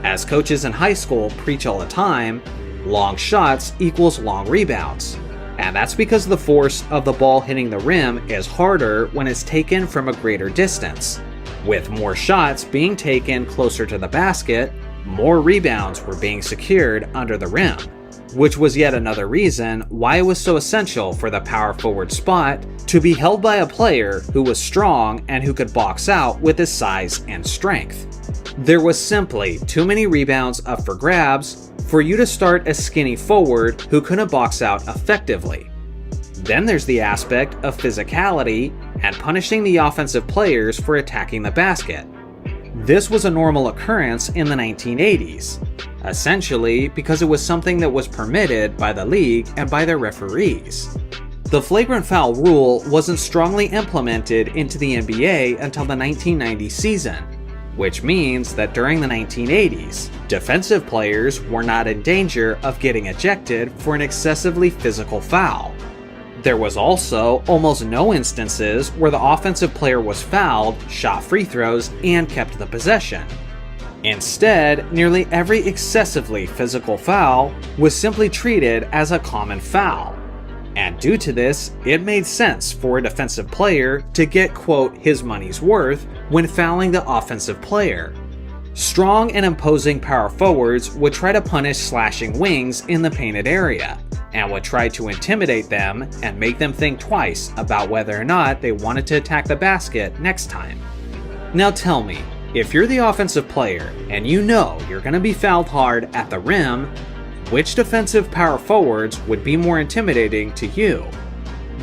As coaches in high school preach all the time, long shots equals long rebounds. And that's because the force of the ball hitting the rim is harder when it's taken from a greater distance. With more shots being taken closer to the basket, more rebounds were being secured under the rim, which was yet another reason why it was so essential for the power forward spot to be held by a player who was strong and who could box out with his size and strength. There was simply too many rebounds up for grabs for you to start a skinny forward who couldn't box out effectively. Then there's the aspect of physicality and punishing the offensive players for attacking the basket. This was a normal occurrence in the 1980s, essentially because it was something that was permitted by the league and by their referees. The flagrant foul rule wasn't strongly implemented into the NBA until the 1990 season, which means that during the 1980s, defensive players were not in danger of getting ejected for an excessively physical foul. There was also almost no instances where the offensive player was fouled, shot free throws, and kept the possession. Instead, nearly every excessively physical foul was simply treated as a common foul. And due to this, it made sense for a defensive player to get, quote, his money's worth when fouling the offensive player. Strong and imposing power forwards would try to punish slashing wings in the painted area, and would try to intimidate them and make them think twice about whether or not they wanted to attack the basket next time. Now tell me, if you're the offensive player and you know you're going to be fouled hard at the rim, which defensive power forwards would be more intimidating to you?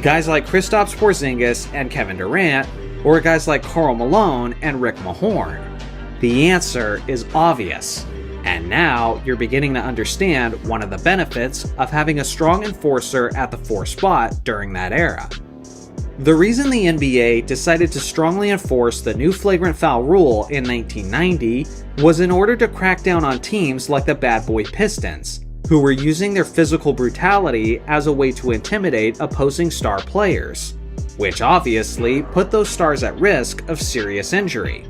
Guys like Kristaps Porzingis and Kevin Durant, or guys like Karl Malone and Rick Mahorn? The answer is obvious. And now you're beginning to understand one of the benefits of having a strong enforcer at the 4 spot during that era. The reason the NBA decided to strongly enforce the new flagrant foul rule in 1990 was in order to crack down on teams like the Bad Boy Pistons, who were using their physical brutality as a way to intimidate opposing star players, which obviously put those stars at risk of serious injury.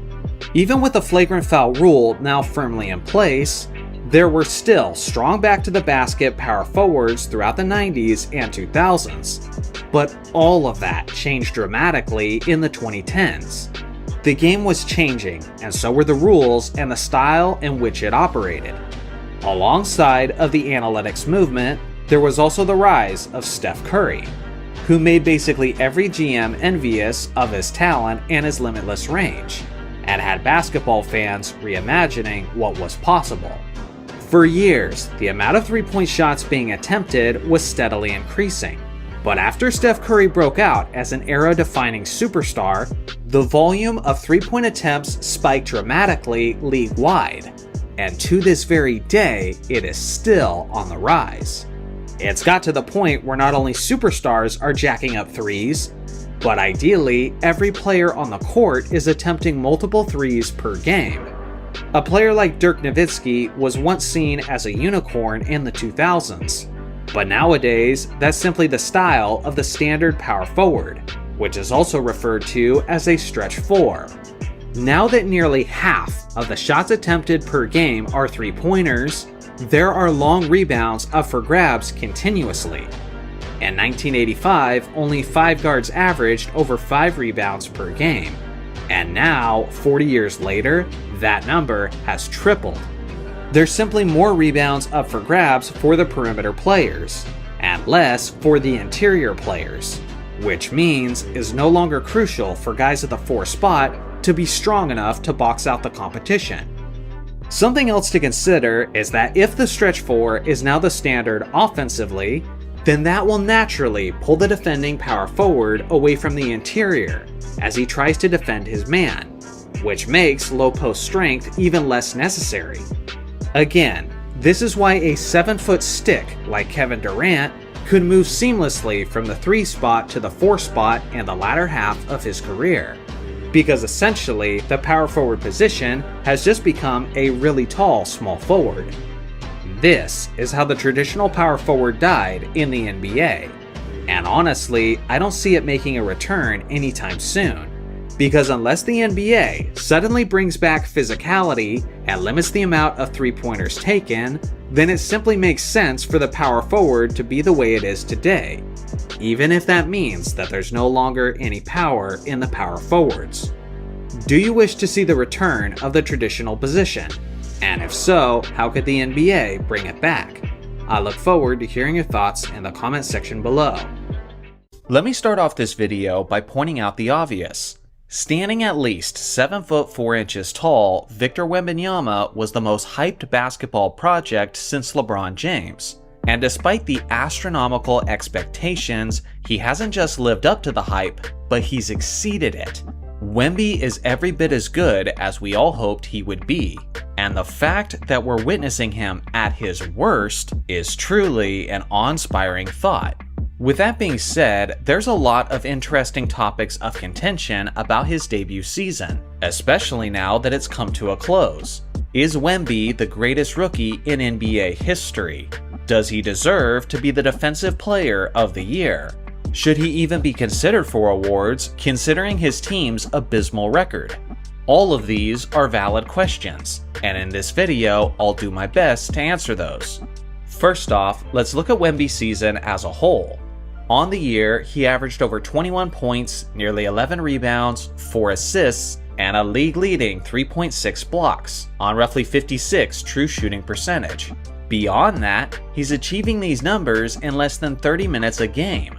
Even with the flagrant foul rule now firmly in place, there were still strong back-to-the-basket power forwards throughout the 90s and 2000s. But all of that changed dramatically in the 2010s. The game was changing, and so were the rules and the style in which it operated. Alongside of the analytics movement, there was also the rise of Steph Curry, who made basically every GM envious of his talent and his limitless range, and had basketball fans reimagining what was possible. For years, the amount of three-point shots being attempted was steadily increasing. But after Steph Curry broke out as an era-defining superstar, the volume of three-point attempts spiked dramatically league-wide. And to this very day, it is still on the rise. It's got to the point where not only superstars are jacking up threes, but ideally, every player on the court is attempting multiple threes per game. A player like Dirk Nowitzki was once seen as a unicorn in the 2000s, but nowadays, that's simply the style of the standard power forward, which is also referred to as a stretch 4. Now that nearly half of the shots attempted per game are three-pointers, there are long rebounds up for grabs continuously. In 1985, only 5 guards averaged over 5 rebounds per game, And now, 40 years later, that number has tripled. There's simply more rebounds up for grabs for the perimeter players, and less for the interior players, which means is no longer crucial for guys at the 4 spot to be strong enough to box out the competition. Something else to consider is that if the stretch 4 is now the standard offensively, then that will naturally pull the defending power forward away from the interior as he tries to defend his man, which makes low post strength even less necessary. Again, this is why a 7-foot stick like Kevin Durant could move seamlessly from the 3 spot to the 4 spot in the latter half of his career, because essentially the power forward position has just become a really tall small forward. This is how the traditional power forward died in the NBA, and honestly, I don't see it making a return anytime soon, because unless the NBA suddenly brings back physicality and limits the amount of 3-pointers taken, then it simply makes sense for the power forward to be the way it is today, even if that means that there's no longer any power in the power forwards. Do you wish to see the return of the traditional position? And if so, how could the NBA bring it back? I look forward to hearing your thoughts in the comment section below. Let me start off this video by pointing out the obvious. Standing at least 7 foot 4 inches tall, Victor Wembanyama was the most hyped basketball project since LeBron James. And despite the astronomical expectations, he hasn't just lived up to the hype, but he's exceeded it. Wemby is every bit as good as we all hoped he would be, and the fact that we're witnessing him at his worst is truly an awe-inspiring thought. With that being said, there's a lot of interesting topics of contention about his debut season, especially now that it's come to a close. Is Wemby the greatest rookie in NBA history? Does he deserve to be the Defensive Player of the Year? Should he even be considered for awards, considering his team's abysmal record? All of these are valid questions, and in this video, I'll do my best to answer those. First off, let's look at Wemby's season as a whole. On the year, he averaged over 21 points, nearly 11 rebounds, 4 assists, and a league-leading 3.6 blocks on roughly 56 true shooting percentage. Beyond that, he's achieving these numbers in less than 30 minutes a game.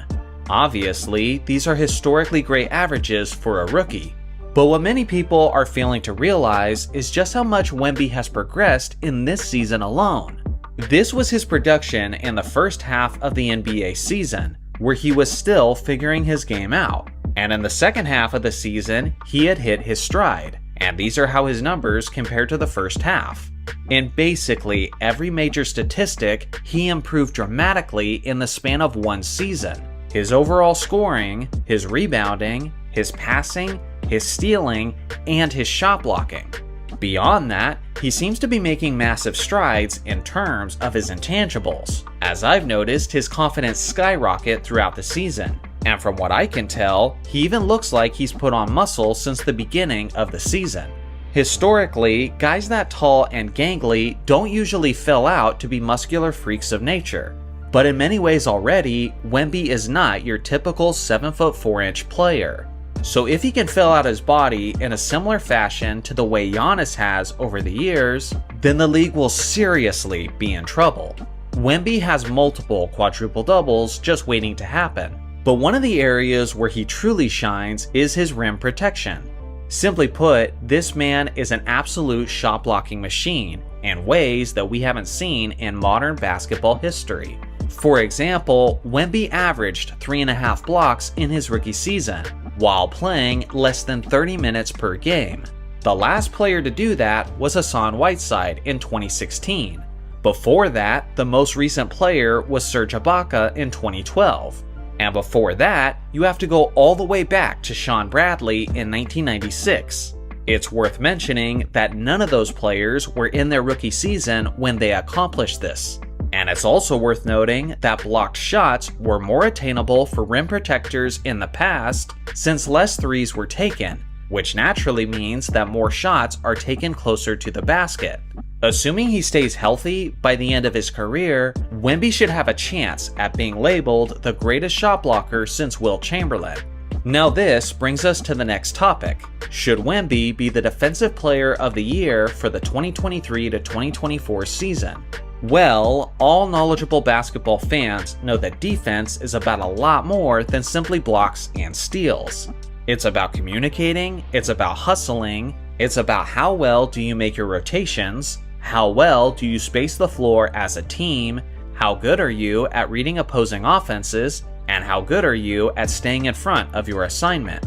Obviously, these are historically great averages for a rookie. But what many people are failing to realize is just how much Wemby has progressed in this season alone. This was his production in the first half of the NBA season, where he was still figuring his game out. And in the second half of the season, he had hit his stride. And these are how his numbers compare to the first half. In basically every major statistic, he improved dramatically in the span of one season. His overall scoring, his rebounding, his passing, his stealing, and his shot blocking. Beyond that, he seems to be making massive strides in terms of his intangibles, as I've noticed his confidence skyrocket throughout the season. And from what I can tell, he even looks like he's put on muscle since the beginning of the season. Historically, guys that tall and gangly don't usually fill out to be muscular freaks of nature. But in many ways already, Wemby is not your typical 7 foot 4 inch player. So if he can fill out his body in a similar fashion to the way Giannis has over the years, then the league will seriously be in trouble. Wemby has multiple quadruple doubles just waiting to happen, but one of the areas where he truly shines is his rim protection. Simply put, this man is an absolute shot blocking machine in ways that we haven't seen in modern basketball history. For example, Wemby averaged 3.5 blocks in his rookie season, while playing less than 30 minutes per game. The last player to do that was Hassan Whiteside in 2016. Before that, the most recent player was Serge Ibaka in 2012. And before that, you have to go all the way back to Sean Bradley in 1996. It's worth mentioning that none of those players were in their rookie season when they accomplished this. And it's also worth noting that blocked shots were more attainable for rim protectors in the past since less threes were taken, which naturally means that more shots are taken closer to the basket. Assuming he stays healthy by the end of his career, Wemby should have a chance at being labeled the greatest shot blocker since Wilt Chamberlain. Now this brings us to the next topic. Should Wemby be the Defensive Player of the Year for the 2023 to 2024 season? Well, all knowledgeable basketball fans know that defense is about a lot more than simply blocks and steals. It's about communicating, it's about hustling, it's about how well do you make your rotations, how well do you space the floor as a team, how good are you at reading opposing offenses, and how good are you at staying in front of your assignment.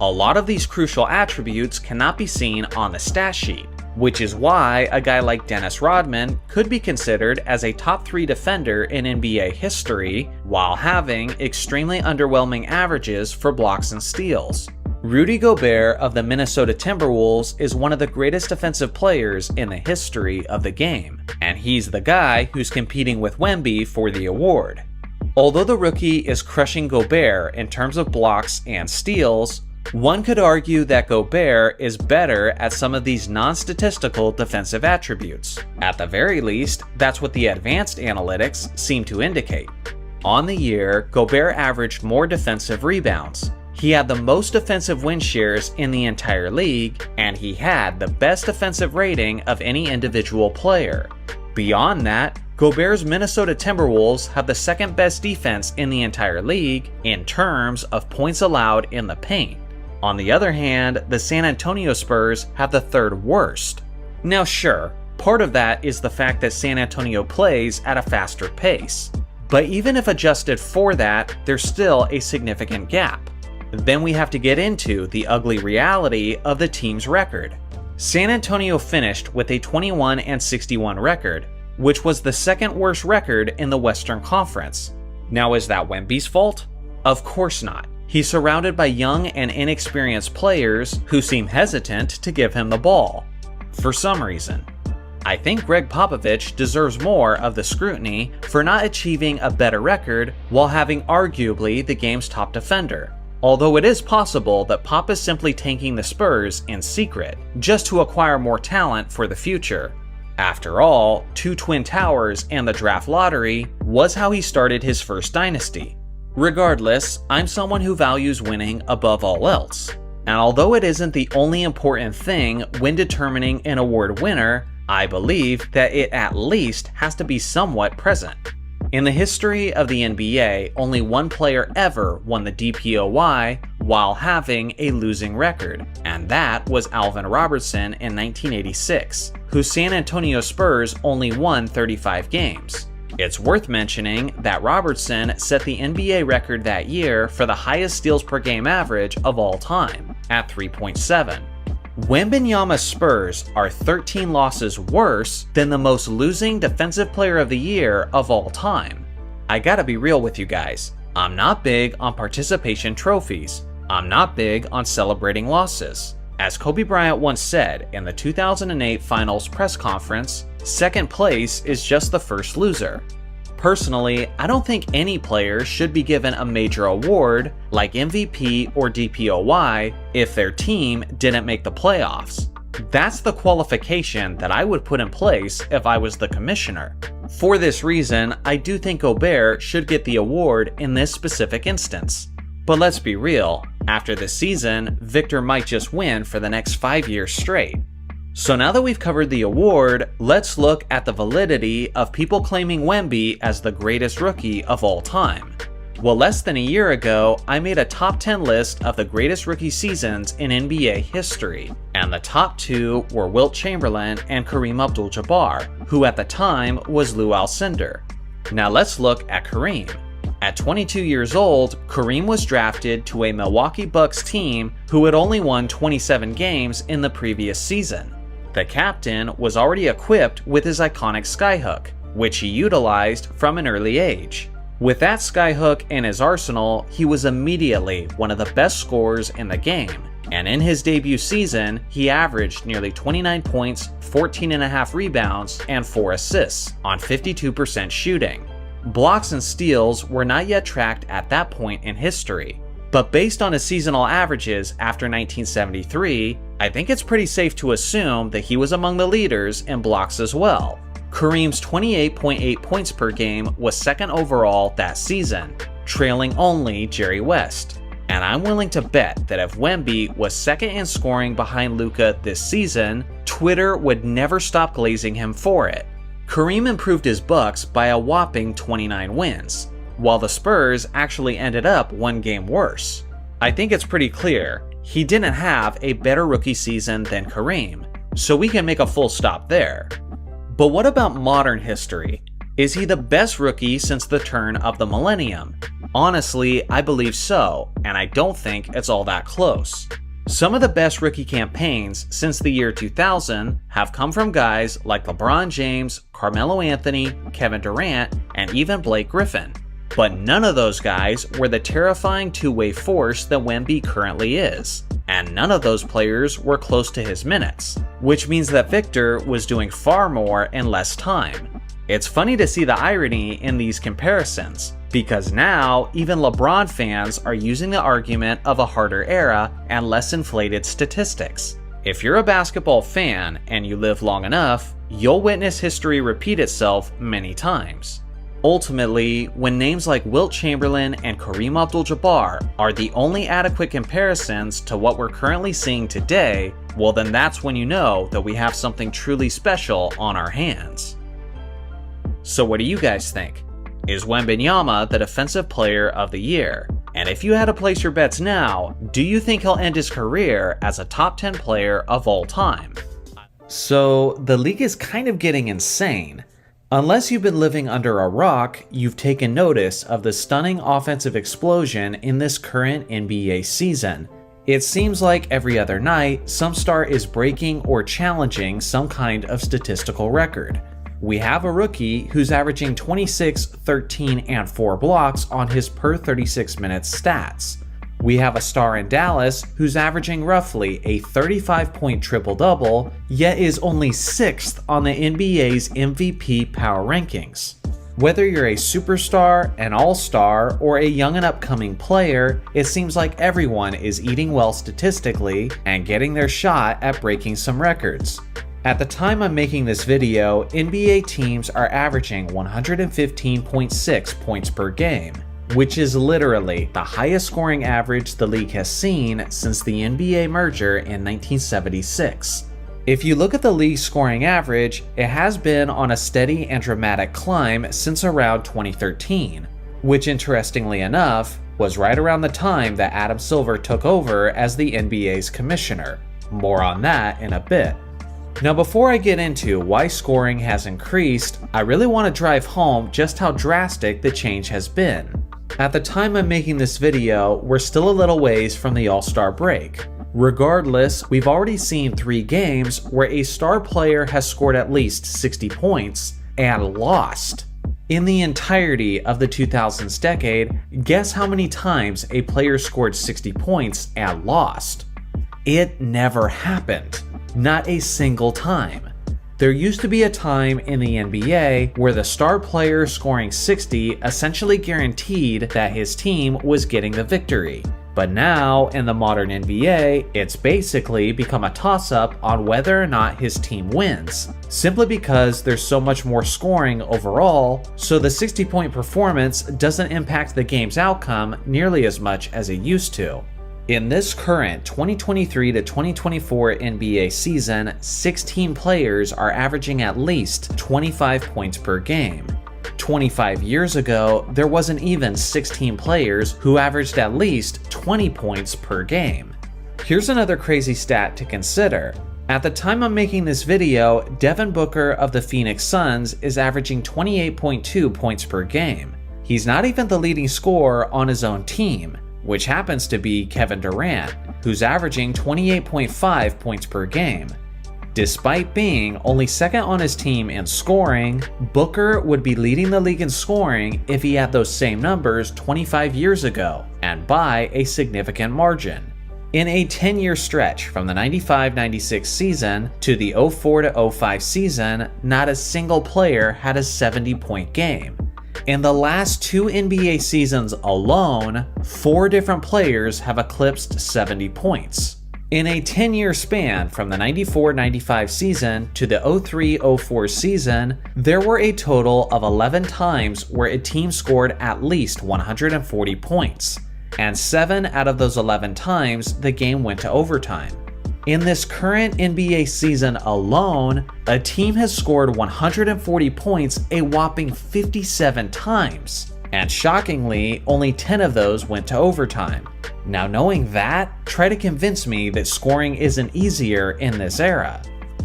A lot of these crucial attributes cannot be seen on the stat sheet, which is why a guy like Dennis Rodman could be considered as a top 3 defender in NBA history while having extremely underwhelming averages for blocks and steals. Rudy Gobert of the Minnesota Timberwolves is one of the greatest defensive players in the history of the game, and he's the guy who's competing with Wemby for the award. Although the rookie is crushing Gobert in terms of blocks and steals, one could argue that Gobert is better at some of these non-statistical defensive attributes. At the very least, that's what the advanced analytics seem to indicate. On the year, Gobert averaged more defensive rebounds. He had the most defensive win shares in the entire league, and he had the best defensive rating of any individual player. Beyond that, Gobert's Minnesota Timberwolves have the second best defense in the entire league in terms of points allowed in the paint. On the other hand, the San Antonio Spurs have the third worst. Now sure, part of that is the fact that San Antonio plays at a faster pace. But even if adjusted for that, there's still a significant gap. Then we have to get into the ugly reality of the team's record. San Antonio finished with a 21-61 record, which was the second worst record in the Western Conference. Now is that Wemby's fault? Of course not. He's surrounded by young and inexperienced players who seem hesitant to give him the ball. For some reason. I think Greg Popovich deserves more of the scrutiny for not achieving a better record while having arguably the game's top defender. Although it is possible that Pop is simply tanking the Spurs in secret, just to acquire more talent for the future. After all, 2 Twin Towers and the draft lottery was how he started his first dynasty. Regardless, I'm someone who values winning above all else. And although it isn't the only important thing when determining an award winner, I believe that it at least has to be somewhat present. In the history of the NBA, only one player ever won the DPOY while having a losing record, and that was Alvin Robertson in 1986, whose San Antonio Spurs only won 35 games. It's worth mentioning that Robertson set the NBA record that year for the highest steals per game average of all time, at 3.7. Wembanyama's Spurs are 13 losses worse than the most losing defensive player of the year of all time. I gotta be real with you guys. I'm not big on participation trophies. I'm not big on celebrating losses. As Kobe Bryant once said in the 2008 Finals press conference, second place is just the first loser. Personally, I don't think any player should be given a major award like MVP or DPOY if their team didn't make the playoffs. That's the qualification that I would put in place if I was the commissioner. For this reason, I do think Gobert should get the award in this specific instance. But let's be real, after this season, Victor might just win for the next 5 years straight. So now that we've covered the award, let's look at the validity of people claiming Wemby as the greatest rookie of all time. Well, less than a year ago, I made a top 10 list of the greatest rookie seasons in NBA history, and the top 2 were Wilt Chamberlain and Kareem Abdul-Jabbar, who at the time was Lou Alcindor. Now let's look at Kareem. At 22 years old, Kareem was drafted to a Milwaukee Bucks team who had only won 27 games in the previous season. The captain was already equipped with his iconic skyhook, which he utilized from an early age. With that skyhook in his arsenal, he was immediately one of the best scorers in the game, and in his debut season, he averaged nearly 29 points, 14.5 rebounds, and 4 assists on 52% shooting. Blocks and steals were not yet tracked at that point in history, but based on his seasonal averages after 1973, I think it's pretty safe to assume that he was among the leaders in blocks as well. Kareem's 28.8 points per game was second overall that season, trailing only Jerry West. And I'm willing to bet that if Wemby was second in scoring behind Luka this season, Twitter would never stop glazing him for it. Kareem improved his Bucks by a whopping 29 wins, while the Spurs actually ended up one game worse. I think it's pretty clear he didn't have a better rookie season than Kareem, so we can make a full stop there. But what about modern history? Is he the best rookie since the turn of the millennium? Honestly, I believe so, and I don't think it's all that close. Some of the best rookie campaigns since the year 2000 have come from guys like LeBron James, Carmelo Anthony, Kevin Durant, and even Blake Griffin. But none of those guys were the terrifying two-way force that Wemby currently is, and none of those players were close to his minutes, which means that Victor was doing far more in less time. It's funny to see the irony in these comparisons, because now even LeBron fans are using the argument of a harder era and less inflated statistics. If you're a basketball fan and you live long enough, you'll witness history repeat itself many times. Ultimately, when names like Wilt Chamberlain and Kareem Abdul-Jabbar are the only adequate comparisons to what we're currently seeing today, well then that's when you know that we have something truly special on our hands. So what do you guys think? Is Wembanyama the Defensive Player of the Year? And if you had to place your bets now, do you think he'll end his career as a top 10 player of all time? So the league is kind of getting insane. Unless you've been living under a rock, you've taken notice of the stunning offensive explosion in this current NBA season. It seems like every other night, some star is breaking or challenging some kind of statistical record. We have a rookie who's averaging 26, 13, and 4 blocks on his per 36 minutes stats. We have a star in Dallas who's averaging roughly a 35-point triple-double, yet is only 6th on the NBA's MVP power rankings. Whether you're a superstar, an all-star, or a young and upcoming player, it seems like everyone is eating well statistically and getting their shot at breaking some records. At the time I'm making this video, NBA teams are averaging 115.6 points per game, which is literally the highest scoring average the league has seen since the NBA merger in 1976. If you look at the league's scoring average, it has been on a steady and dramatic climb since around 2013, which interestingly enough, was right around the time that Adam Silver took over as the NBA's commissioner. More on that in a bit. Now before I get into why scoring has increased, I really want to drive home just how drastic the change has been. At the time I'm making this video, we're still a little ways from the All-Star break. Regardless, we've already seen 3 games where a star player has scored at least 60 points and lost. In the entirety of the 2000s decade, guess how many times a player scored 60 points and lost? It never happened. Not a single time. There used to be a time in the NBA where the star player scoring 60 essentially guaranteed that his team was getting the victory. But now, in the modern NBA, it's basically become a toss-up on whether or not his team wins, simply because there's so much more scoring overall, so the 60-point performance doesn't impact the game's outcome nearly as much as it used to. In this current 2023 to 2024 NBA season, 16 players are averaging at least 25 points per game. 25 years ago, there wasn't even 16 players who averaged at least 20 points per game. Here's another crazy stat to consider. At the time I'm making this video, Devin Booker of the Phoenix Suns is averaging 28.2 points per game. He's not even the leading scorer on his own team, which happens to be Kevin Durant, who's averaging 28.5 points per game. Despite being only second on his team in scoring, Booker would be leading the league in scoring if he had those same numbers 25 years ago, and by a significant margin. In a 10-year stretch from the 95-96 season to the 04-05 season, not a single player had a 70-point game. In the last 2 NBA seasons alone, 4 different players have eclipsed 70 points. In a 10-year span from the 94-95 season to the 03-04 season, there were a total of 11 times where a team scored at least 140 points. and 7 out of those 11 times the game went to overtime. In this current NBA season alone, a team has scored 140 points a whopping 57 times, and shockingly, only 10 of those went to overtime. Now knowing that, try to convince me that scoring isn't easier in this era.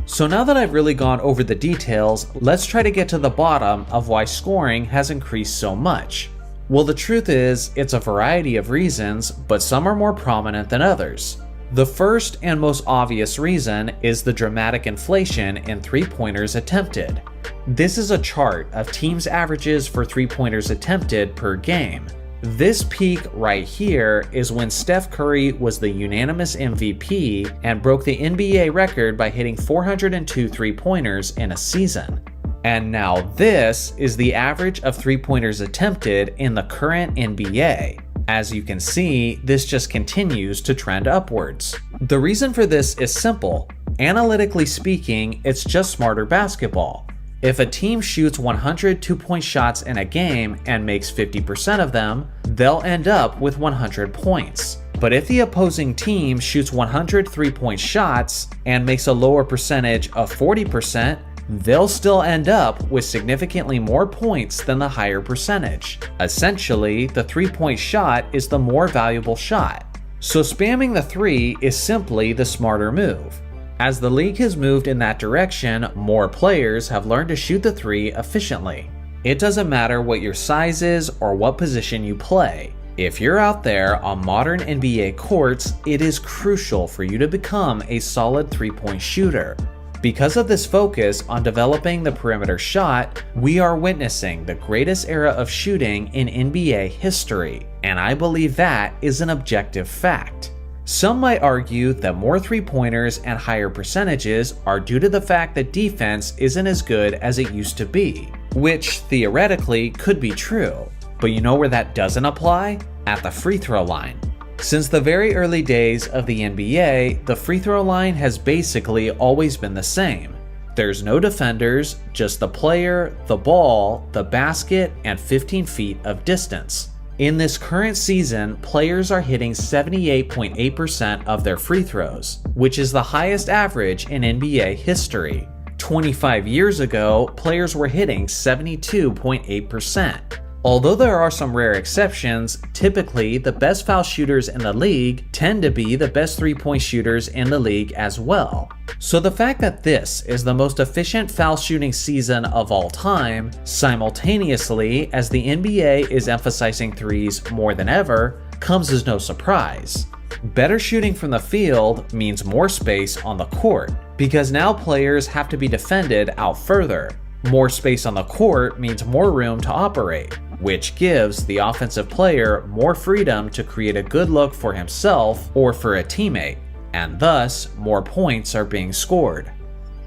So now that I've really gone over the details, let's try to get to the bottom of why scoring has increased so much. Well, the truth is, it's a variety of reasons, but some are more prominent than others. The first and most obvious reason is the dramatic inflation in three-pointers attempted. This is a chart of teams' averages for three-pointers attempted per game. This peak right here is when Steph Curry was the unanimous MVP and broke the NBA record by hitting 402 three-pointers in a season. And now this is the average of three-pointers attempted in the current NBA. As you can see, this just continues to trend upwards. The reason for this is simple. Analytically speaking, it's just smarter basketball. If a team shoots 100 two-point shots in a game and makes 50% of them, they'll end up with 100 points. But if the opposing team shoots 100 three-point shots and makes a lower percentage of 40%, they'll still end up with significantly more points than the higher percentage. Essentially, the three-point shot is the more valuable shot. So spamming the three is simply the smarter move. As the league has moved in that direction, more players have learned to shoot the three efficiently. It doesn't matter what your size is or what position you play. If you're out there on modern NBA courts, it is crucial for you to become a solid three-point shooter. Because of this focus on developing the perimeter shot, we are witnessing the greatest era of shooting in NBA history, and I believe that is an objective fact. Some might argue that more three-pointers and higher percentages are due to the fact that defense isn't as good as it used to be, which theoretically could be true. But you know where that doesn't apply? At the free throw line. Since the very early days of the NBA, the free throw line has basically always been the same. There's no defenders, just the player, the ball, the basket, and 15 feet of distance. In this current season, players are hitting 78.8% of their free throws, which is the highest average in NBA history. 25 years ago, players were hitting 72.8%. Although there are some rare exceptions, typically the best foul shooters in the league tend to be the best three-point shooters in the league as well. So the fact that this is the most efficient foul shooting season of all time, simultaneously as the NBA is emphasizing threes more than ever, comes as no surprise. Better shooting from the field means more space on the court, because now players have to be defended out further. More space on the court means more room to operate, which gives the offensive player more freedom to create a good look for himself or for a teammate, and thus more points are being scored.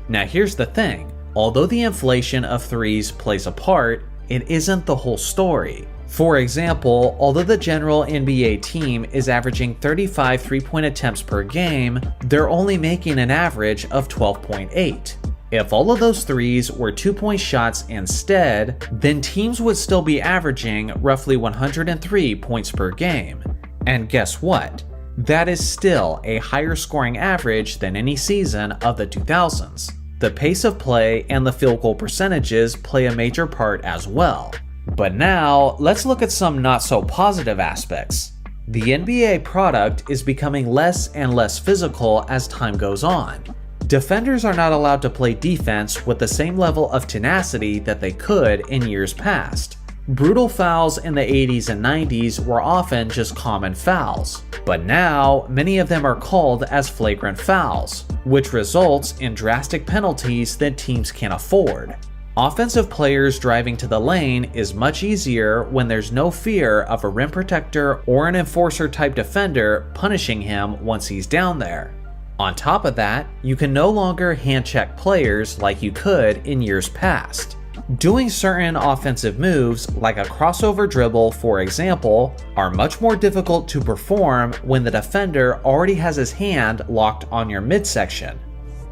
Now here's the thing, although the inflation of threes plays a part, it isn't the whole story. For example, although the general NBA team is averaging 35 three-point attempts per game, they're only making an average of 12.8. If all of those threes were two-point shots instead, then teams would still be averaging roughly 103 points per game. And guess what? That is still a higher scoring average than any season of the 2000s. The pace of play and the field goal percentages play a major part as well. But now, let's look at some not so positive aspects. The NBA product is becoming less and less physical as time goes on. Defenders are not allowed to play defense with the same level of tenacity that they could in years past. Brutal fouls in the 80s and 90s were often just common fouls, but now many of them are called as flagrant fouls, which results in drastic penalties that teams can't afford. Offensive players driving to the lane is much easier when there's no fear of a rim protector or an enforcer type defender punishing him once he's down there. On top of that, you can no longer hand-check players like you could in years past. Doing certain offensive moves, like a crossover dribble for example, are much more difficult to perform when the defender already has his hand locked on your midsection.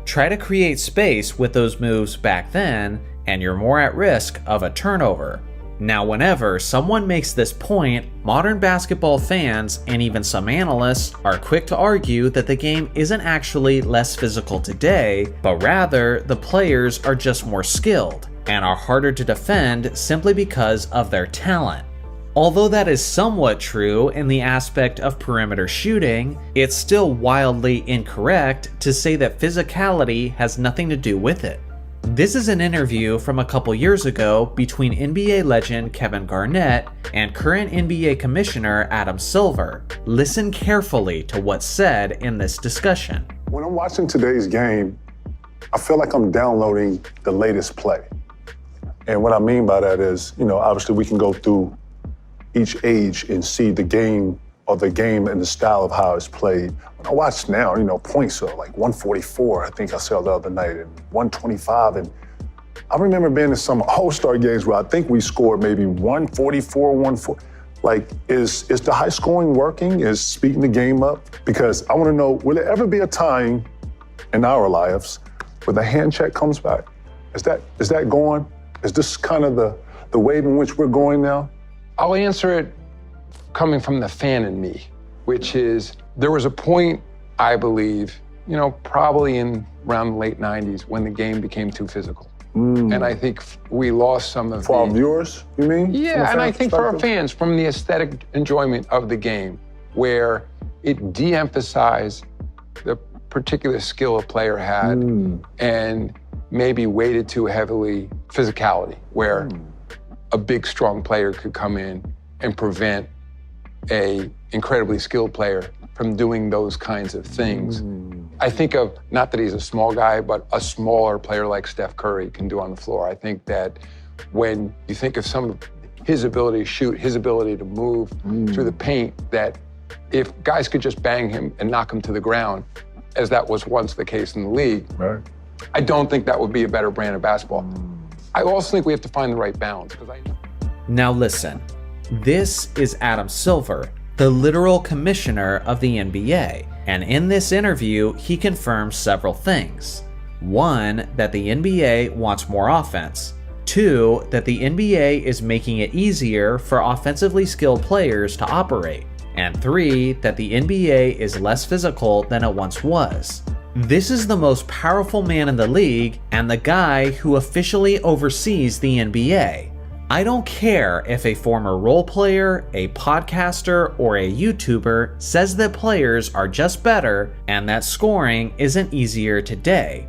Try to create space with those moves back then, and you're more at risk of a turnover. Now, whenever someone makes this point, modern basketball fans and even some analysts are quick to argue that the game isn't actually less physical today, but rather the players are just more skilled and are harder to defend simply because of their talent. Although that is somewhat true in the aspect of perimeter shooting, it's still wildly incorrect to say that physicality has nothing to do with it. This is an interview from a couple years ago between NBA legend Kevin Garnett and current NBA Commissioner Adam Silver. Listen carefully to what's said in this discussion.
When I'm watching today's game, I feel like I'm downloading the latest play. And what I mean by that is, obviously we can go through each age and see the game and the style of how it's played. When I watch now, points are like 144, I think I saw the other night, and 125. And I remember being in some All-Star games where I think we scored maybe 144, 140. Like, is the high scoring working? Is speeding the game up? Because I want to know, will there ever be a time in our lives where the hand check comes back? Is that going? Is this kind of the wave in which we're going now?
I'll answer it coming from the fan in me, which is there was a point, I believe, probably in around the late 90s when the game became too physical. And I think we lost some of
For our viewers, you mean?
Yeah, and I think for our fans, from the aesthetic enjoyment of the game, where it de-emphasized the particular skill a player had and maybe weighted too heavily physicality, where a big, strong player could come in and prevent a incredibly skilled player from doing those kinds of things. I think of, not that he's a small guy, but a smaller player like Steph Curry can do on the floor. I think that when you think of some of his ability to shoot, his ability to move through the paint, that if guys could just bang him and knock him to the ground, as that was once the case in the league, I don't think that would be a better brand of basketball. I also think we have to find the right balance.
Now listen, this is Adam Silver, the literal commissioner of the NBA, and in this interview, he confirms several things. 1, that the NBA wants more offense. 2, that the NBA is making it easier for offensively skilled players to operate. And 3, that the NBA is less physical than it once was. This is the most powerful man in the league and the guy who officially oversees the NBA. I don't care if a former role player, a podcaster, or a YouTuber says that players are just better and that scoring isn't easier today.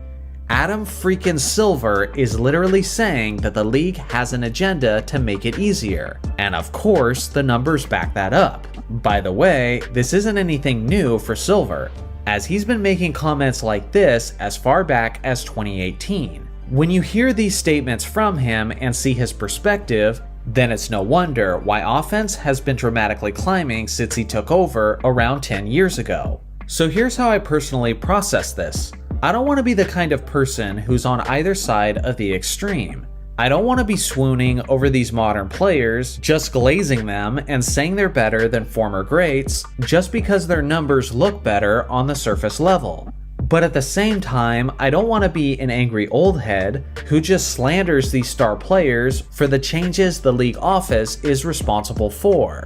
Adam freaking Silver is literally saying that the league has an agenda to make it easier. And of course, the numbers back that up. By the way, this isn't anything new for Silver, as he's been making comments like this as far back as 2018. When you hear these statements from him and see his perspective, then it's no wonder why offense has been dramatically climbing since he took over around 10 years ago. So here's how I personally process this. I don't want to be the kind of person who's on either side of the extreme. I don't want to be swooning over these modern players, just glazing them and saying they're better than former greats just because their numbers look better on the surface level. But at the same time, I don't want to be an angry old head who just slanders these star players for the changes the league office is responsible for.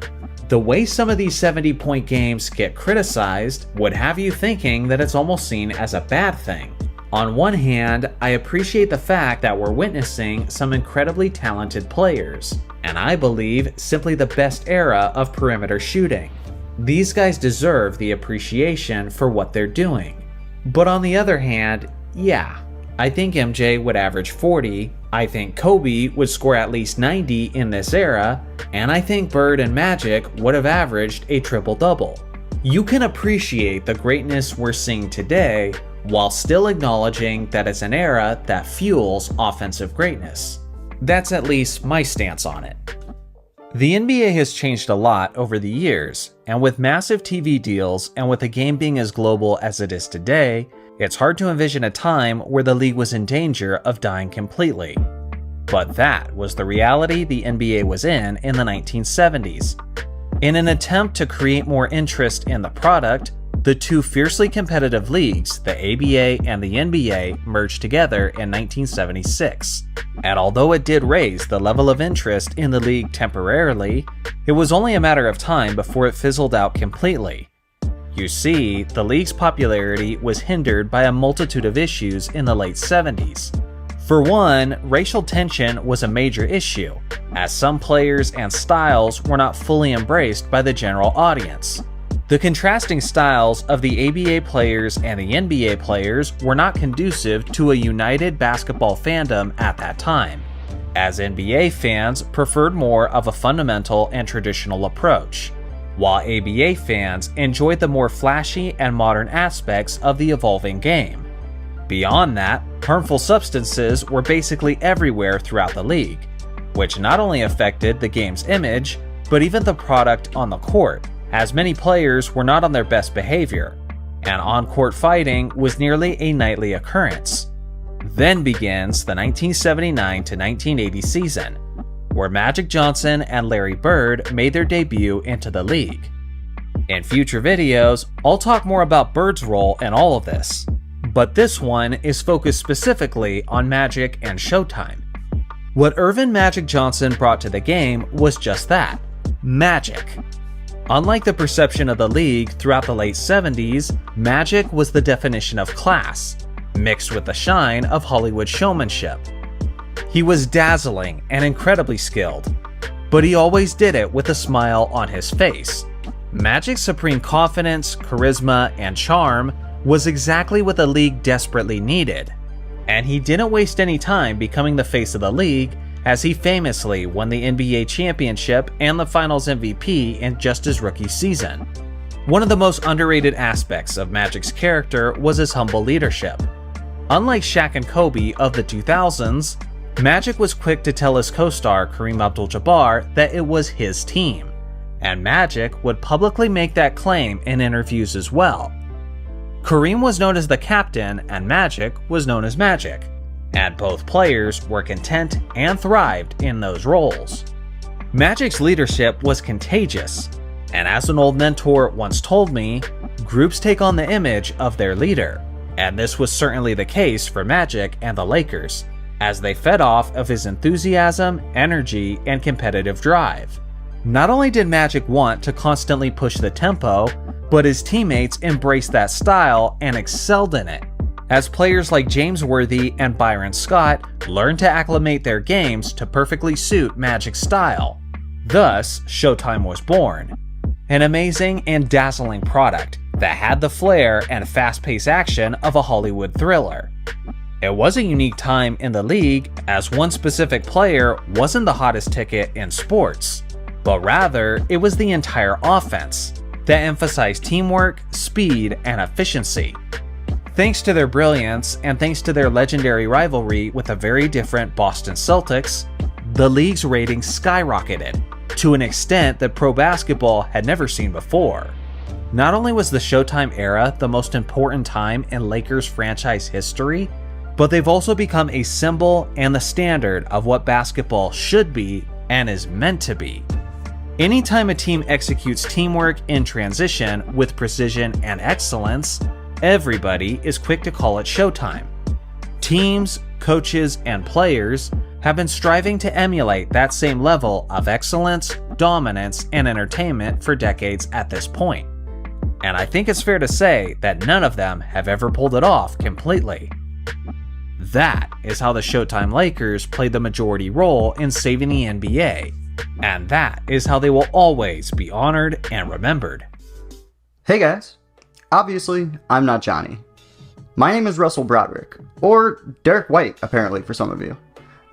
The way some of these 70-point games get criticized would have you thinking that it's almost seen as a bad thing. On one hand, I appreciate the fact that we're witnessing some incredibly talented players, and I believe simply the best era of perimeter shooting. These guys deserve the appreciation for what they're doing. But on the other hand, yeah, I think MJ would average 40, I think Kobe would score at least 90 in this era, and I think Bird and Magic would have averaged a triple-double. You can appreciate the greatness we're seeing today while still acknowledging that it's an era that fuels offensive greatness. That's at least my stance on it. The NBA has changed a lot over the years, and with massive TV deals and with the game being as global as it is today, it's hard to envision a time where the league was in danger of dying completely. But that was the reality the NBA was in the 1970s. In an attempt to create more interest in the product, The two fiercely competitive leagues, the ABA and the NBA, merged together in 1976. And although it did raise the level of interest in the league temporarily, it was only a matter of time before it fizzled out completely. You see, the league's popularity was hindered by a multitude of issues in the late 70s. For one, racial tension was a major issue, as some players and styles were not fully embraced by the general audience. The contrasting styles of the ABA players and the NBA players were not conducive to a united basketball fandom at that time, as NBA fans preferred more of a fundamental and traditional approach, while ABA fans enjoyed the more flashy and modern aspects of the evolving game. Beyond that, harmful substances were basically everywhere throughout the league, which not only affected the game's image, but even the product on the court, as many players were not on their best behavior, and on-court fighting was nearly a nightly occurrence. Then begins the 1979 to 1980 season, where Magic Johnson and Larry Bird made their debut into the league. In future videos, I'll talk more about Bird's role in all of this, but this one is focused specifically on Magic and Showtime. What Earvin Magic Johnson brought to the game was just that, magic. Unlike the perception of the league throughout the late 70s, Magic was the definition of class, mixed with the shine of Hollywood showmanship. He was dazzling and incredibly skilled, but he always did it with a smile on his face. Magic's supreme confidence, charisma, and charm was exactly what the league desperately needed, and he didn't waste any time becoming the face of the league, as he famously won the NBA championship and the Finals MVP in just his rookie season. One of the most underrated aspects of Magic's character was his humble leadership. Unlike Shaq and Kobe of the 2000s, Magic was quick to tell his co-star Kareem Abdul-Jabbar that it was his team, and Magic would publicly make that claim in interviews as well. Kareem was known as the captain and Magic was known as Magic, and both players were content and thrived in those roles. Magic's leadership was contagious, and as an old mentor once told me, groups take on the image of their leader, and this was certainly the case for Magic and the Lakers, as they fed off of his enthusiasm, energy, and competitive drive. Not only did Magic want to constantly push the tempo, but his teammates embraced that style and excelled in it, as players like James Worthy and Byron Scott learned to acclimate their games to perfectly suit Magic's style. Thus, Showtime was born, an amazing and dazzling product that had the flair and fast-paced action of a Hollywood thriller. It was a unique time in the league, as one specific player wasn't the hottest ticket in sports, but rather it was the entire offense that emphasized teamwork, speed, and efficiency. Thanks to their brilliance and thanks to their legendary rivalry with a very different Boston Celtics, the league's ratings skyrocketed to an extent that pro basketball had never seen before. Not only was the Showtime era the most important time in Lakers franchise history, but they've also become a symbol and the standard of what basketball should be and is meant to be. Anytime a team executes teamwork in transition with precision and excellence, everybody is quick to call it Showtime. Teams, coaches, and players have been striving to emulate that same level of excellence, dominance, and entertainment for decades at this point. And I think it's fair to say that none of them have ever pulled it off completely. That is how the Showtime Lakers played the majority role in saving the NBA, and that is how they will always be honored and remembered.
Hey guys. Obviously, I'm not Johnny. My name is Russell Broderick, or Derek White apparently for some of you,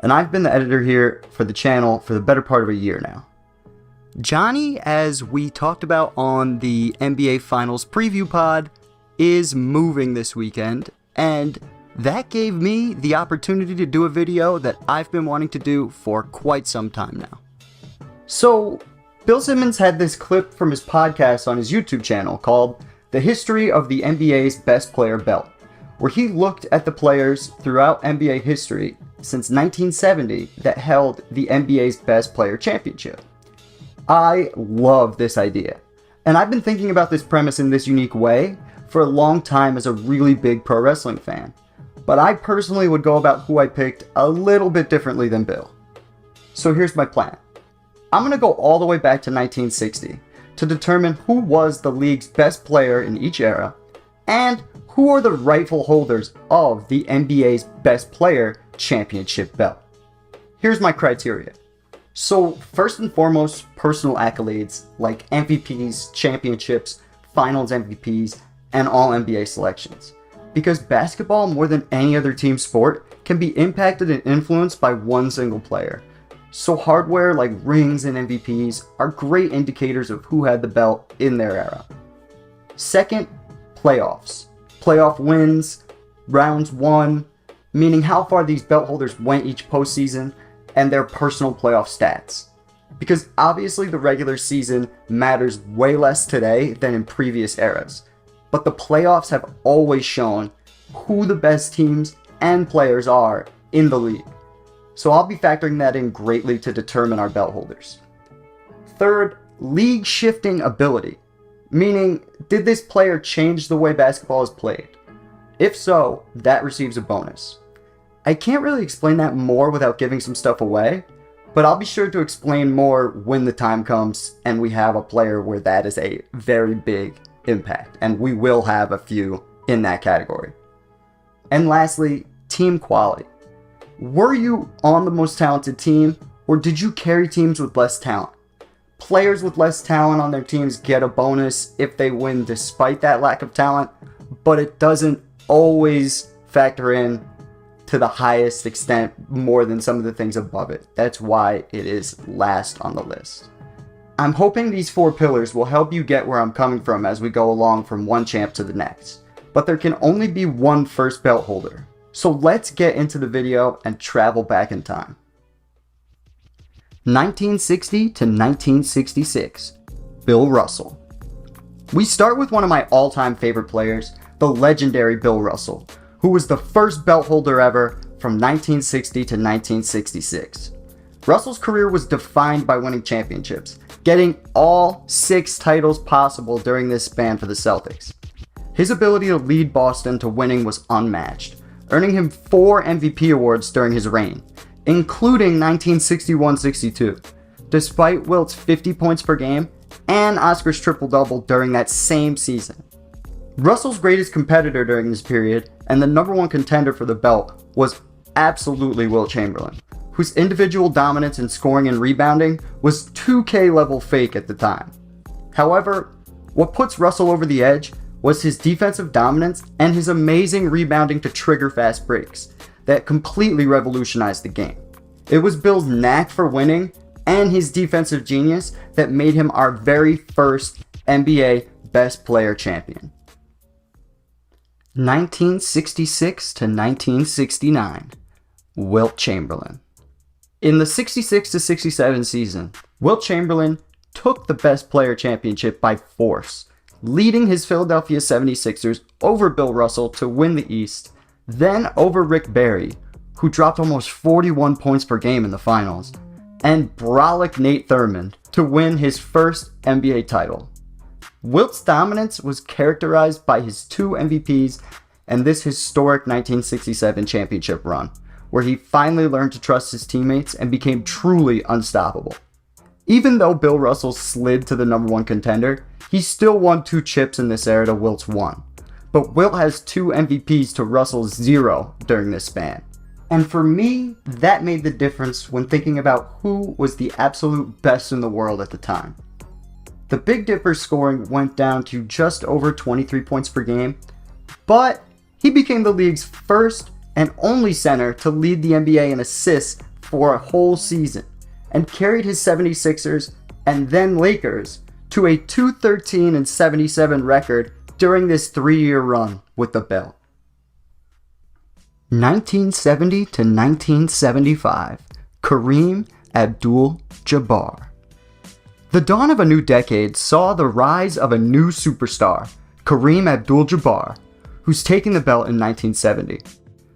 and I've been the editor here for the channel for the better part of a year now. Johnny, as we talked about on the NBA Finals preview pod, is moving this weekend, and that gave me the opportunity to do a video that I've been wanting to do for quite some time now. So, Bill Simmons had this clip from his podcast on his YouTube channel called The History of the NBA's Best Player Belt, where he looked at the players throughout NBA history since 1970 that held the NBA's Best Player Championship. I love this idea, And I've been thinking about this premise in this unique way for a long time as a really big pro wrestling fan. But I personally would go about who I picked a little bit differently than Bill. So here's my plan. I'm going to go all the way back to 1960 to determine who was the league's best player in each era and who are the rightful holders of the NBA's best player championship belt. Here's my criteria. So first and foremost, personal accolades like MVPs, championships, finals MVPs, and all NBA selections. Because basketball, more than any other team sport, can be impacted and influenced by one single player. So hardware like rings and MVPs are great indicators of who had the belt in their era. Second, playoffs. Playoff wins, rounds won, meaning how far these belt holders went each postseason, and their personal playoff stats. Because obviously the regular season matters way less today than in previous eras, but the playoffs have always shown who the best teams and players are in the league. So I'll be factoring that in greatly to determine our belt holders. Third, league shifting ability, meaning did this player change the way basketball is played? If so, that receives a bonus. I can't really explain that more without giving some stuff away, but I'll be sure to explain more when the time comes and we have a player where that is a very big impact, and we will have a few in that category. And lastly, team quality. Were you on the most talented team, or did you carry teams with less talent? Players with less talent on their teams get a bonus if they win despite that lack of talent, but it doesn't always factor in to the highest extent more than some of the things above it. That's why it is last on the list. I'm hoping these 4 pillars will help you get where I'm coming from as we go along from one champ to the next. But there can only be one first belt holder. So let's get into the video and travel back in time. 1960 to 1966, Bill Russell. We start with one of my all-time favorite players, the legendary Bill Russell, who was the first belt holder ever from 1960 to 1966. Russell's career was defined by winning championships, getting all 6 titles possible during this span for the Celtics. His ability to lead Boston to winning was unmatched, earning him 4 MVP awards during his reign, including 1961-62, despite Wilt's 50 points per game and Oscar's triple-double during that same season. Russell's greatest competitor during this period, and the #1 contender for the belt, was absolutely Wilt Chamberlain, whose individual dominance in scoring and rebounding was 2K level fake at the time. However, what puts Russell over the edge was his defensive dominance and his amazing rebounding to trigger fast breaks that completely revolutionized the game. It was Bill's knack for winning and his defensive genius that made him our very first NBA Best Player champion. 1966 to 1969, Wilt Chamberlain. In the 66 to 67 season, Wilt Chamberlain took the Best Player championship by force, leading his Philadelphia 76ers over Bill Russell to win the East, then over Rick Barry, who dropped almost 41 points per game in the finals, and brolic Nate Thurmond to win his first NBA title. Wilt's dominance was characterized by his 2 MVPs and this historic 1967 championship run, where he finally learned to trust his teammates and became truly unstoppable. Even though Bill Russell slid to the #1 contender, he still won 2 chips in this era to Wilt's 1. But Wilt has 2 MVPs to Russell's 0 during this span. And for me, that made the difference when thinking about who was the absolute best in the world at the time. The Big Dipper's scoring went down to just over 23 points per game, but he became the league's first and only center to lead the NBA in assists for a whole season, and carried his 76ers and then Lakers to a 213-77 record during this 3-year run with the belt. 1970 to 1975, Kareem Abdul-Jabbar. The dawn of a new decade saw the rise of a new superstar, Kareem Abdul-Jabbar, who's taking the belt in 1970.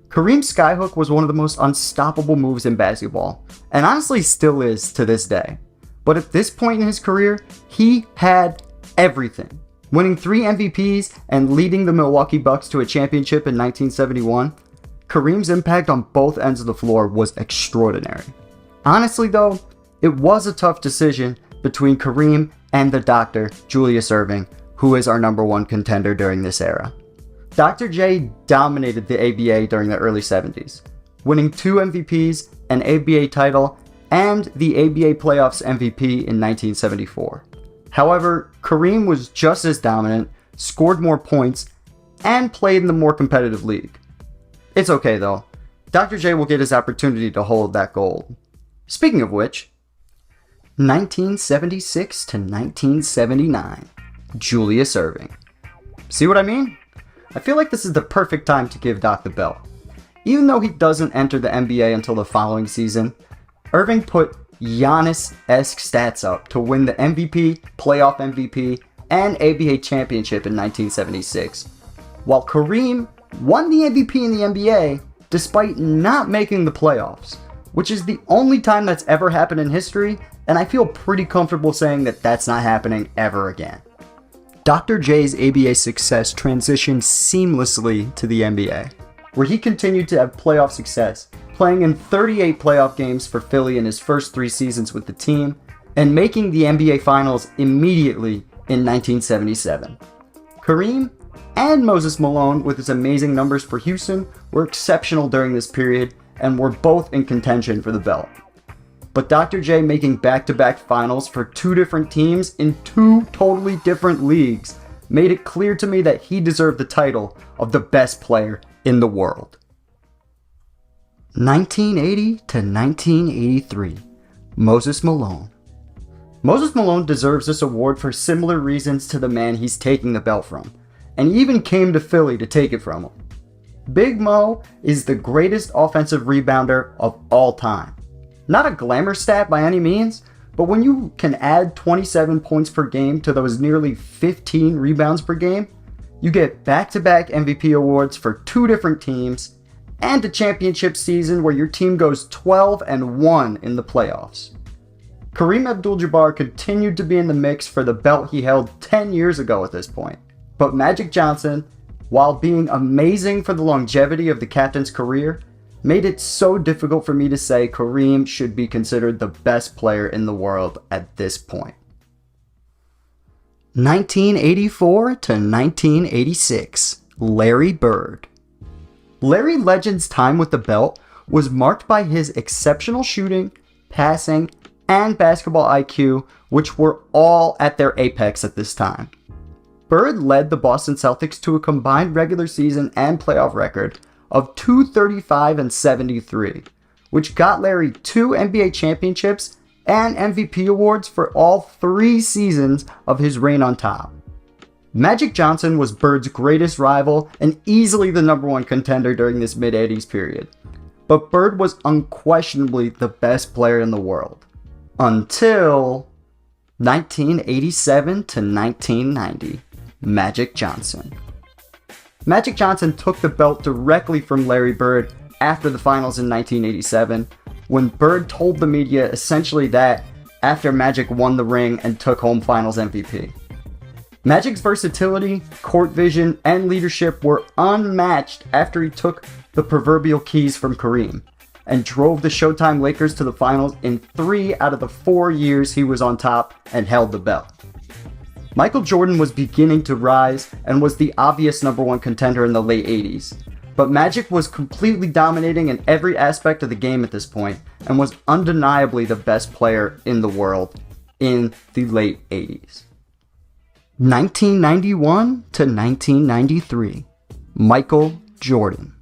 Kareem's skyhook was one of the most unstoppable moves in basketball, and honestly still is to this day. But at this point in his career, he had everything. Winning 3 MVPs and leading the Milwaukee Bucks to a championship in 1971, Kareem's impact on both ends of the floor was extraordinary. Honestly though, it was a tough decision between Kareem and the Dr. Julius Erving, who is our number 1 contender during this era. Dr. J dominated the ABA during the early 70s, winning 2 MVPs, an ABA title, and the ABA playoffs MVP in 1974. However, Kareem was just as dominant, scored more points, and played in the more competitive league. It's okay though. Dr. J will get his opportunity to hold that gold. Speaking of which, 1976 to 1979, Julius Erving. See what I mean? I feel like this is the perfect time to give Doc the belt. Even though he doesn't enter the NBA until the following season, Erving put Giannis-esque stats up to win the MVP, playoff MVP, and ABA championship in 1976, while Kareem won the MVP in the NBA despite not making the playoffs, which is the only time that's ever happened in history, and I feel pretty comfortable saying that that's not happening ever again. Dr. J's ABA success transitioned seamlessly to the NBA, where he continued to have playoff success, playing in 38 playoff games for Philly in his first 3 seasons with the team, and making the NBA Finals immediately in 1977. Kareem and Moses Malone, with his amazing numbers for Houston, were exceptional during this period and were both in contention for the belt. But Dr. J making back-to-back finals for 2 different teams in 2 totally different leagues made it clear to me that he deserved the title of the best player in the world. 1980 to 1983, Moses Malone. Moses Malone deserves this award for similar reasons to the man he's taking the belt from, and he even came to Philly to take it from him. Big Mo is the greatest offensive rebounder of all time. Not a glamour stat by any means, but when you can add 27 points per game to those nearly 15 rebounds per game, you get back-to-back MVP awards for 2 different teams, and a championship season where your team goes 12-1 in the playoffs. Kareem Abdul-Jabbar continued to be in the mix for the belt he held 10 years ago at this point, but Magic Johnson, while being amazing for the longevity of the captain's career, made it so difficult for me to say Kareem should be considered the best player in the world at this point. 1984 to 1986, Larry Bird. Larry Legend's time with the belt was marked by his exceptional shooting, passing, and basketball IQ, which were all at their apex at this time. Bird led the Boston Celtics to a combined regular season and playoff record of 235-73, which got Larry 2 NBA championships and MVP awards for all 3 seasons of his reign on top. Magic Johnson was Bird's greatest rival and easily the number 1 contender during this mid-80s period, but Bird was unquestionably the best player in the world. Until 1987 to 1990, Magic Johnson. Magic Johnson took the belt directly from Larry Bird after the finals in 1987, when Bird told the media essentially that after Magic won the ring and took home finals MVP. Magic's versatility, court vision, and leadership were unmatched after he took the proverbial keys from Kareem and drove the Showtime Lakers to the finals in 3 out of the 4 years he was on top and held the belt. Michael Jordan was beginning to rise and was the obvious number 1 contender in the late 80s, but Magic was completely dominating in every aspect of the game at this point and was undeniably the best player in the world in the late 80s. 1991 to 1993, Michael Jordan.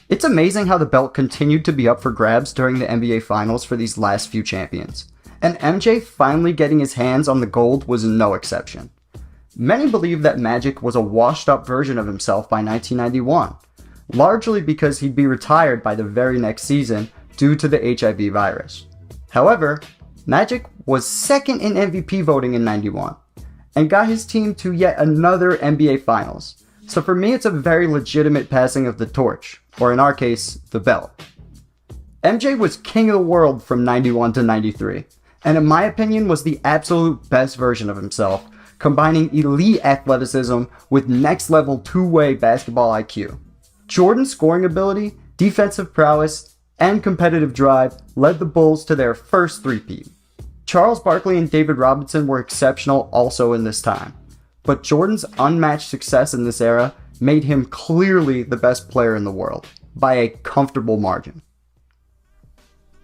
It's amazing how the belt continued to be up for grabs during the NBA Finals for these last few champions, and MJ finally getting his hands on the gold was no exception. Many believe that Magic was a washed-up version of himself by 1991, largely because he'd be retired by the very next season due to the HIV virus. However, Magic was second in MVP voting in 91, and got his team to yet another NBA Finals, so for me it's a very legitimate passing of the torch, or in our case, the belt. MJ was king of the world from 91 to 93, and in my opinion was the absolute best version of himself, combining elite athleticism with next-level two-way basketball IQ. Jordan's scoring ability, defensive prowess, and competitive drive led the Bulls to their first three-peat. Charles Barkley and David Robinson were exceptional also in this time, but Jordan's unmatched success in this era made him clearly the best player in the world, by a comfortable margin.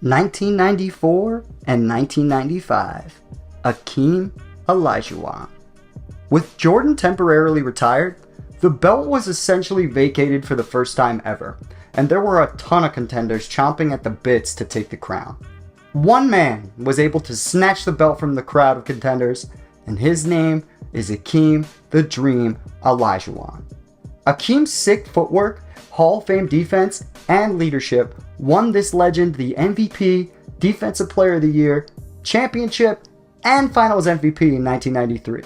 1994 and 1995, Hakeem Olajuwon. With Jordan temporarily retired, the belt was essentially vacated for the first time ever, and there were a ton of contenders chomping at the bits to take the crown. One man was able to snatch the belt from the crowd of contenders, and his name is Hakeem the Dream Olajuwon. Hakeem's sick footwork, Hall of Fame defense, and leadership won this legend the MVP, Defensive Player of the Year, Championship, and Finals MVP in 1993.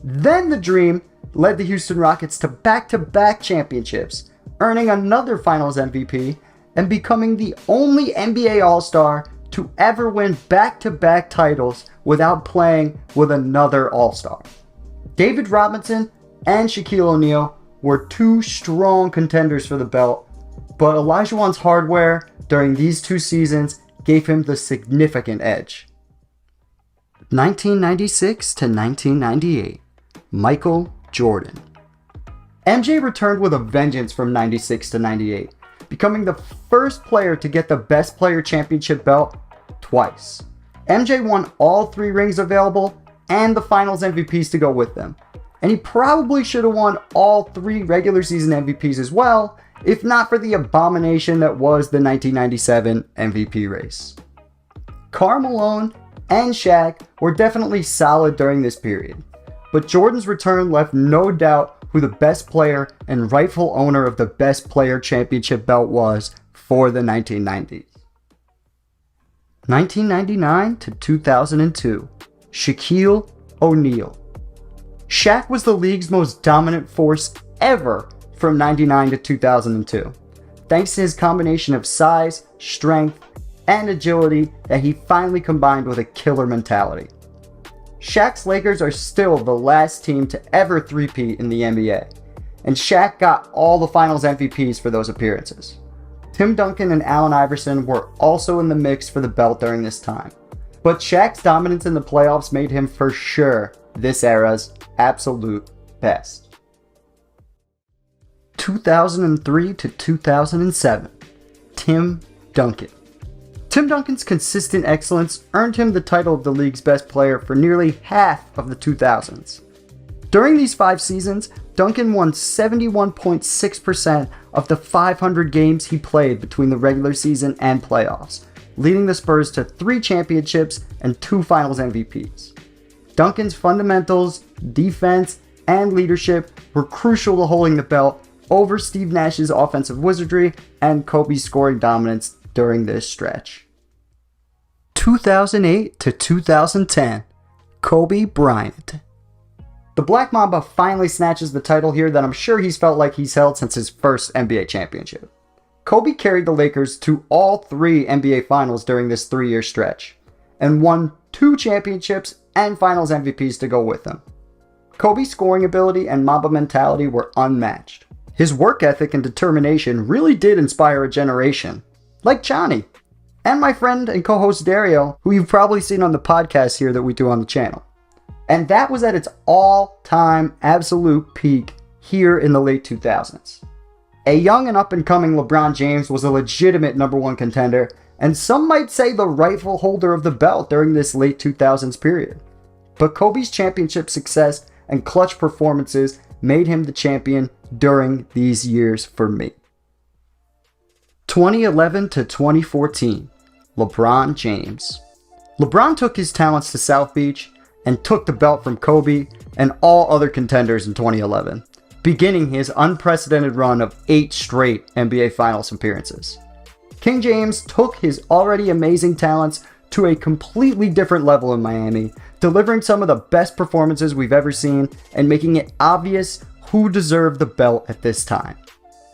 Then the Dream led the Houston Rockets to back-to-back championships, earning another Finals MVP and becoming the only NBA All-Star to ever win back-to-back titles without playing with another All-Star. David Robinson and Shaquille O'Neal were two strong contenders for the belt, but Olajuwon's hardware during these two seasons gave him the significant edge. 1996 to 1998, Michael Jordan. MJ returned with a vengeance from 96 to 98, becoming the first player to get the Best Player Championship belt twice. MJ won all 3 rings available and the Finals MVPs to go with them, and he probably should have won all 3 regular season MVPs as well, if not for the abomination that was the 1997 MVP race. Karl Malone and Shaq were definitely solid during this period, but Jordan's return left no doubt who the best player and rightful owner of the Best Player Championship belt was for the 1990s. 1999 to 2002, Shaquille O'Neal. Shaq was the league's most dominant force ever from 99 to 2002, thanks to his combination of size, strength, and agility that he finally combined with a killer mentality. Shaq's Lakers are still the last team to ever three-peat in the NBA, and Shaq got all the Finals MVPs for those appearances. Tim Duncan and Allen Iverson were also in the mix for the belt during this time, but Shaq's dominance in the playoffs made him for sure this era's absolute best. 2003 to 2007, Tim Duncan. Tim Duncan's consistent excellence earned him the title of the league's best player for nearly half of the 2000s. During these 5 seasons, Duncan won 71.6% of the 500 games he played between the regular season and playoffs, leading the Spurs to 3 championships and 2 Finals MVPs. Duncan's fundamentals, defense, and leadership were crucial to holding the belt over Steve Nash's offensive wizardry and Kobe's scoring dominance during this stretch. 2008 to 2010, Kobe Bryant. The Black Mamba finally snatches the title here that I'm sure he's felt like he's held since his first NBA championship. Kobe carried the Lakers to all 3 NBA Finals during this 3-year stretch, and won 2 championships and Finals MVPs to go with them. Kobe's scoring ability and Mamba mentality were unmatched. His work ethic and determination really did inspire a generation, like Johnny, and my friend and co-host Dario, who you've probably seen on the podcast here that we do on the channel. And that was at its all-time absolute peak here in the late 2000s. A young and up-and-coming LeBron James was a legitimate #1 contender, and some might say the rightful holder of the belt during this late 2000s period. But Kobe's championship success and clutch performances made him the champion during these years for me. 2011 to 2014, LeBron James. LeBron took his talents to South Beach and took the belt from Kobe and all other contenders in 2011, beginning his unprecedented run of 8 straight NBA Finals appearances. King James took his already amazing talents to a completely different level in Miami, delivering some of the best performances we've ever seen and making it obvious who deserved the belt at this time.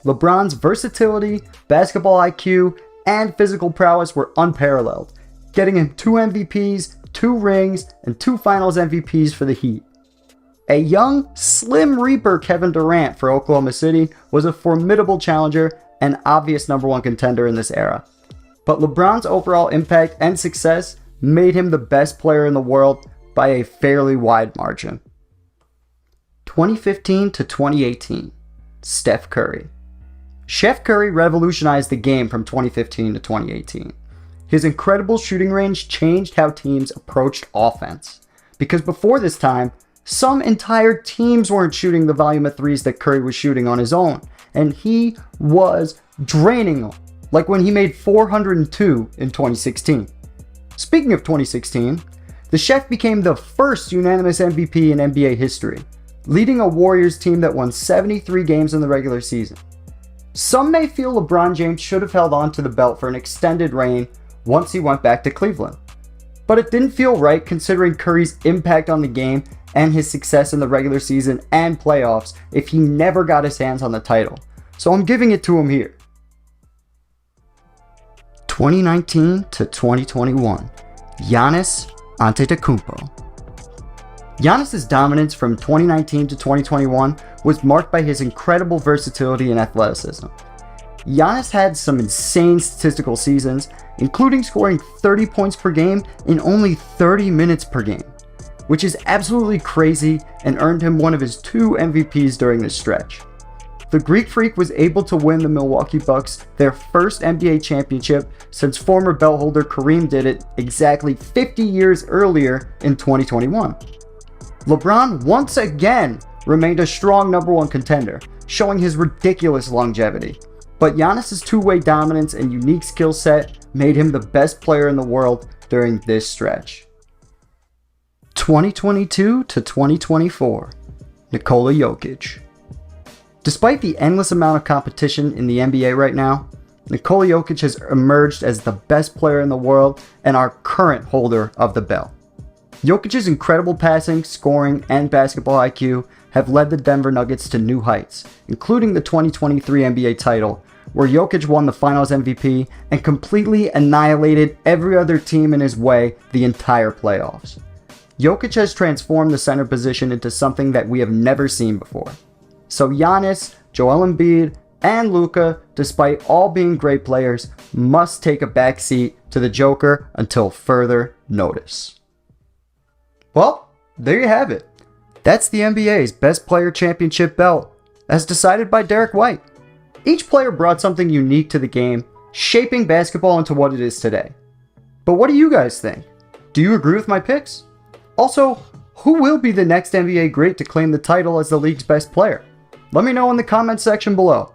LeBron's versatility, basketball IQ, and physical prowess were unparalleled, getting him 2 MVPs, 2 rings, and 2 Finals MVPs for the Heat. A young, slim reaper Kevin Durant for Oklahoma City was a formidable challenger and obvious number one contender in this era. But LeBron's overall impact and success made him the best player in the world by a fairly wide margin. 2015 to 2018, Steph Curry. Chef Curry revolutionized the game from 2015 to 2018. His incredible shooting range changed how teams approached offense. Because before this time, some entire teams weren't shooting the volume of threes that Curry was shooting on his own, and he was draining them, like when he made 402 in 2016. Speaking of 2016, the Chef became the first unanimous MVP in NBA history, leading a Warriors team that won 73 games in the regular season. Some may feel LeBron James should have held on to the belt for an extended reign once he went back to Cleveland. But it didn't feel right considering Curry's impact on the game and his success in the regular season and playoffs if he never got his hands on the title. So I'm giving it to him here. 2019 to 2021, Giannis Antetokounmpo. Giannis's dominance from 2019 to 2021 was marked by his incredible versatility and athleticism. Giannis had some insane statistical seasons, including scoring 30 points per game in only 30 minutes per game, which is absolutely crazy and earned him one of his 2 MVPs during this stretch. The Greek Freak was able to win the Milwaukee Bucks their first NBA championship since former belt holder Kareem did it exactly 50 years earlier in 2021. LeBron once again remained a strong number one contender, showing his ridiculous longevity. But Giannis's two-way dominance and unique skill set made him the best player in the world during this stretch. 2022 to 2024, Nikola Jokic. Despite the endless amount of competition in the NBA right now, Nikola Jokic has emerged as the best player in the world and our current holder of the belt. Jokic's incredible passing, scoring, and basketball IQ have led the Denver Nuggets to new heights, including the 2023 NBA title, where Jokic won the Finals MVP and completely annihilated every other team in his way the entire playoffs. Jokic has transformed the center position into something that we have never seen before. So Giannis, Joel Embiid, and Luka, despite all being great players, must take a backseat to the Joker until further notice. Well, there you have it. That's the NBA's Best Player Championship belt, as decided by Derek White. Each player brought something unique to the game, shaping basketball into what it is today. But what do you guys think? Do you agree with my picks? Also, who will be the next NBA great to claim the title as the league's best player? Let me know in the comments section below.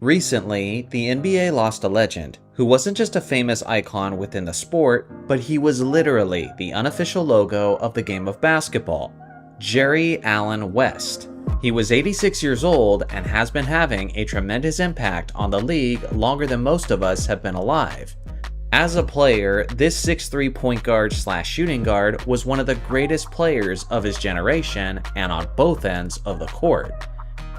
Recently, the NBA lost a legend who wasn't just a famous icon within the sport, but he was literally the unofficial logo of the game of basketball, Jerry Allen West. He was 86 years old and has been having a tremendous impact on the league longer than most of us have been alive. As a player, this 6'3" point guard / shooting guard was one of the greatest players of his generation and on both ends of the court.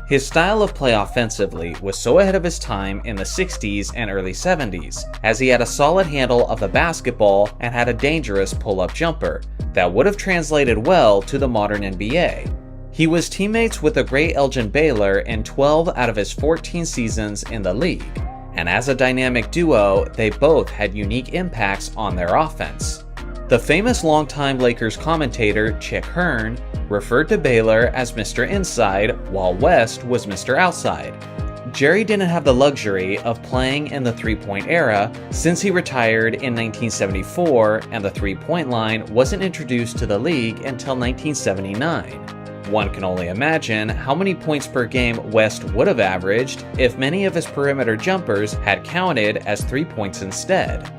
His style of play offensively was so ahead of his time in the 60s and early 70s, as he had a solid handle of the basketball and had a dangerous pull-up jumper that would have translated well to the modern NBA. He was teammates with the great Elgin Baylor in 12 out of his 14 seasons in the league, and as a dynamic duo, they both had unique impacts on their offense. The famous longtime Lakers commentator Chick Hearn referred to Baylor as Mr. Inside, while West was Mr. Outside. Jerry didn't have the luxury of playing in the three-point era since he retired in 1974 and the three-point line wasn't introduced to the league until 1979. One can only imagine how many points per game West would have averaged if many of his perimeter jumpers had counted as 3 points instead.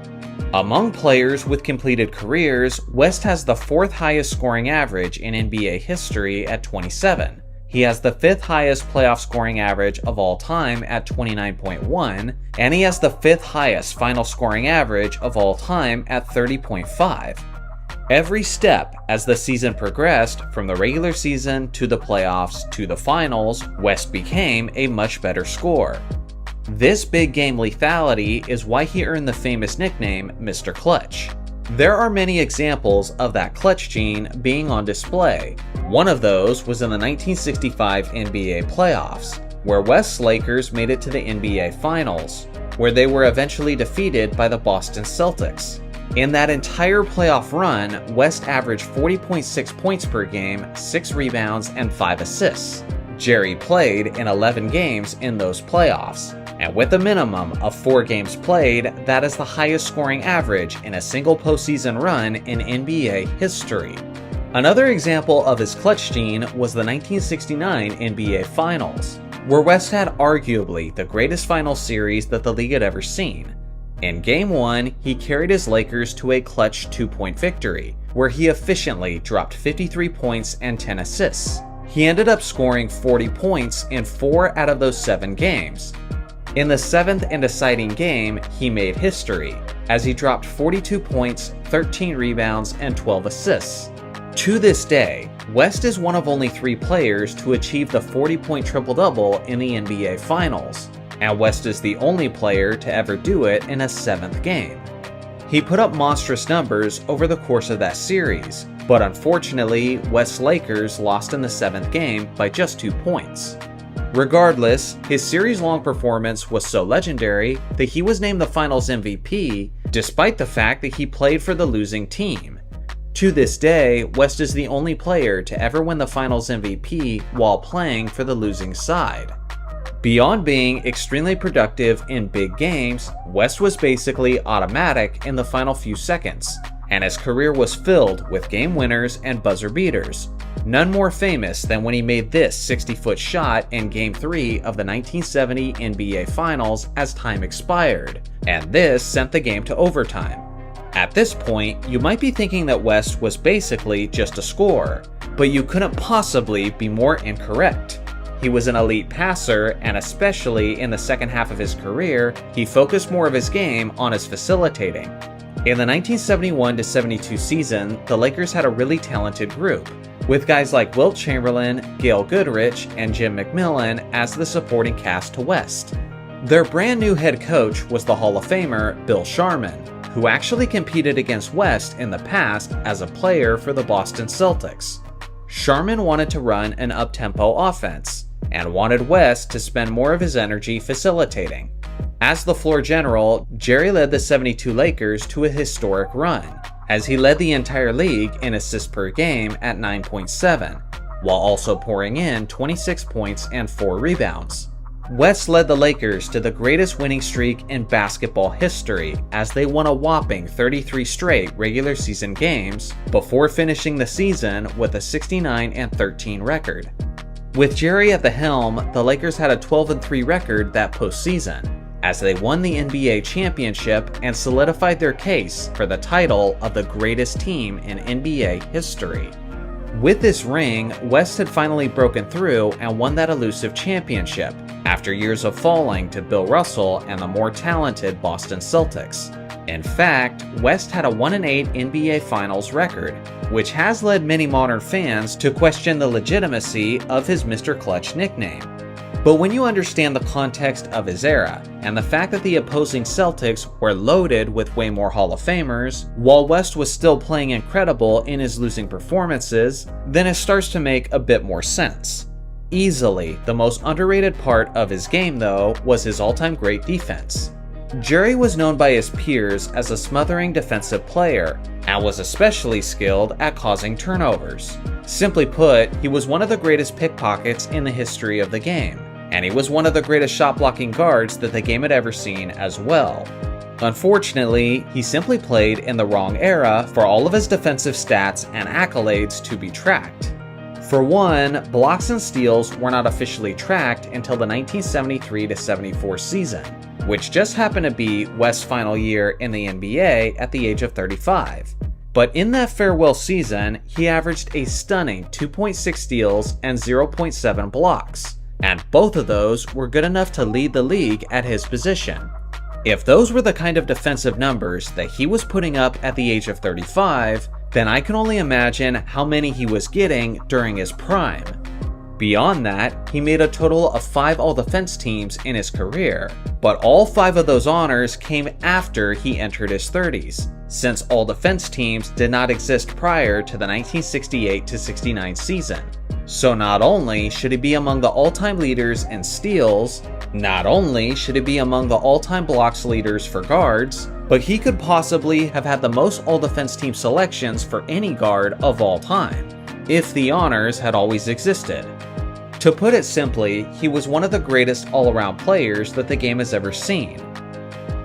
Among players with completed careers, West has the 4th highest scoring average in NBA history at 27. He has the 5th highest playoff scoring average of all time at 29.1, and he has the 5th highest final scoring average of all time at 30.5. Every step as the season progressed, from the regular season to the playoffs to the finals, West became a much better scorer. This big game lethality is why he earned the famous nickname Mr. Clutch. There are many examples of that clutch gene being on display. One of those was in the 1965 NBA playoffs, where West's Lakers made it to the NBA Finals, where they were eventually defeated by the Boston Celtics. In that entire playoff run, West averaged 40.6 points per game, 6 rebounds, and 5 assists. Jerry played in 11 games in those playoffs, and with a minimum of 4 games played, that is the highest scoring average in a single postseason run in NBA history. Another example of his clutch gene was the 1969 NBA Finals, where West had arguably the greatest final series that the league had ever seen. In Game 1, he carried his Lakers to a clutch 2-point victory, where he efficiently dropped 53 points and 10 assists. He ended up scoring 40 points in 4 out of those 7 games. In the 7th and deciding game, he made history, as he dropped 42 points, 13 rebounds, and 12 assists. To this day, West is one of only 3 players to achieve the 40-point triple-double in the NBA Finals, and West is the only player to ever do it in a 7th game. He put up monstrous numbers over the course of that series, but unfortunately, West's Lakers lost in the 7th game by just 2 points. Regardless, his series-long performance was so legendary that he was named the Finals MVP, despite the fact that he played for the losing team. To this day, West is the only player to ever win the Finals MVP while playing for the losing side. Beyond being extremely productive in big games, West was basically automatic in the final few seconds, and his career was filled with game winners and buzzer beaters. None more famous than when he made this 60-foot shot in Game 3 of the 1970 NBA Finals as time expired, and this sent the game to overtime. At this point, you might be thinking that West was basically just a scorer, but you couldn't possibly be more incorrect. He was an elite passer, and especially in the second half of his career, he focused more of his game on his facilitating. In the 1971-72 season, the Lakers had a really talented group, with guys like Wilt Chamberlain, Gail Goodrich, and Jim McMillan as the supporting cast to West. Their brand new head coach was the Hall of Famer Bill Sharman, who actually competed against West in the past as a player for the Boston Celtics. Sharman wanted to run an up-tempo offense, and wanted West to spend more of his energy facilitating. As the floor general, Jerry led the 72 Lakers to a historic run, as he led the entire league in assists per game at 9.7, while also pouring in 26 points and 4 rebounds. West led the Lakers to the greatest winning streak in basketball history, as they won a whopping 33 straight regular season games before finishing the season with a 69-13 record. With Jerry at the helm, the Lakers had a 12-3 record that postseason, as they won the NBA championship and solidified their case for the title of the greatest team in NBA history. With this ring, West had finally broken through and won that elusive championship, after years of falling to Bill Russell and the more talented Boston Celtics. In fact, West had a 1-8 NBA Finals record, which has led many modern fans to question the legitimacy of his Mr. Clutch nickname. But when you understand the context of his era, and the fact that the opposing Celtics were loaded with way more Hall of Famers, while West was still playing incredible in his losing performances, then it starts to make a bit more sense. Easily, the most underrated part of his game, though, was his all-time great defense. Jerry was known by his peers as a smothering defensive player, and was especially skilled at causing turnovers. Simply put, he was one of the greatest pickpockets in the history of the game, and he was one of the greatest shot-blocking guards that the game had ever seen as well. Unfortunately, he simply played in the wrong era for all of his defensive stats and accolades to be tracked. For one, blocks and steals were not officially tracked until the 1973-74 season, which just happened to be West's final year in the NBA at the age of 35. But in that farewell season, he averaged a stunning 2.6 steals and 0.7 blocks, and both of those were good enough to lead the league at his position. If those were the kind of defensive numbers that he was putting up at the age of 35, then I can only imagine how many he was getting during his prime. Beyond that, he made a total of 5 all-defense teams in his career, but all 5 of those honors came after he entered his 30s, since all-defense teams did not exist prior to the 1968-69 season. So not only should he be among the all-time leaders in steals, not only should he be among the all-time blocks leaders for guards, but he could possibly have had the most all-defense team selections for any guard of all time, if the honors had always existed. To put it simply, he was one of the greatest all-around players that the game has ever seen.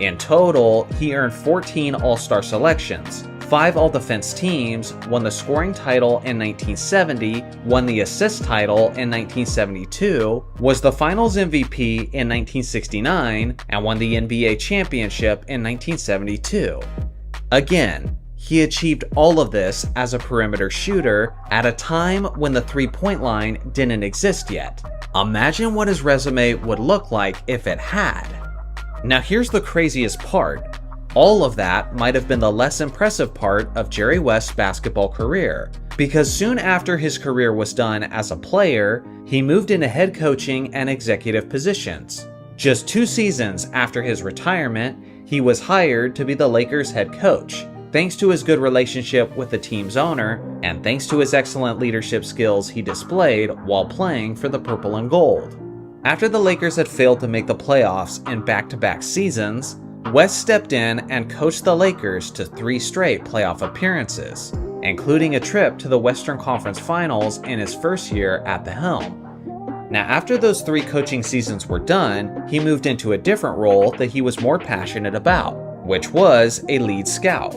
In total, he earned 14 All-Star selections, 5 All-Defense teams, won the scoring title in 1970, won the assist title in 1972, was the Finals MVP in 1969, and won the NBA championship in 1972. Again, he achieved all of this as a perimeter shooter at a time when the three-point line didn't exist yet. Imagine what his resume would look like if it had. Now here's the craziest part. All of that might have been the less impressive part of Jerry West's basketball career, because soon after his career was done as a player, he moved into head coaching and executive positions. Just 2 seasons after his retirement, he was hired to be the Lakers' head coach, thanks to his good relationship with the team's owner, and thanks to his excellent leadership skills he displayed while playing for the Purple and Gold. After the Lakers had failed to make the playoffs in back-to-back seasons, West stepped in and coached the Lakers to 3 straight playoff appearances, including a trip to the Western Conference Finals in his first year at the helm. Now, after those 3 coaching seasons were done, he moved into a different role that he was more passionate about, which was a lead scout.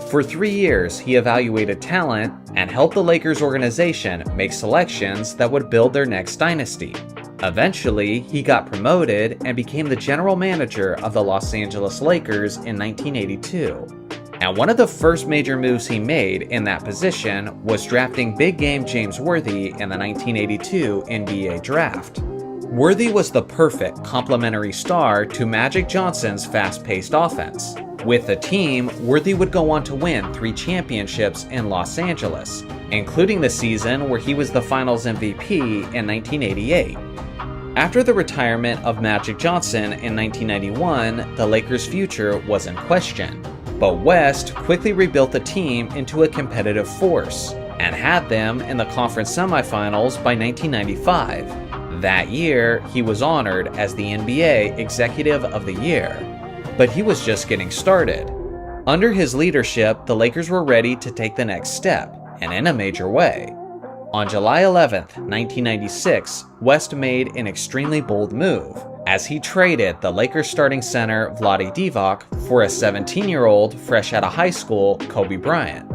For 3 years, he evaluated talent and helped the Lakers organization make selections that would build their next dynasty. Eventually, he got promoted and became the general manager of the Los Angeles Lakers in 1982. And one of the first major moves he made in that position was drafting big game James Worthy in the 1982 NBA draft. Worthy was the perfect complementary star to Magic Johnson's fast-paced offense. With the team, Worthy would go on to win 3 championships in Los Angeles, including the season where he was the Finals MVP in 1988. After the retirement of Magic Johnson in 1991, the Lakers' future was in question, but West quickly rebuilt the team into a competitive force and had them in the conference semifinals by 1995. That year, he was honored as the NBA Executive of the Year, but he was just getting started. Under his leadership, the Lakers were ready to take the next step, and in a major way. On July 11, 1996, West made an extremely bold move, as he traded the Lakers starting center Vlade Divac for a 17-year-old fresh out of high school Kobe Bryant.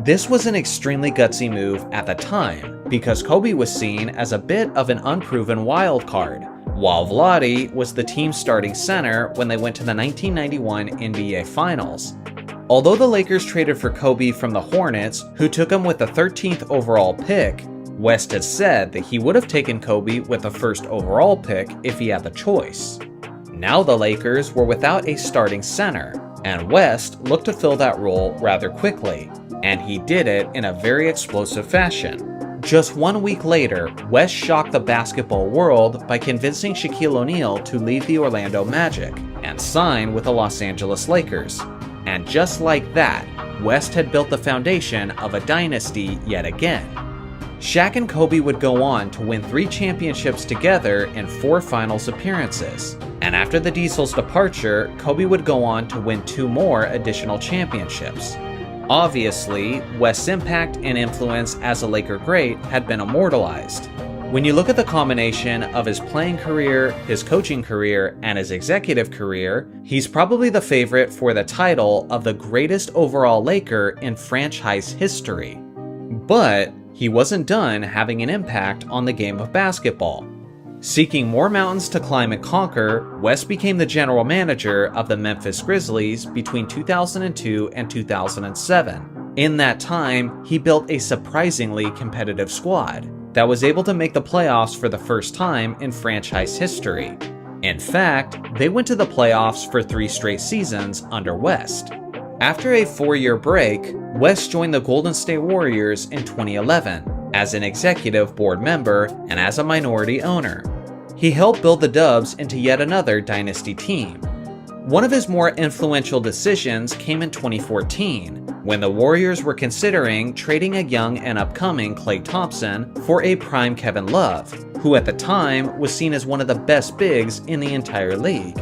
This was an extremely gutsy move at the time, because Kobe was seen as a bit of an unproven wild card, while Vlade was the team's starting center when they went to the 1991 NBA Finals. Although the Lakers traded for Kobe from the Hornets, who took him with the 13th overall pick, West has said that he would have taken Kobe with the first overall pick if he had the choice. Now the Lakers were without a starting center, and West looked to fill that role rather quickly, and he did it in a very explosive fashion. Just 1 week later, West shocked the basketball world by convincing Shaquille O'Neal to leave the Orlando Magic and sign with the Los Angeles Lakers. And just like that, West had built the foundation of a dynasty yet again. Shaq and Kobe would go on to win 3 championships together in 4 finals appearances. And after the Diesel's departure, Kobe would go on to win 2 more additional championships. Obviously, West's impact and influence as a Laker great had been immortalized. When you look at the combination of his playing career, his coaching career, and his executive career, he's probably the favorite for the title of the greatest overall Laker in franchise history. But he wasn't done having an impact on the game of basketball. Seeking more mountains to climb and conquer, West became the general manager of the Memphis Grizzlies between 2002 and 2007. In that time, he built a surprisingly competitive squad that was able to make the playoffs for the first time in franchise history. In fact, they went to the playoffs for 3 straight seasons under West. After a 4-year break, West joined the Golden State Warriors in 2011 as an executive board member and as a minority owner. He helped build the Dubs into yet another dynasty team. One of his more influential decisions came in 2014, when the Warriors were considering trading a young and upcoming Klay Thompson for a prime Kevin Love, who at the time was seen as one of the best bigs in the entire league.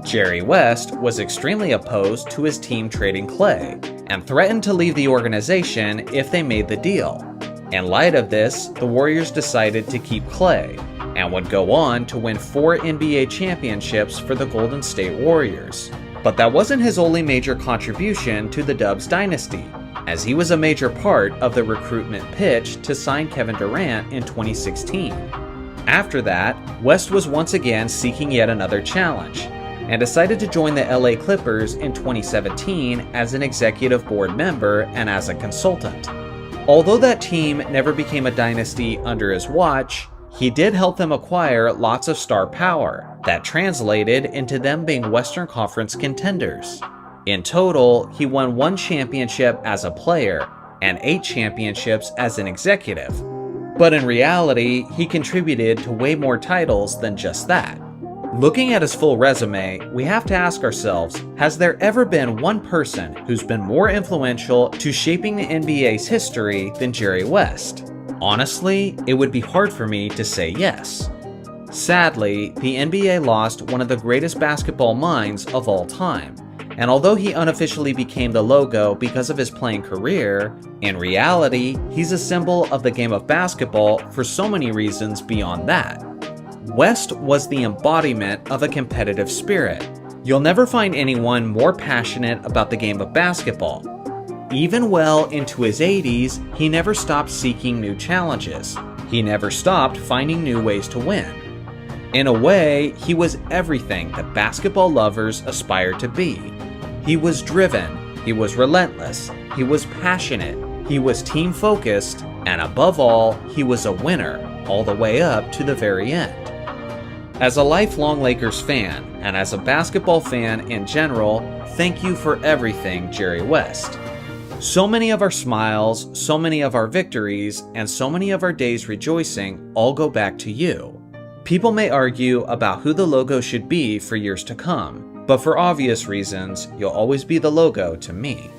Jerry West was extremely opposed to his team trading Klay, and threatened to leave the organization if they made the deal. In light of this, the Warriors decided to keep Klay, and would go on to win 4 NBA championships for the Golden State Warriors. But that wasn't his only major contribution to the Dubs dynasty, as he was a major part of the recruitment pitch to sign Kevin Durant in 2016. After that, West was once again seeking yet another challenge, and decided to join the LA Clippers in 2017 as an executive board member and as a consultant. Although that team never became a dynasty under his watch, he did help them acquire lots of star power that translated into them being Western Conference contenders. In total, he won 1 championship as a player and 8 championships as an executive. But in reality, he contributed to way more titles than just that. Looking at his full resume, we have to ask ourselves, has there ever been one person who's been more influential to shaping the NBA's history than Jerry West? Honestly, it would be hard for me to say yes. Sadly, the NBA lost one of the greatest basketball minds of all time, and although he unofficially became the logo because of his playing career, in reality, he's a symbol of the game of basketball for so many reasons beyond that. West was the embodiment of a competitive spirit. You'll never find anyone more passionate about the game of basketball. Even well into his 80s, he never stopped seeking new challenges. He never stopped finding new ways to win. In a way, he was everything that basketball lovers aspire to be. He was driven, he was relentless, he was passionate, he was team-focused, and above all, he was a winner, all the way up to the very end. As a lifelong Lakers fan, and as a basketball fan in general, thank you for everything, Jerry West. So many of our smiles, so many of our victories, and so many of our days rejoicing all go back to you. People may argue about who the logo should be for years to come, but for obvious reasons, you'll always be the logo to me.